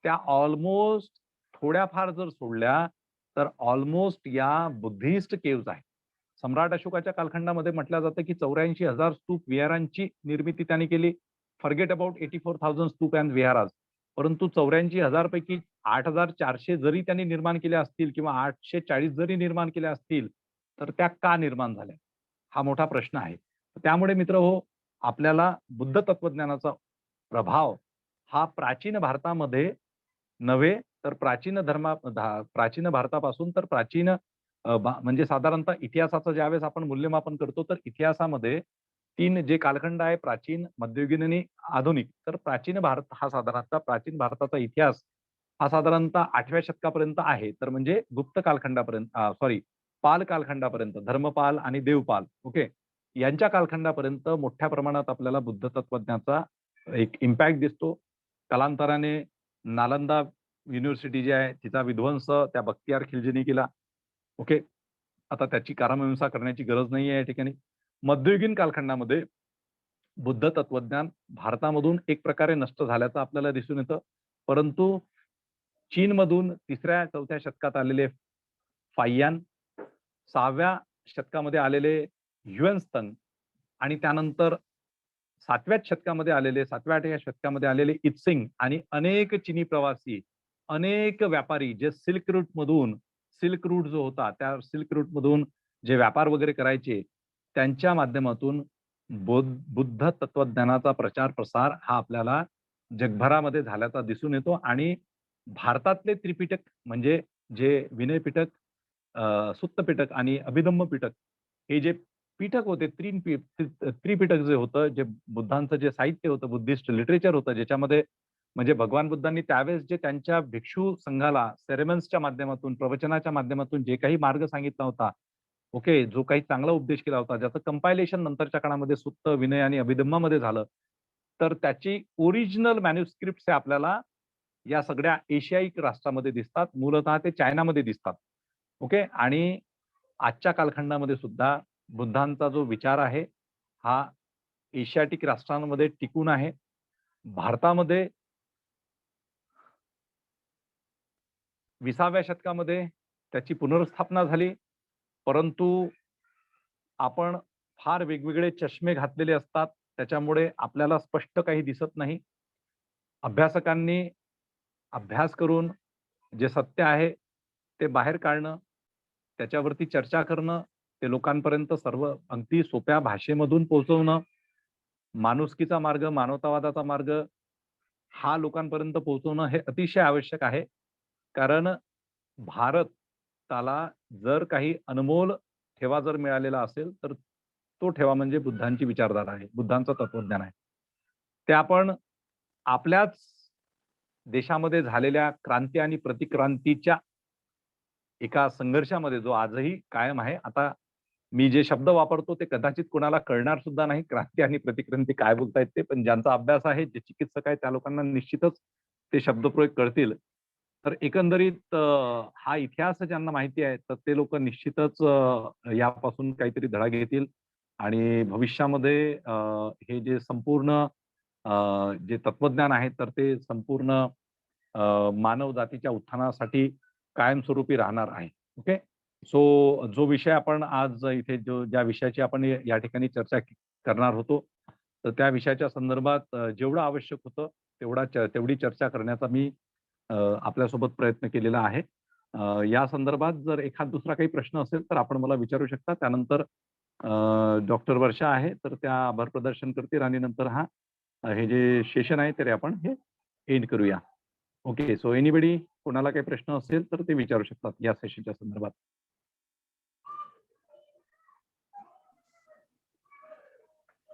त्या ऑलमोस्ट थोड्याफार जर सोडल्या, तर ऑलमोस्ट या बुद्धिस्ट केव्हज आहेत. सम्राट अशोकाच्या कालखंडामध्ये म्हटलं जातं, की 84,000 स्तूप विहारांची निर्मिती त्यांनी केली. फॉरगेट अबाउट 84,000 स्तूप अँड विहारास. परंतु 84,000 पैकी 8,400 जरी त्यांनी निर्माण केल्या असतील किंवा 840 जरी निर्माण केल्या असतील, तर त्या का निर्माण झाल्या? हा मोठा प्रश्न आहे. त्यामुळे मित्रहो, आपल्याला बुद्ध तत्वज्ञानाचा प्रभाव हा प्राचीन भारतामध्ये नव्हे, तर प्राचीन भारतापासून तर प्राचीन म्हणजे साधारणतः इतिहासाचं ज्यावेळेस आपण मूल्यमापन करतो, तर इतिहासामध्ये 3 जे कालखंड आहे प्राचीन, मध्ययुगीन आणि आधुनिक. तर प्राचीन भारत हा साधारणतः प्राचीन भारताचा इतिहास हा साधारणतः 8व्या शतकापर्यंत आहे. तर म्हणजे गुप्त कालखंडापर्यंत सॉरी पाल कालखंडापर्यंत धर्मपाल आणि देवपाल ओके. यांच्या कालखंडापर्यंत मोठ्या प्रमाणात आपल्याला बुद्ध तत्वज्ञाचा एक इम्पॅक्ट दिसतो. कालांतराने नालंदा युनिव्हर्सिटी जी आहे तिचा विध्वंस त्या बख्तियार खिल्जीने केला. ओके. आता त्याची कारणमीमांसा करण्याची गरज नाहीये या ठिकाणी. मध्ययुगीन कालखंडामध्ये बुद्ध तत्वज्ञान भारतामधून एक प्रकारे नष्ट झाल्याचं आपल्याला दिसून येतं. परंतु चीनमधून 3ऱ्या-4थ्या शतकात आलेले फाहियान, 6व्या शतकामध्ये आलेले ह्युएन आणि त्यानंतर 7व्याच शतकामध्ये आलेले 7व्या-8व्या शतकामध्ये आलेले इत्सिंग आणि अनेक चीनी प्रवासी, अनेक व्यापारी जे सिल्क रूट जो होता, त्या सिल्क रूटमधून जे व्यापार वगैरे करायचे, त्यांच्या माध्यमातून बुद्ध तत्वज्ञानाचा प्रचार-प्रसार हा आपल्याला जगभरामध्ये झाल्याचा दिसून येतो आणि भारतातले त्रिपिटक म्हणजे जे विनय पिटक, सुत्त पिटक आणि अभिधम्म पिटक हे जे पीठक होते, त्रिपिटक जे होतं, जे बुद्धांचं जे साहित्य होतं, बुद्धिस्ट लिटरेचर होतं, ज्याच्यामध्ये म्हणजे भगवान बुद्धांनी त्यावेळेस जे त्यांच्या भिक्षू संघाला सेरेमन्सच्या माध्यमातून, प्रवचनाच्या माध्यमातून जे काही मार्ग सांगितला होता, ओके, जो काही चांगला उपदेश केला होता, ज्याचं कंपायलेशन नंतरच्या काळामध्ये सुत्त, विनय आणि अभिधम्मामध्ये झालं, तर त्याची ओरिजिनल मॅन्युस्क्रिप्ट्स हे आपल्याला या सगळ्या एशियाई राष्ट्रामध्ये दिसतात. मूलतः ते चायनामध्ये दिसतात. ओके. आणि आजच्या कालखंडामध्ये सुद्धा बुद्धांचा जो विचार आहे, हा एशियाटिक राष्ट्रांमध्ये टिकून आहे. भारतामध्ये 20व्या शतकामध्ये त्याची पुनर्स्थापना झाली. परंतु आपण फार वेगवेगळे चष्मे घातलेले असतात. त्याच्यामुळे आपल्याला स्पष्ट काही दिसत नाही. अभ्यासकांनी अभ्यास करून जे सत्य आहे ते बाहेर काढणं, त्याच्यावरती चर्चा करणं, ते लोकांपर्यंत सर्व अगदी सोप्या भाषेमधून पोहोचवणं, माणुसकीचा मार्ग, मानवतावादाचा मार्ग हा लोकांपर्यंत पोहोचवणं हे अतिशय आवश्यक आहे. कारण भारताला जर काही अनमोल ठेवा जर मिळालेला असेल, तर तो ठेवा म्हणजे बुद्धांची विचारधारा आहे, बुद्धांचं तत्वज्ञान आहे. ते आपण आपल्याच देशामध्ये झालेल्या क्रांती आणि प्रतिक्रांतीच्या एका संघर्षामध्ये जो आजही कायम आहे. आता मी जे शब्द वापरतो ते कदाचित कुणाला कळणार सुद्धा नाही. क्रांती आणि प्रतिक्रांती काय बोलतायत ते. पण ज्यांचा अभ्यास आहे, जे चिकित्सक आहेत त्या लोकांना निश्चितच ते शब्दप्रयोग कळतील. तर एकंदरीत हा इतिहास ज्यांना माहिती आहे, तर ते लोकं निश्चितच यापासून काहीतरी धडा घेतील आणि भविष्यामध्ये हे जे संपूर्ण जे तत्वज्ञान आहे, तर ते संपूर्ण मानव जातीच्या उत्थानासाठी कायमस्वरूपी राहणार आहे. ओके. सो जो विषय आपण आज इथे ज्या विषयाची आपण या ठिकाणी चर्चा करणार होतो, तर त्या विषयाच्या संदर्भात जेवढं आवश्यक होतं तेवढी चर्चा करण्याचा मी आपल्यासोबत प्रयत्न केलेला आहे. या संदर्भात जर एखाद दुसरा काही प्रश्न असेल तर आपण मला विचारू शकता. त्यानंतर डॉक्टर वर्षा आहे तर त्या आभार प्रदर्शन करतील आणि नंतर हे जे सेशन आहे तरी आपण हे एंड करूया. ओके. सो एनीबडी कोणाला काही प्रश्न असेल तर ते विचारू शकतात या सेशनच्या संदर्भात.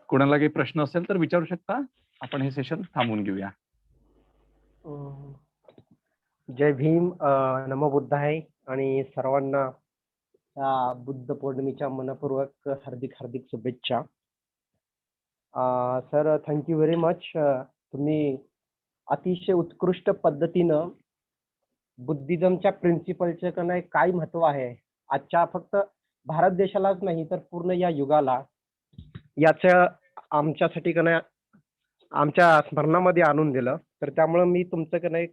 कोणाला काही प्रश्न असेल तर विचारू शकता. आपण हे सेशन थांबवून घेऊया. जय भीम. नमो बुद्धाय आणि सर्वांना बुद्ध पौर्णिमेच्या मनपूर्वक हार्दिक हार्दिक शुभेच्छा. Sir, thank you very much. तुम्ही अतिशय उत्कृष्ट पद्धतीनं बुद्धिझमच्या प्रिन्सिपलचे काय महत्व आहे आजच्या फक्त भारत देशालाच नाही तर पूर्ण या युगाला याचं आमच्यासाठी आमच्या स्मरणामध्ये आणून दिलं. तर त्यामुळे मी तुमचं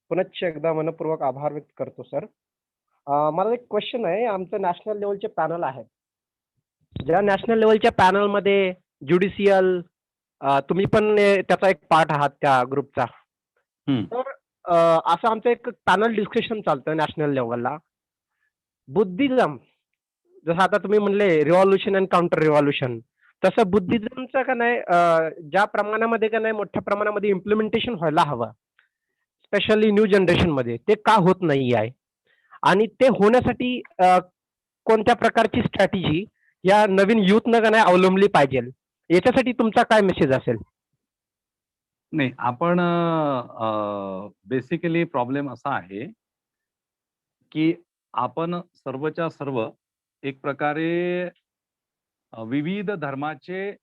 पुनश्च एकदा मनपूर्वक आभार व्यक्त करतो सर. मला एक क्वेश्चन आहे. आमचं नॅशनल लेवलचे पॅनल आहे. ज्या नॅशनल लेवलच्या पॅनलमध्ये ज्युडिशियल तुम्ही पण त्याचा एक पार्ट आहात त्या ग्रुपचा. तर असं आमचं एक पॅनल डिस्कशन चालतं नॅशनल लेवलला. बुद्धिझम जसं आता तुम्ही म्हणले रिव्हॉल्युशन अँड काउंटर रिव्हॉल्युशन, तसं बुद्धिझमचं ज्या प्रमाणामध्ये मोठ्या प्रमाणामध्ये इम्प्लिमेंटेशन व्हायला हवं, स्पेशली न्यू जनरेशन मध्ये, ते का होत नाही आहे आणि ते होण्यासाठी कोणत्या प्रकारची स्ट्रॅटेजी या नवीन युथनं अवलंबली पाहिजे, याच्यासाठी तुमचा काय मेसेज असेल? नाही, आपण बेसिकली प्रॉब्लेम असा आहे की आपण सर्वच्या सर्व एक प्रकारे विविध धर्माचे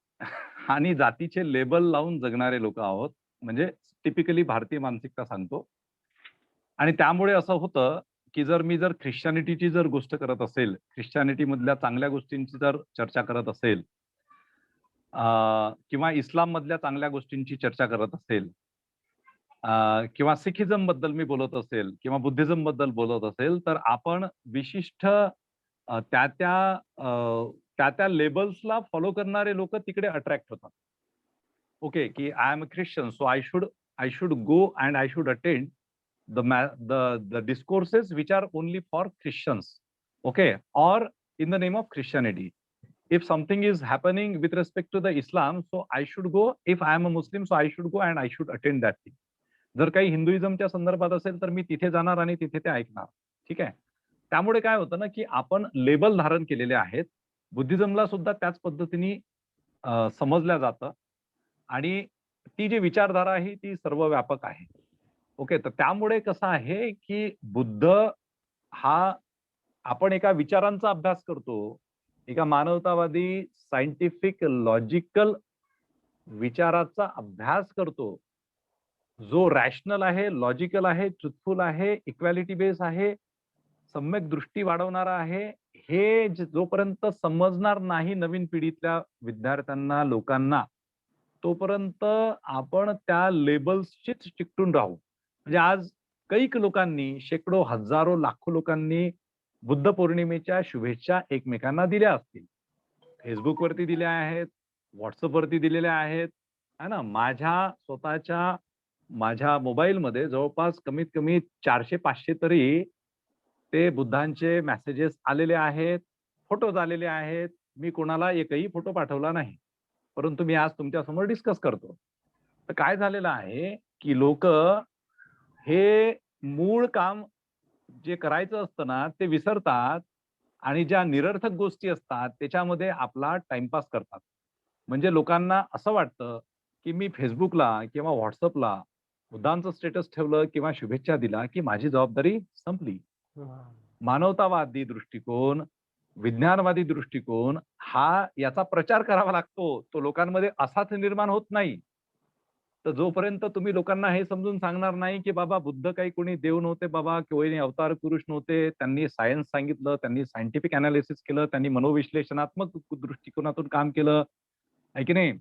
आणि जातीचे लेबल लावून जगणारे लोक आहोत. म्हणजे टिपिकली भारतीय मानसिकता सांगतो. आणि त्यामुळे असं होतं की जर मी ख्रिश्चनिटीची गोष्ट करत असेल, ख्रिश्चनिटी मधल्या चांगल्या गोष्टींची जर चर्चा करत असेल, किंवा इस्लाम मधल्या चांगल्या गोष्टींची चर्चा करत असेल, किंवा सिखिझम बद्दल मी बोलत असेल किंवा बुद्धिझम बद्दल बोलत असेल, तर आपण विशिष्ट त्या त्या लेबल्सला फॉलो करणारे लोक तिकडे अट्रॅक्ट होतात. ओके, की I am a Christian, so I should go and I should attend the discourses which are only for Christians, okay, or in the name of Christianity. If something is happening with respect to the Islam, so I should go. If I am a Muslim, so I should go and I should attend that thing. जर काही हिंदुइझमच्या संदर्भात असेल तर मी तिथे जाणार आणि तिथे ते ऐकणार. ठीक आहे. त्यामुळे काय होतं ना की आपण लेबल धारण केलेले आहेत. बुद्धिझमला सुद्धा त्याच पद्धतीने समजल्या जातं आणि ती जी विचारधारा आहे ती सर्वव्यापक आहे. ओके, तर त्यामुळे कसं आहे की बुद्ध हा आपण एका विचारांचा अभ्यास करतो, एका मानवतावादी सायंटिफिक लॉजिकल विचाराचा अभ्यास करतो, जो रॅशनल आहे, लॉजिकल आहे, ट्रुथफुल आहे, इक्वॅलिटी बेस आहे, सम्यक दृष्टी वाढवणारा आहे, हे जोपर्यंत समजणार नाही नवीन पिढीतल्या विद्यार्थ्यांना, लोकांना, तोपर्यंत आपण त्या लेबल्सशीच चिकटून राहू. म्हणजे आज कैक लोकांनी, शेकडो, हजारो, लाखो लोकांनी बुद्ध पौर्णिमेच्या शुभेच्छा एकमेकांना दिल्या असतील. फेसबुकवरती दिल्या आहेत, व्हॉट्सअपवरती दिलेल्या आहेत, है ना. माझ्या मोबाईलमध्ये जवळपास कमीत कमी 400-500 तरी ते बुद्धांचे मेसेजेस आलेले आहेत, फोटोज आलेले आहेत. मी कोणाला एकही फोटो पाठवला नाही. परंतु मी आज तुमच्यासमोर डिस्कस करतो. तर काय झालेलं आहे, की लोकं हे मूळ काम जे करायचं असतं ना, ते विसरतात आणि ज्या निरर्थक गोष्टी असतात त्याच्यामध्ये आपला टाईमपास करतात. म्हणजे लोकांना असं वाटतं, की मी Facebookला किंवा WhatsAppला बुद्धांचं स्टेटस ठेवलं किंवा शुभेच्छा दिला, की माझी जबाबदारी संपली. मानवतावादी दृष्टिकोन, विज्ञानवादी दृष्टिकोन हा याचा प्रचार करावा लागतो. तो लोकांमध्ये असाच निर्माण होत नाही. तर जोपर्यंत तुम्ही लोकांना हे समजून सांगणार नाही, की बाबा बुद्ध काही कोणी देव नव्हते बाबा, कोणी अवतार पुरुष नव्हते. त्यांनी सायन्स सांगितलं, त्यांनी सायंटिफिक एनालिसिस केलं, त्यांनी मनोविश्लेषणात्मक दृष्टिकोनातून काम केलं, आहे की नाही?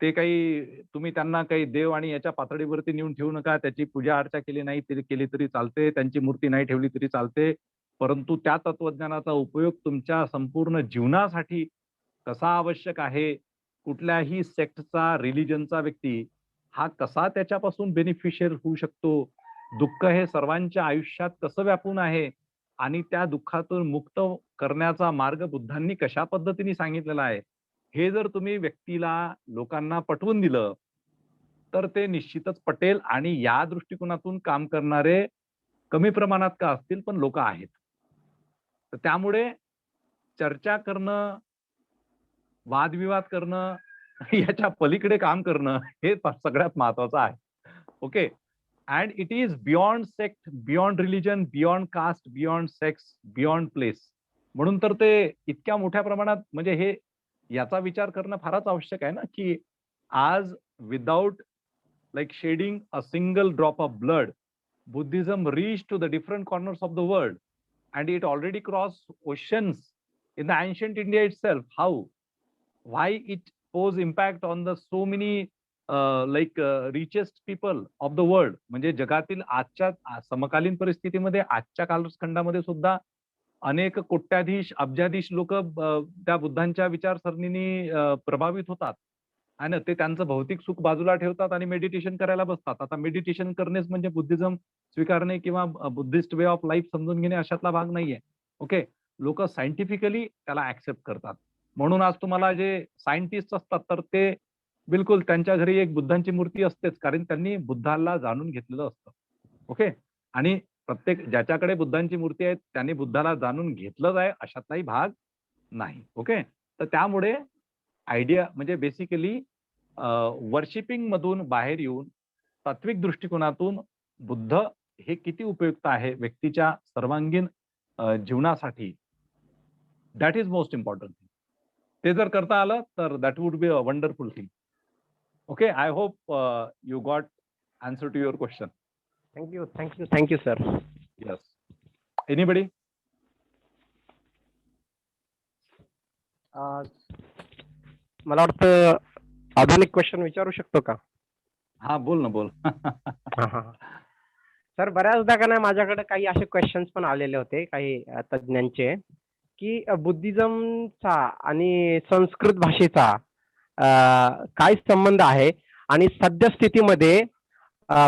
ते काही तुम्ही त्यांना काही देव आणि याच्या पातळीवरती नेऊन ठेवू नका. त्याची पूजा अर्चा केली नाही तरी केली तरी चालते. त्यांची मूर्ती नाही ठेवली तरी चालते. परंतु त्या तत्वज्ञानाचा उपयोग तुमच्या संपूर्ण जीवनासाठी कसा आवश्यक आहे, कुठल्याही सेक्टचा, रिलिजनचा व्यक्ती हा कसा त्याच्यापासून बेनिफिशियल होऊ शकतो, दुःख हे सर्वांच्या आयुष्यात कसं व्यापून आहे आणि त्या दुःखातून मुक्त करण्याचा मार्ग बुद्धांनी कशा पद्धतीने सांगितलेला आहे, हे जर तुम्ही व्यक्तीला, लोकांना पटवून दिलं, तर ते निश्चितच पटेल आणि या दृष्टिकोनातून काम करणारे कमी प्रमाणात का असतील, पण लोकं आहेत. तर त्यामुळे चर्चा करणं, वादविवाद करणं, याच्या पलीकडे काम करणं हे सगळ्यात महत्वाचं आहे. Okay. And it is beyond sect, beyond religion, beyond caste, beyond sex, beyond place. म्हणून तर ते इतक्या मोठ्या प्रमाणात म्हणजे हे याचा विचार करणं फारच आवश्यक आहे ना, की आज without like shedding a single drop of blood, Buddhism reached to the different corners of the world, and it already crossed oceans in the ancient India itself. How? Why it pose impact on the so many richest people of the world? म्हणजे जगातील आजच्या समकालीन परिस्थितीमध्ये आजच्या कालखंडामध्ये सुद्धा अनेक कोट्याधीश, अब्जाधीश लोक त्या बुद्धांच्या विचारसरणीने प्रभावित होतात. आणि ते त्यांचं भौतिक सुख बाजूला ठेवतात आणि मेडिटेशन करायला बसतात. आता मेडिटेशन करणेच म्हणजे बुद्धिझम स्वीकारणे किंवा बुद्धिस्ट वे ऑफ लाईफ समजून घेणे अशातला भाग नाहीये. ओके. लोक सायंटिफिकली त्याला ऍक्सेप्ट करतात. म्हणून आज तुम्हाला जे सायंटिस्ट असतात तर ते बिलकुल त्यांच्या घरी एक बुद्धांची मूर्ती असतेच, कारण त्यांनी बुद्धाला जाणून घेतलेलं असतं. ओके. आणि प्रत्येक ज्याच्याकडे बुद्धांची मूर्ती आहे त्यांनी बुद्धाला जाणून घेतलंच आहे अशातलाही भाग नाही. ओके. तर त्यामुळे आयडिया म्हणजे बेसिकली वर्शिपिंग मधून बाहेर येऊन तात्विक दृष्टिकोनातून बुद्ध हे किती उपयुक्त आहे व्यक्तीच्या सर्वांगीण जीवनासाठी, that is most important thing. ते जर करता आलं तर that would be a wonderful thing. Okay. I hope you got answer to your question. Thank you sir. Yes. Anybody? मला वाटतं अजून एक क्वेश्चन विचारू शकतो का? हा, बोल ना, बोल. सर, बऱ्याचदा का नाही माझ्याकडे काही असे क्वेश्चन्स पण आलेले होते काही तज्ञांचे, की बुद्धिझमचा आणि संस्कृत भाषेचा काय संबंध आहे आणि सद्यस्थितीमध्ये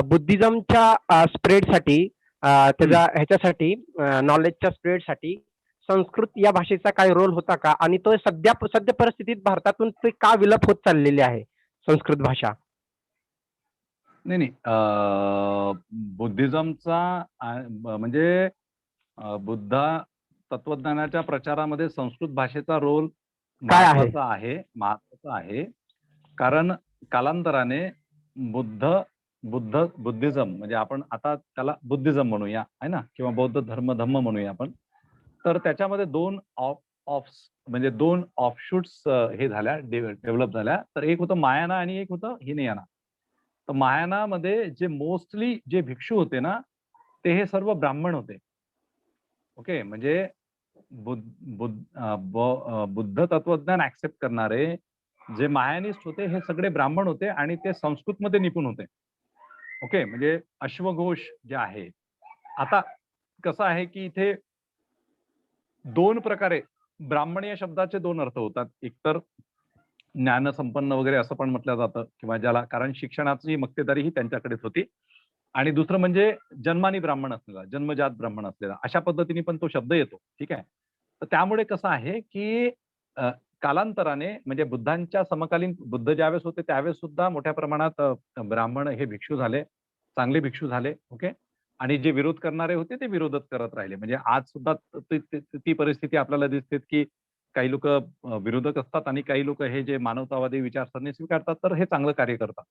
बुद्धिझमच्या स्प्रेडसाठी त्याच्या ह्याच्यासाठी नॉलेजच्या स्प्रेडसाठी संस्कृत या भाषेचा काय रोल होता का, आणि तो सध्या परिस्थितीत भारतातून ते का विलप होत चाललेली आहे संस्कृत भाषा? नाही. बुद्धिझमचा म्हणजे बुद्ध तत्वज्ञानाच्या प्रचारामध्ये संस्कृत भाषेचा रोल काय आहे? महत्वाचा आहे. कारण कालांतराने बुद्धिझम म्हणजे आपण आता त्याला बुद्धिझम म्हणूया, आहे ना, किंवा बौद्ध धर्म म्हणूया आपण. तर त्याच्यामध्ये दोन म्हणजे दोन ऑफशूट्स हे झाल्या, डेव्हलप झाल्या. तर एक होतं महायाना आणि एक होतं हिनयाना. तर महायानामध्ये जे मोस्टली जे भिक्षू होते ना, ते हे सर्व ब्राह्मण होते. ओके, म्हणजे बुद्ध तत्वज्ञान ऍक्सेप्ट करणारे जे महायानिस्ट होते हे सगळे ब्राह्मण होते आणि ते संस्कृतमध्ये निपुण होते. ओके, म्हणजे अश्वघोष जे आहे. आता कसं आहे की इथे दोन प्रकारे ब्राह्मण या शब्दाचे दोन अर्थ होतात. एकतर ज्ञानसंपन्न वगैरे असं पण म्हटलं जातं किंवा ज्याला, कारण शिक्षणाची मक्तेदारी ही त्यांच्याकडेच होती. आणि दुसरं म्हणजे जन्मानी ब्राह्मण असलेला, जन्मजात ब्राह्मण असलेला, अशा पद्धतीने पण तो शब्द येतो. ठीक आहे. तर त्यामुळे कसं आहे की कालांतराने म्हणजे बुद्धांच्या समकालीन बुद्ध ज्यावेळेस होते त्यावेळेस सुद्धा मोठ्या प्रमाणात ब्राह्मण हे भिक्षू झाले, चांगले भिक्षू झाले. ओके. आणि जे विरोध करणारे होते ते विरोधच करत राहिले. म्हणजे आज सुद्धा ती परिस्थिती आपल्याला दिसते की काही लोक विरोधक असतात आणि काही लोक हे जे मानवतावादी विचारसरणी स्वीकारतात तर हे चांगलं कार्य करतात.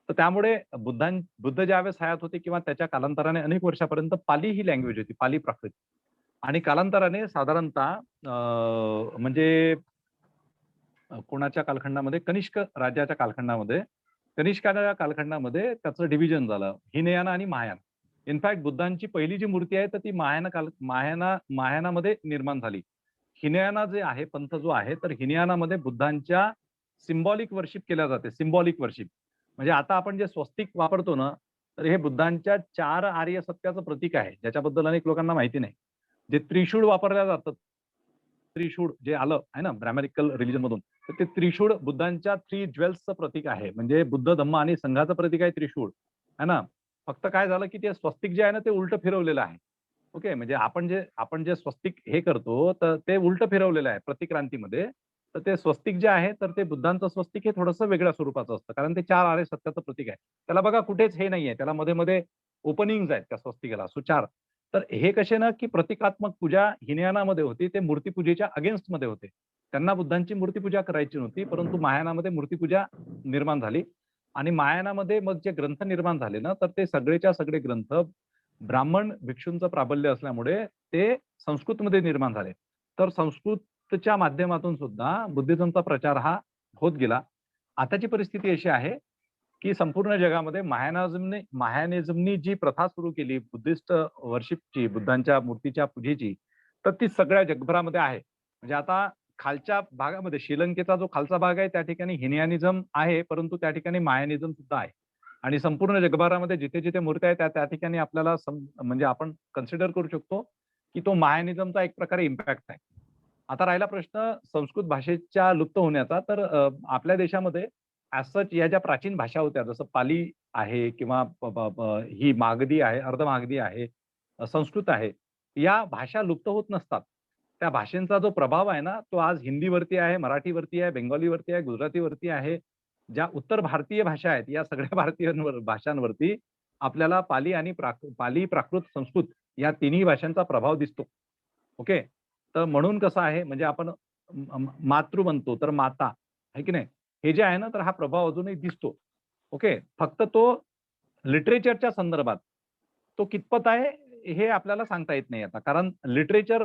तर त्यामुळे बुद्ध ज्यावेळेस हयात होते किंवा त्याच्या कालांतराने अनेक वर्षापर्यंत पाली ही लँग्वेज होती, पाली प्राकृत. आणि कालांतराने साधारणतः म्हणजे कोणाच्या कालखंडामध्ये, कनिष्क राज्याच्या कालखंडामध्ये, कनिष्काच्या कालखंडामध्ये त्याचं डिव्हिजन झालं, हिनयाना आणि महायाना. इनफॅक्ट बुद्धांची पहिली जी मूर्ती आहे तर ती महायानामध्ये निर्माण झाली. हिनयाना जे आहे, पंथ जो आहे, तर हिनयानामध्ये बुद्धांच्या सिम्बॉलिक वर्शिप केल्या जाते. सिम्बॉलिक वर्शिप म्हणजे आता आपण जे स्वस्तिक वापरतो ना, तर हे बुद्धांच्या 4 आर्य सत्याचं प्रतीक आहे, ज्याच्याबद्दल अनेक लोकांना माहिती नाही. जे त्रिशूळ वापरल्या जातात, त्रिशूळ जे आलं आहे ना ब्रॅह्मनिकल रिलिजन मधून, तर ते त्रिशूळ बुद्धांच्या 3 ज्वेल्सचं प्रतीक आहे. म्हणजे बुद्ध, धम्म आणि संघाचं प्रतीक आहे त्रिशूळ, है ना. फक्त काय झालं की ते स्वस्तिक जे आहे ना ते उलट फिरवलेलं आहे. ओके, म्हणजे आपण जे स्वस्तिक हे करतो तर ते उलट फिरवलेलं आहे प्रतिक्रांतीमध्ये. तर ते स्वस्तिक जे आहे तर ते बुद्धांचं स्वस्तिक हे थोडंसं वेगळ्या स्वरूपाचं असतं, कारण ते 4 आर्य सत्याचं प्रतीक आहे. त्याला बघा कुठेच हे नाहीये, त्याला मध्ये मध्ये ओपनिंग्स आहेत त्या स्वस्तिकाला, सो 4. तर हे कसे ना की प्रतिकात्मक पूजा हिनयानामध्ये होती, ते मूर्तीपूजेच्या अगेन्स्ट मध्ये होते. त्यांना बुद्धांची मूर्तीपूजा करायची नव्हती, परंतु महायानामध्ये मूर्तीपूजा निर्माण झाली. आणि महायानामध्ये मग जे ग्रंथ निर्माण झाले ना, तर ते सगळेच्या सगळे ग्रंथ ब्राह्मण भिक्षूंचं प्राबल्य असल्यामुळे ते संस्कृतमध्ये निर्माण झाले. तर संस्कृतच्या माध्यमातून सुद्धा बुद्धिझमचा प्रचार हा होत गेला. आताची परिस्थिती अशी आहे की संपूर्ण जगामध्ये महायानिझमनी जी प्रथा सुरू केली बुद्धिस्ट वर्शिपची, बुद्धांच्या मूर्तीच्या पूजेची, तर ती सगळ्या जगभरामध्ये आहे. म्हणजे आता खालच्या भागामध्ये श्रीलंकेचा जो खालचा भाग आहे त्या ठिकाणी हिनयानिझम आहे, परंतु त्या ठिकाणी महायानिझम सुद्धा आहे. आणि संपूर्ण जगभरामध्ये जिथे जिथे मूर्त्या आहेत त्या ठिकाणी आपल्याला म्हणजे आपण कन्सिडर करू शकतो की तो महायानिझमचा एक प्रकारे इम्पॅक्ट आहे. आता राहिला प्रश्न संस्कृत भाषेच्या लुप्त होण्याचा, तर आपल्या देशामध्ये ॲज सच या ज्या प्राचीन भाषा होत्या जसं पाली आहे किंवा ही मागधी आहे, अर्धमागधी आहे, संस्कृत आहे, या भाषा लुप्त होत नसतात. त्या भाषेंचा जो प्रभाव आहे ना तो आज हिंदीवरती आहे, मराठीवरती आहे, बेंगॉलीवरती आहे, गुजरातीवरती आहे. ज्या उत्तर भारतीय भाषा आहेत या सगळ्या भाषांवरती आपल्याला पाली, प्राकृत, संस्कृत या तिन्ही भाषांचा प्रभाव दिसतो. ओके. तर म्हणून कसं आहे, म्हणजे आपण मातृ म्हणतो तर माता आहे की नाही, हे जे आहे ना तर हा प्रभाव अजूनही दिसतो. ओके. फक्त तो लिटरेचरच्या संदर्भात तो कितपत आहे हे आपल्याला सांगता येत नाही आता, कारण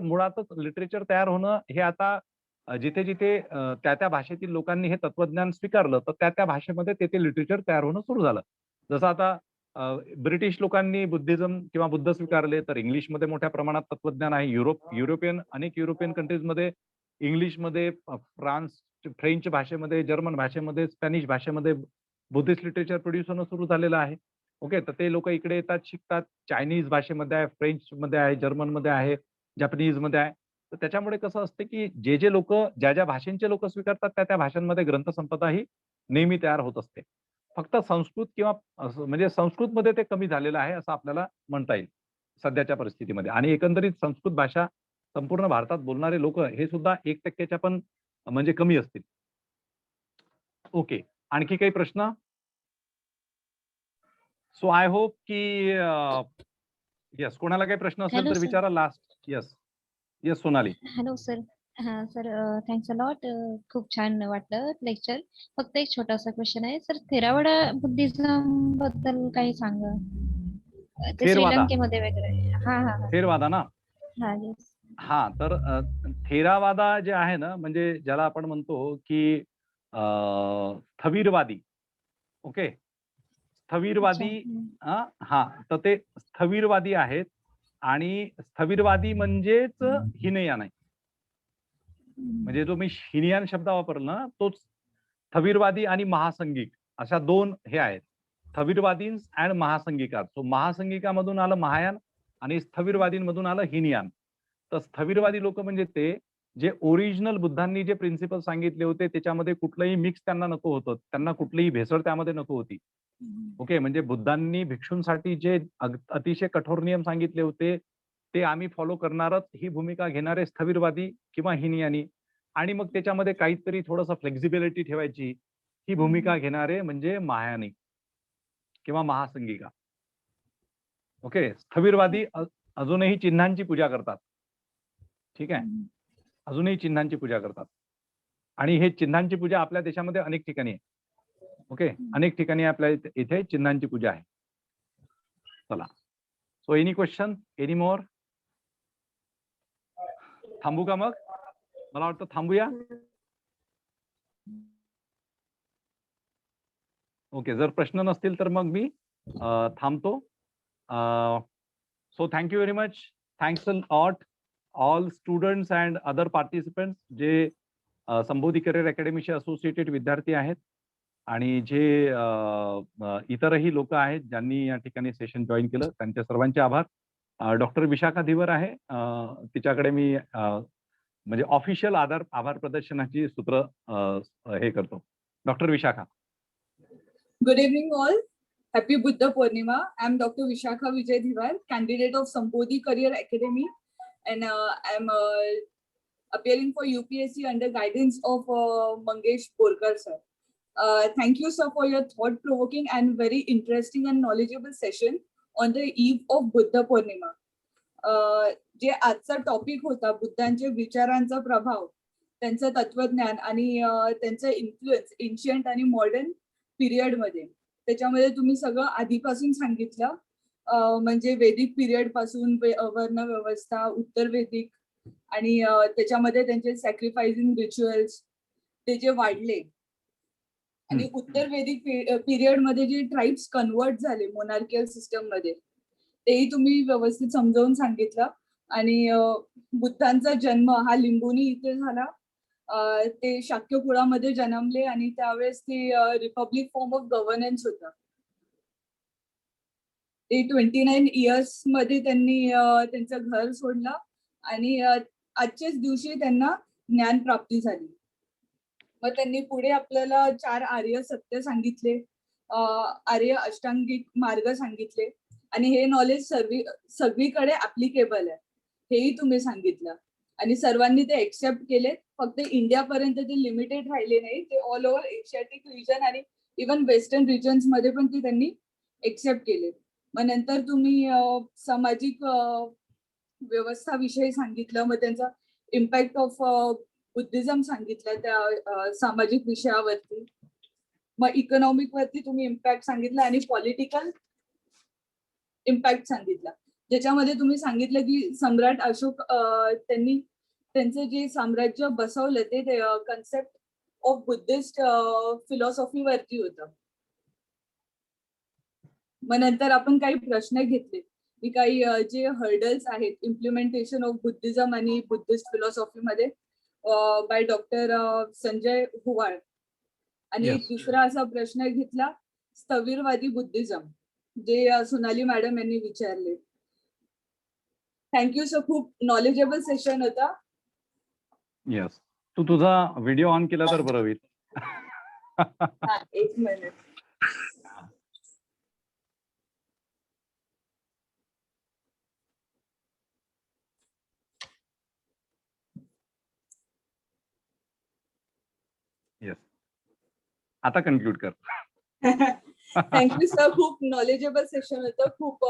मुळातच लिटरेचर तयार होणं हे आता जिथे जिथे त्या त्या भाषेतील लोकांनी हे तत्वज्ञान स्वीकारलं तर त्या त्या भाषेमध्ये ते लिटरेचर तयार होणं सुरू झालं. जसं आता ब्रिटिश लोकांनी बुद्धिझम किंवा बुद्ध स्वीकारले तर इंग्लिशमध्ये मोठ्या प्रमाणात तत्वज्ञान आहे. अनेक युरोपियन कंट्रीजमध्ये इंग्लिशमध्ये, फ्रेंच भाषेमध्ये, जर्मन भाषेमध्ये, स्पॅनिश भाषेमध्ये बुद्धिस्ट लिटरेचर प्रोड्यूस होणं सुरू झालेलं आहे. ओके. तर ते लोक इकडे येतात, शिकतात. चायनीज भाषेमध्ये आहे, फ्रेंचमध्ये आहे, जर्मनमध्ये आहे, जपानीजमध्ये आहे. तर त्याच्यामुळे कसं असतं की जे लोक ज्या भाषांचे लोक स्वीकारतात त्या त्या भाषांमध्ये ग्रंथसंपदा ही नेहमी तयार होत असते. फक्त संस्कृत किंवा म्हणजे संस्कृतमध्ये ते कमी झालेलं आहे असं आपल्याला म्हणता येईल सध्याच्या परिस्थितीमध्ये. आणि एकंदरीत संस्कृत भाषा संपूर्ण भारतात बोलणारे लोक हे सुद्धा 1% पण म्हणजे कमी असतील. ओके. आणखी काही प्रश्न? सो आय होप की येस, कोणाला काही प्रश्न असेल हॅलो तर सर. विचारा last. Yes yes Sonali. Hello sir. हां सर, थँक्स अ लॉट. खूप छान वाटलं लेक्चर. फक्त एक छोटासा क्वेश्चन आहे सर, थेरावाडा बुद्धिझम बद्दल काही सांगा. ते थेरवादा श्रीलंकेमध्ये वगैरे. हां हां हां. थेरवादा ना. हां येस. हा तर थेरावादा जे आहे ना, म्हणजे ज्याला आपण म्हणतो की स्थविरवादी. ओके, अच्छा. स्थविरवादी. हा, तर ते स्थविरवादी आहेत आणि स्थविरवादी म्हणजेच हिनयान आहे. म्हणजे जो मी हिनयान शब्द वापरला ना, तोच स्थविरवादी आणि महासंगिक अशा दोन हे आहेत. स्थविरवादी अँड महासंगिका. सो महासंगिकामधून आलं महायान आणि स्थविरवादींमधून आलं हिनयान. तर स्थविरवादी लोक म्हणजे ते जे ओरिजिनल बुद्धांनी जे प्रिन्सिपल सांगितले होते त्याच्यामध्ये कुठलंही मिक्स त्यांना नको होतं, त्यांना कुठलीही भेसळ त्यामध्ये नको होती. ओके, म्हणजे बुद्धांनी भिक्षूंसाठी जे अतिशय कठोर नियम सांगितले होते ते आम्ही फॉलो करणारच ही भूमिका घेणारे स्थविरवादी किंवा हिनयानी, आणि मग त्याच्यामध्ये काहीतरी थोडंसं फ्लेक्झिबिलिटी ठेवायची ही भूमिका घेणारे म्हणजे महायानी किंवा महासंगिका. ओके, स्थविरवादी अजूनही चिन्हांची पूजा करतात. ठीक आहे, अजूनही चिन्हांची पूजा करतात आणि हे चिन्हांची पूजा आपल्या देशामध्ये अनेक ठिकाणी आहे. ओके, अनेक ठिकाणी आपल्या इथे चिन्हांची पूजा आहे. चला, so any question, any more? थांबू का मग? मला वाटतं थांबूया. ओके, जर प्रश्न नसतील तर मग मी थांबतो. So thank you very much. Thanks a lot all students and other participants जे संबोधी करिअर अकॅडमीशी असोसिएटेड विद्यार्थी आहेत आणि जे इतरही लोक आहेत ज्यांनी या ठिकाणी सेशन जॉईन केलं, त्यांच्या सर्वांचे आभार. डॉक्टर विशाखा धिवर आहे, तिच्याकडे मी म्हणजे ऑफिशियल आभार प्रदर्शनाची सूत्र हे करतो. Doctor Vishakha. Good evening all. Happy Buddha Purnima. I am Dr. Vishakha Vijay Dhivar, candidate of Sambodhi Career Academy, and I am appearing for UPSC under guidance of Mangesh Borkar sir. Thank you sir for your thought-provoking and very interesting and knowledgeable session on the eve of Buddha Purnima. जे आजचा topic होता बुद्धांच्या विचारांचा प्रभाव, त्यांचं तत्वज्ञान आणि त्यांचं इन्फ्लुएन्स एन्शियंट आणि मॉडर्न पिरियड मध्ये, त्याच्यामध्ये तुम्ही सगळं आधीपासून सांगितलं. म्हणजे वैदिक पिरियड पासून वर्ण व्यवस्था, उत्तर वैदिक आणि त्याच्यामध्ये त्यांचे सॅक्रिफायसिंग रिच्युअल्स ते जे वाढले आणि उत्तर वैदिक पिरियड मध्ये जे ट्राईब्स कन्वर्ट झाले मोनार्कियल सिस्टम मध्ये, तेही तुम्ही व्यवस्थित समजावून सांगितलं. आणि बुद्धांचा जन्म हा लिंबोनी इथे झाला. ते शाक्य कुळामध्ये जन्मले आणि त्यावेळेस ते रिपब्लिक फॉर्म ऑफ गव्हर्नन्स होतं. ते 29 इयर्स मध्ये त्यांनी त्यांचं घर सोडलं आणि आजच्याच दिवशी त्यांना ज्ञान प्राप्ती झाली. मग त्यांनी पुढे आपल्याला 4 आर्य सत्य सांगितले, आर्य अष्टांगिक मार्ग सांगितले आणि हे नॉलेज सगळीकडे ऍप्लिकेबल आहे हेही तुम्ही सांगितलं आणि सर्वांनी ते एक्सेप्ट केले. फक्त इंडियापर्यंत ते लिमिटेड राहिले नाही, ते ऑल ओव्हर एशियाटिक रिजन आणि इव्हन वेस्टर्न रिजन्स मध्ये पण ते त्यांनी एक्सेप्ट केले. मग नंतर तुम्ही सामाजिक व्यवस्थाविषयी सांगितलं, मग त्यांचा इम्पॅक्ट ऑफ बुद्धिझम सांगितलं त्या सामाजिक विषयावरती. मग इकॉनॉमिक वरती तुम्ही इम्पॅक्ट सांगितलं आणि पॉलिटिकल इम्पॅक्ट सांगितला, ज्याच्यामध्ये तुम्ही सांगितलं की सम्राट अशोक त्यांनी त्यांचं जे साम्राज्य बसवलं ते कन्सेप्ट ऑफ बुद्धिस्ट फिलॉसॉफी वरती होतं. मग नंतर आपण काही प्रश्न घेतले की काही जे हर्डल्स आहेत इम्प्लिमेंटेशन ऑफ बुद्धिझम आणि बुद्धिस्ट फिलॉसॉफी मध्ये बाय डॉक्टर संजय हुवाळ. आणि एक दुसरा असा प्रश्न घेतला स्थविरवादी बुद्धिझम, जे सोनाली मॅडम यांनी विचारले. थँक्यू सर, खूप नॉलेजेबल सेशन होता. येस, तू तुझा व्हिडिओ ऑन केला तर बरं होईल. एक मिनिट. येस, आता कन्क्लूड कर. थँक्यू सर, खूप नॉलेजेबल सेशन होतं. खूप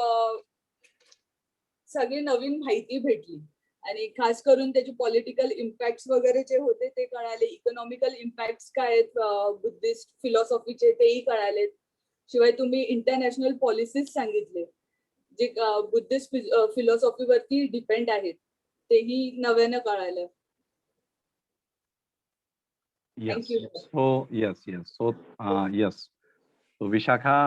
सगळी नवीन माहिती भेटली आणि खास करून त्याचे पॉलिटिकल इम्पॅक्ट वगैरे जे होते ते कळाले. इकॉनॉमिकल इम्पॅक्ट काय आहेत बुद्धिस्ट फिलॉसॉफीचे तेही कळालेत. शिवाय तुम्ही इंटरनॅशनल पॉलिसीज सांगितले जे बुद्धिस्ट फिलॉसॉफीवरती डिपेंड आहेत. तेही नव्यानं कळालं. Yes Thank you. So yes so Vishakha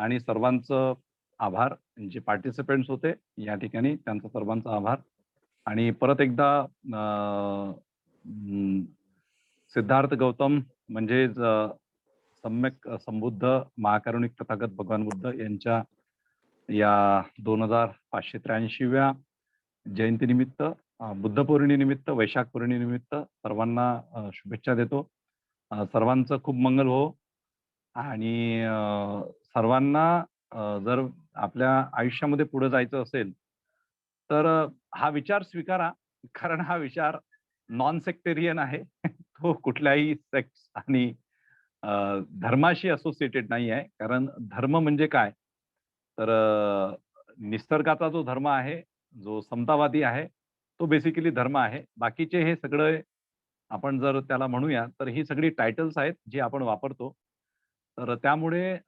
आणि सर्वांचं आभार. जे पार्टिसिपेंट्स होते या ठिकाणी त्यांचा सर्वांचा आभार. आणि परत एकदा सिद्धार्थ गौतम म्हणजेच सम्यक संबुद्ध महाकारुणिक तथागत भगवान बुद्ध यांच्या या 2583व्या जयंतीनिमित्त बुद्ध पौर्णिमेनिमित्त वैशाख पौर्णिमेनिमित्त सर्वांना शुभेच्छा देतो. सर्वांचं खूप मंगल हो. आणि सर्वांना जर आपल्या आयुष्यामध्ये पुढे जायचं असेल तर हा विचार स्वीकारा, कारण हा विचार नॉन सेक्टेरियन आहे. तो कुठल्याही सेक्ट्स आणि धर्माशी असोसिएटेड नाही आहे. कारण धर्म म्हणजे काय, तर निसर्गाचा जो धर्म आहे, जो समतावादी आहे, तो बेसिकली धर्म आहे. बाकीचे हे सगळे आपण जर त्याला म्हणूया तर ही सगळी टायटल्स आहेत जी आपण वापरतो. तर त्यामुळे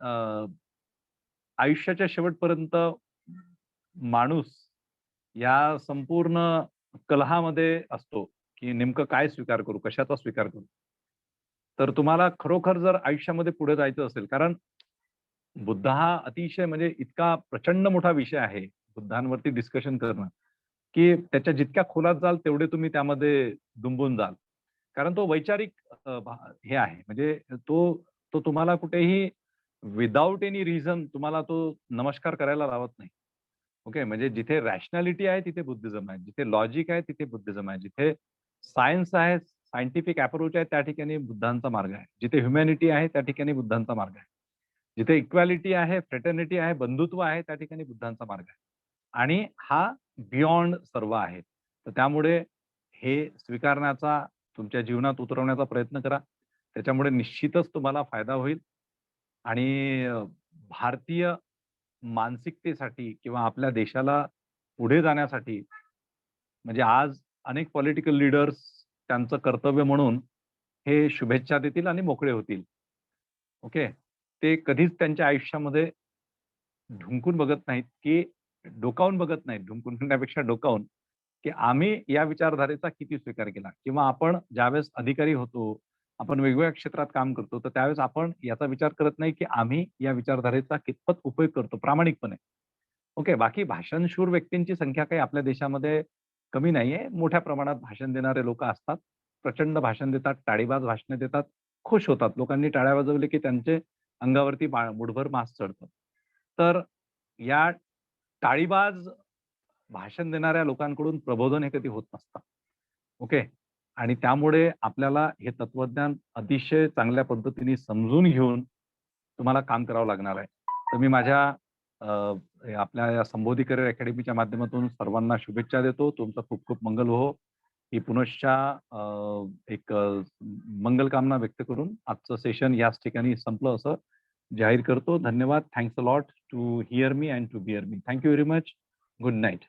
आयुष्याच्या शेवटपर्यंत माणूस या संपूर्ण कलहामध्ये असतो की नेमकं काय स्वीकार करू, कशाचा स्वीकार करू. तर तुम्हाला खरोखर जर आयुष्यामध्ये पुढे जायचं असेल, कारण बुद्ध हा अतिशय म्हणजे इतका प्रचंड मोठा विषय आहे बुद्धांवरती डिस्कशन करणं, की त्याच्या जितक्या खोलात जाल तेवढे तुम्ही त्यामध्ये दुंबून जाल. कारण तो वैचारिक हे आहे, म्हणजे तो तुम्हाला कुठेही विदाऊट एनी रिझन तुम्हाला तो नमस्कार करायला लावत नाही. ओके, म्हणजे जिथे रॅशनॅलिटी आहे तिथे बुद्धिझम आहे, जिथे लॉजिक आहे तिथे बुद्धिझम आहे, जिथे सायन्स आहे, सायंटिफिक अप्रोच आहे त्या ठिकाणी बुद्धांचा मार्ग आहे, जिथे ह्युमॅनिटी आहे त्या ठिकाणी बुद्धांचा मार्ग आहे, जिथे इक्वॅलिटी आहे, फ्रेटर्निटी आहे, बंधुत्व आहे त्या ठिकाणी बुद्धांचा मार्ग आहे. आणि हा बियॉन्ड सर्व आहे. तर त्यामुळे हे स्वीकारण्याचा, तुमच्या जीवनात उतरवण्याचा प्रयत्न करा. त्याच्यामुळे निश्चितच तुम्हाला फायदा होईल. आणि भारतीय मानसिकतेसाठी किंवा आपल्या देशाला पुढे जाण्यासाठी, म्हणजे आज अनेक पॉलिटिकल लीडर्स त्यांचं कर्तव्य म्हणून हे शुभेच्छा देतील आणि मोकळे होतील. ओके, ते कधीच त्यांच्या आयुष्यामध्ये ढुंकून बघत नाहीत, की डोकावून बघत नाहीत, ढुंकून म्हणण्यापेक्षा डोकावून, की आम्ही या विचारधारेचा किती स्वीकार केला. किंवा आपण ज्यावेळेस अधिकारी होतो, आपण वेगवेगळ्या क्षेत्रात काम करतो, तर त्यावेळेस आपण याचा विचार करत नाही, की आम्ही या विचारधारेचा कितपत उपयोग करतो प्रामाणिकपणे. ओके, बाकी भाषणशूर व्यक्तींची संख्या काही आपल्या देशामध्ये कमी नाहीये. मोठ्या प्रमाणात भाषण देणारे लोक असतात. प्रचंड भाषण देतात, टाळीबाज भाषणे देतात, खुश होतात. लोकांनी टाळ्या वाजवले, की त्यांचे अंगावरती मुठभर मांस चढतं. तर या टाळीबाज भाषण देणाऱ्या लोकांकडून प्रबोधन हे कधी होत नसतं. ओके, आणि त्यामुळे आपल्याला हे तत्वज्ञान अतिशय चांगल्या पद्धतीने समजून घेऊन तुम्हाला काम करावं लागणार आहे. तर मी माझ्या आपल्या या संबोधी करिअर अकॅडमीच्या माध्यमातून सर्वांना शुभेच्छा देतो. तुमचं खूप खूप मंगल हो. ही पुनश्च एक मंगलकामना व्यक्त करून आजचं सेशन याच ठिकाणी संपलं असं जाहीर करतो. धन्यवाद. Thanks a lot to hear me and to bear me. Thank you very much. Good night.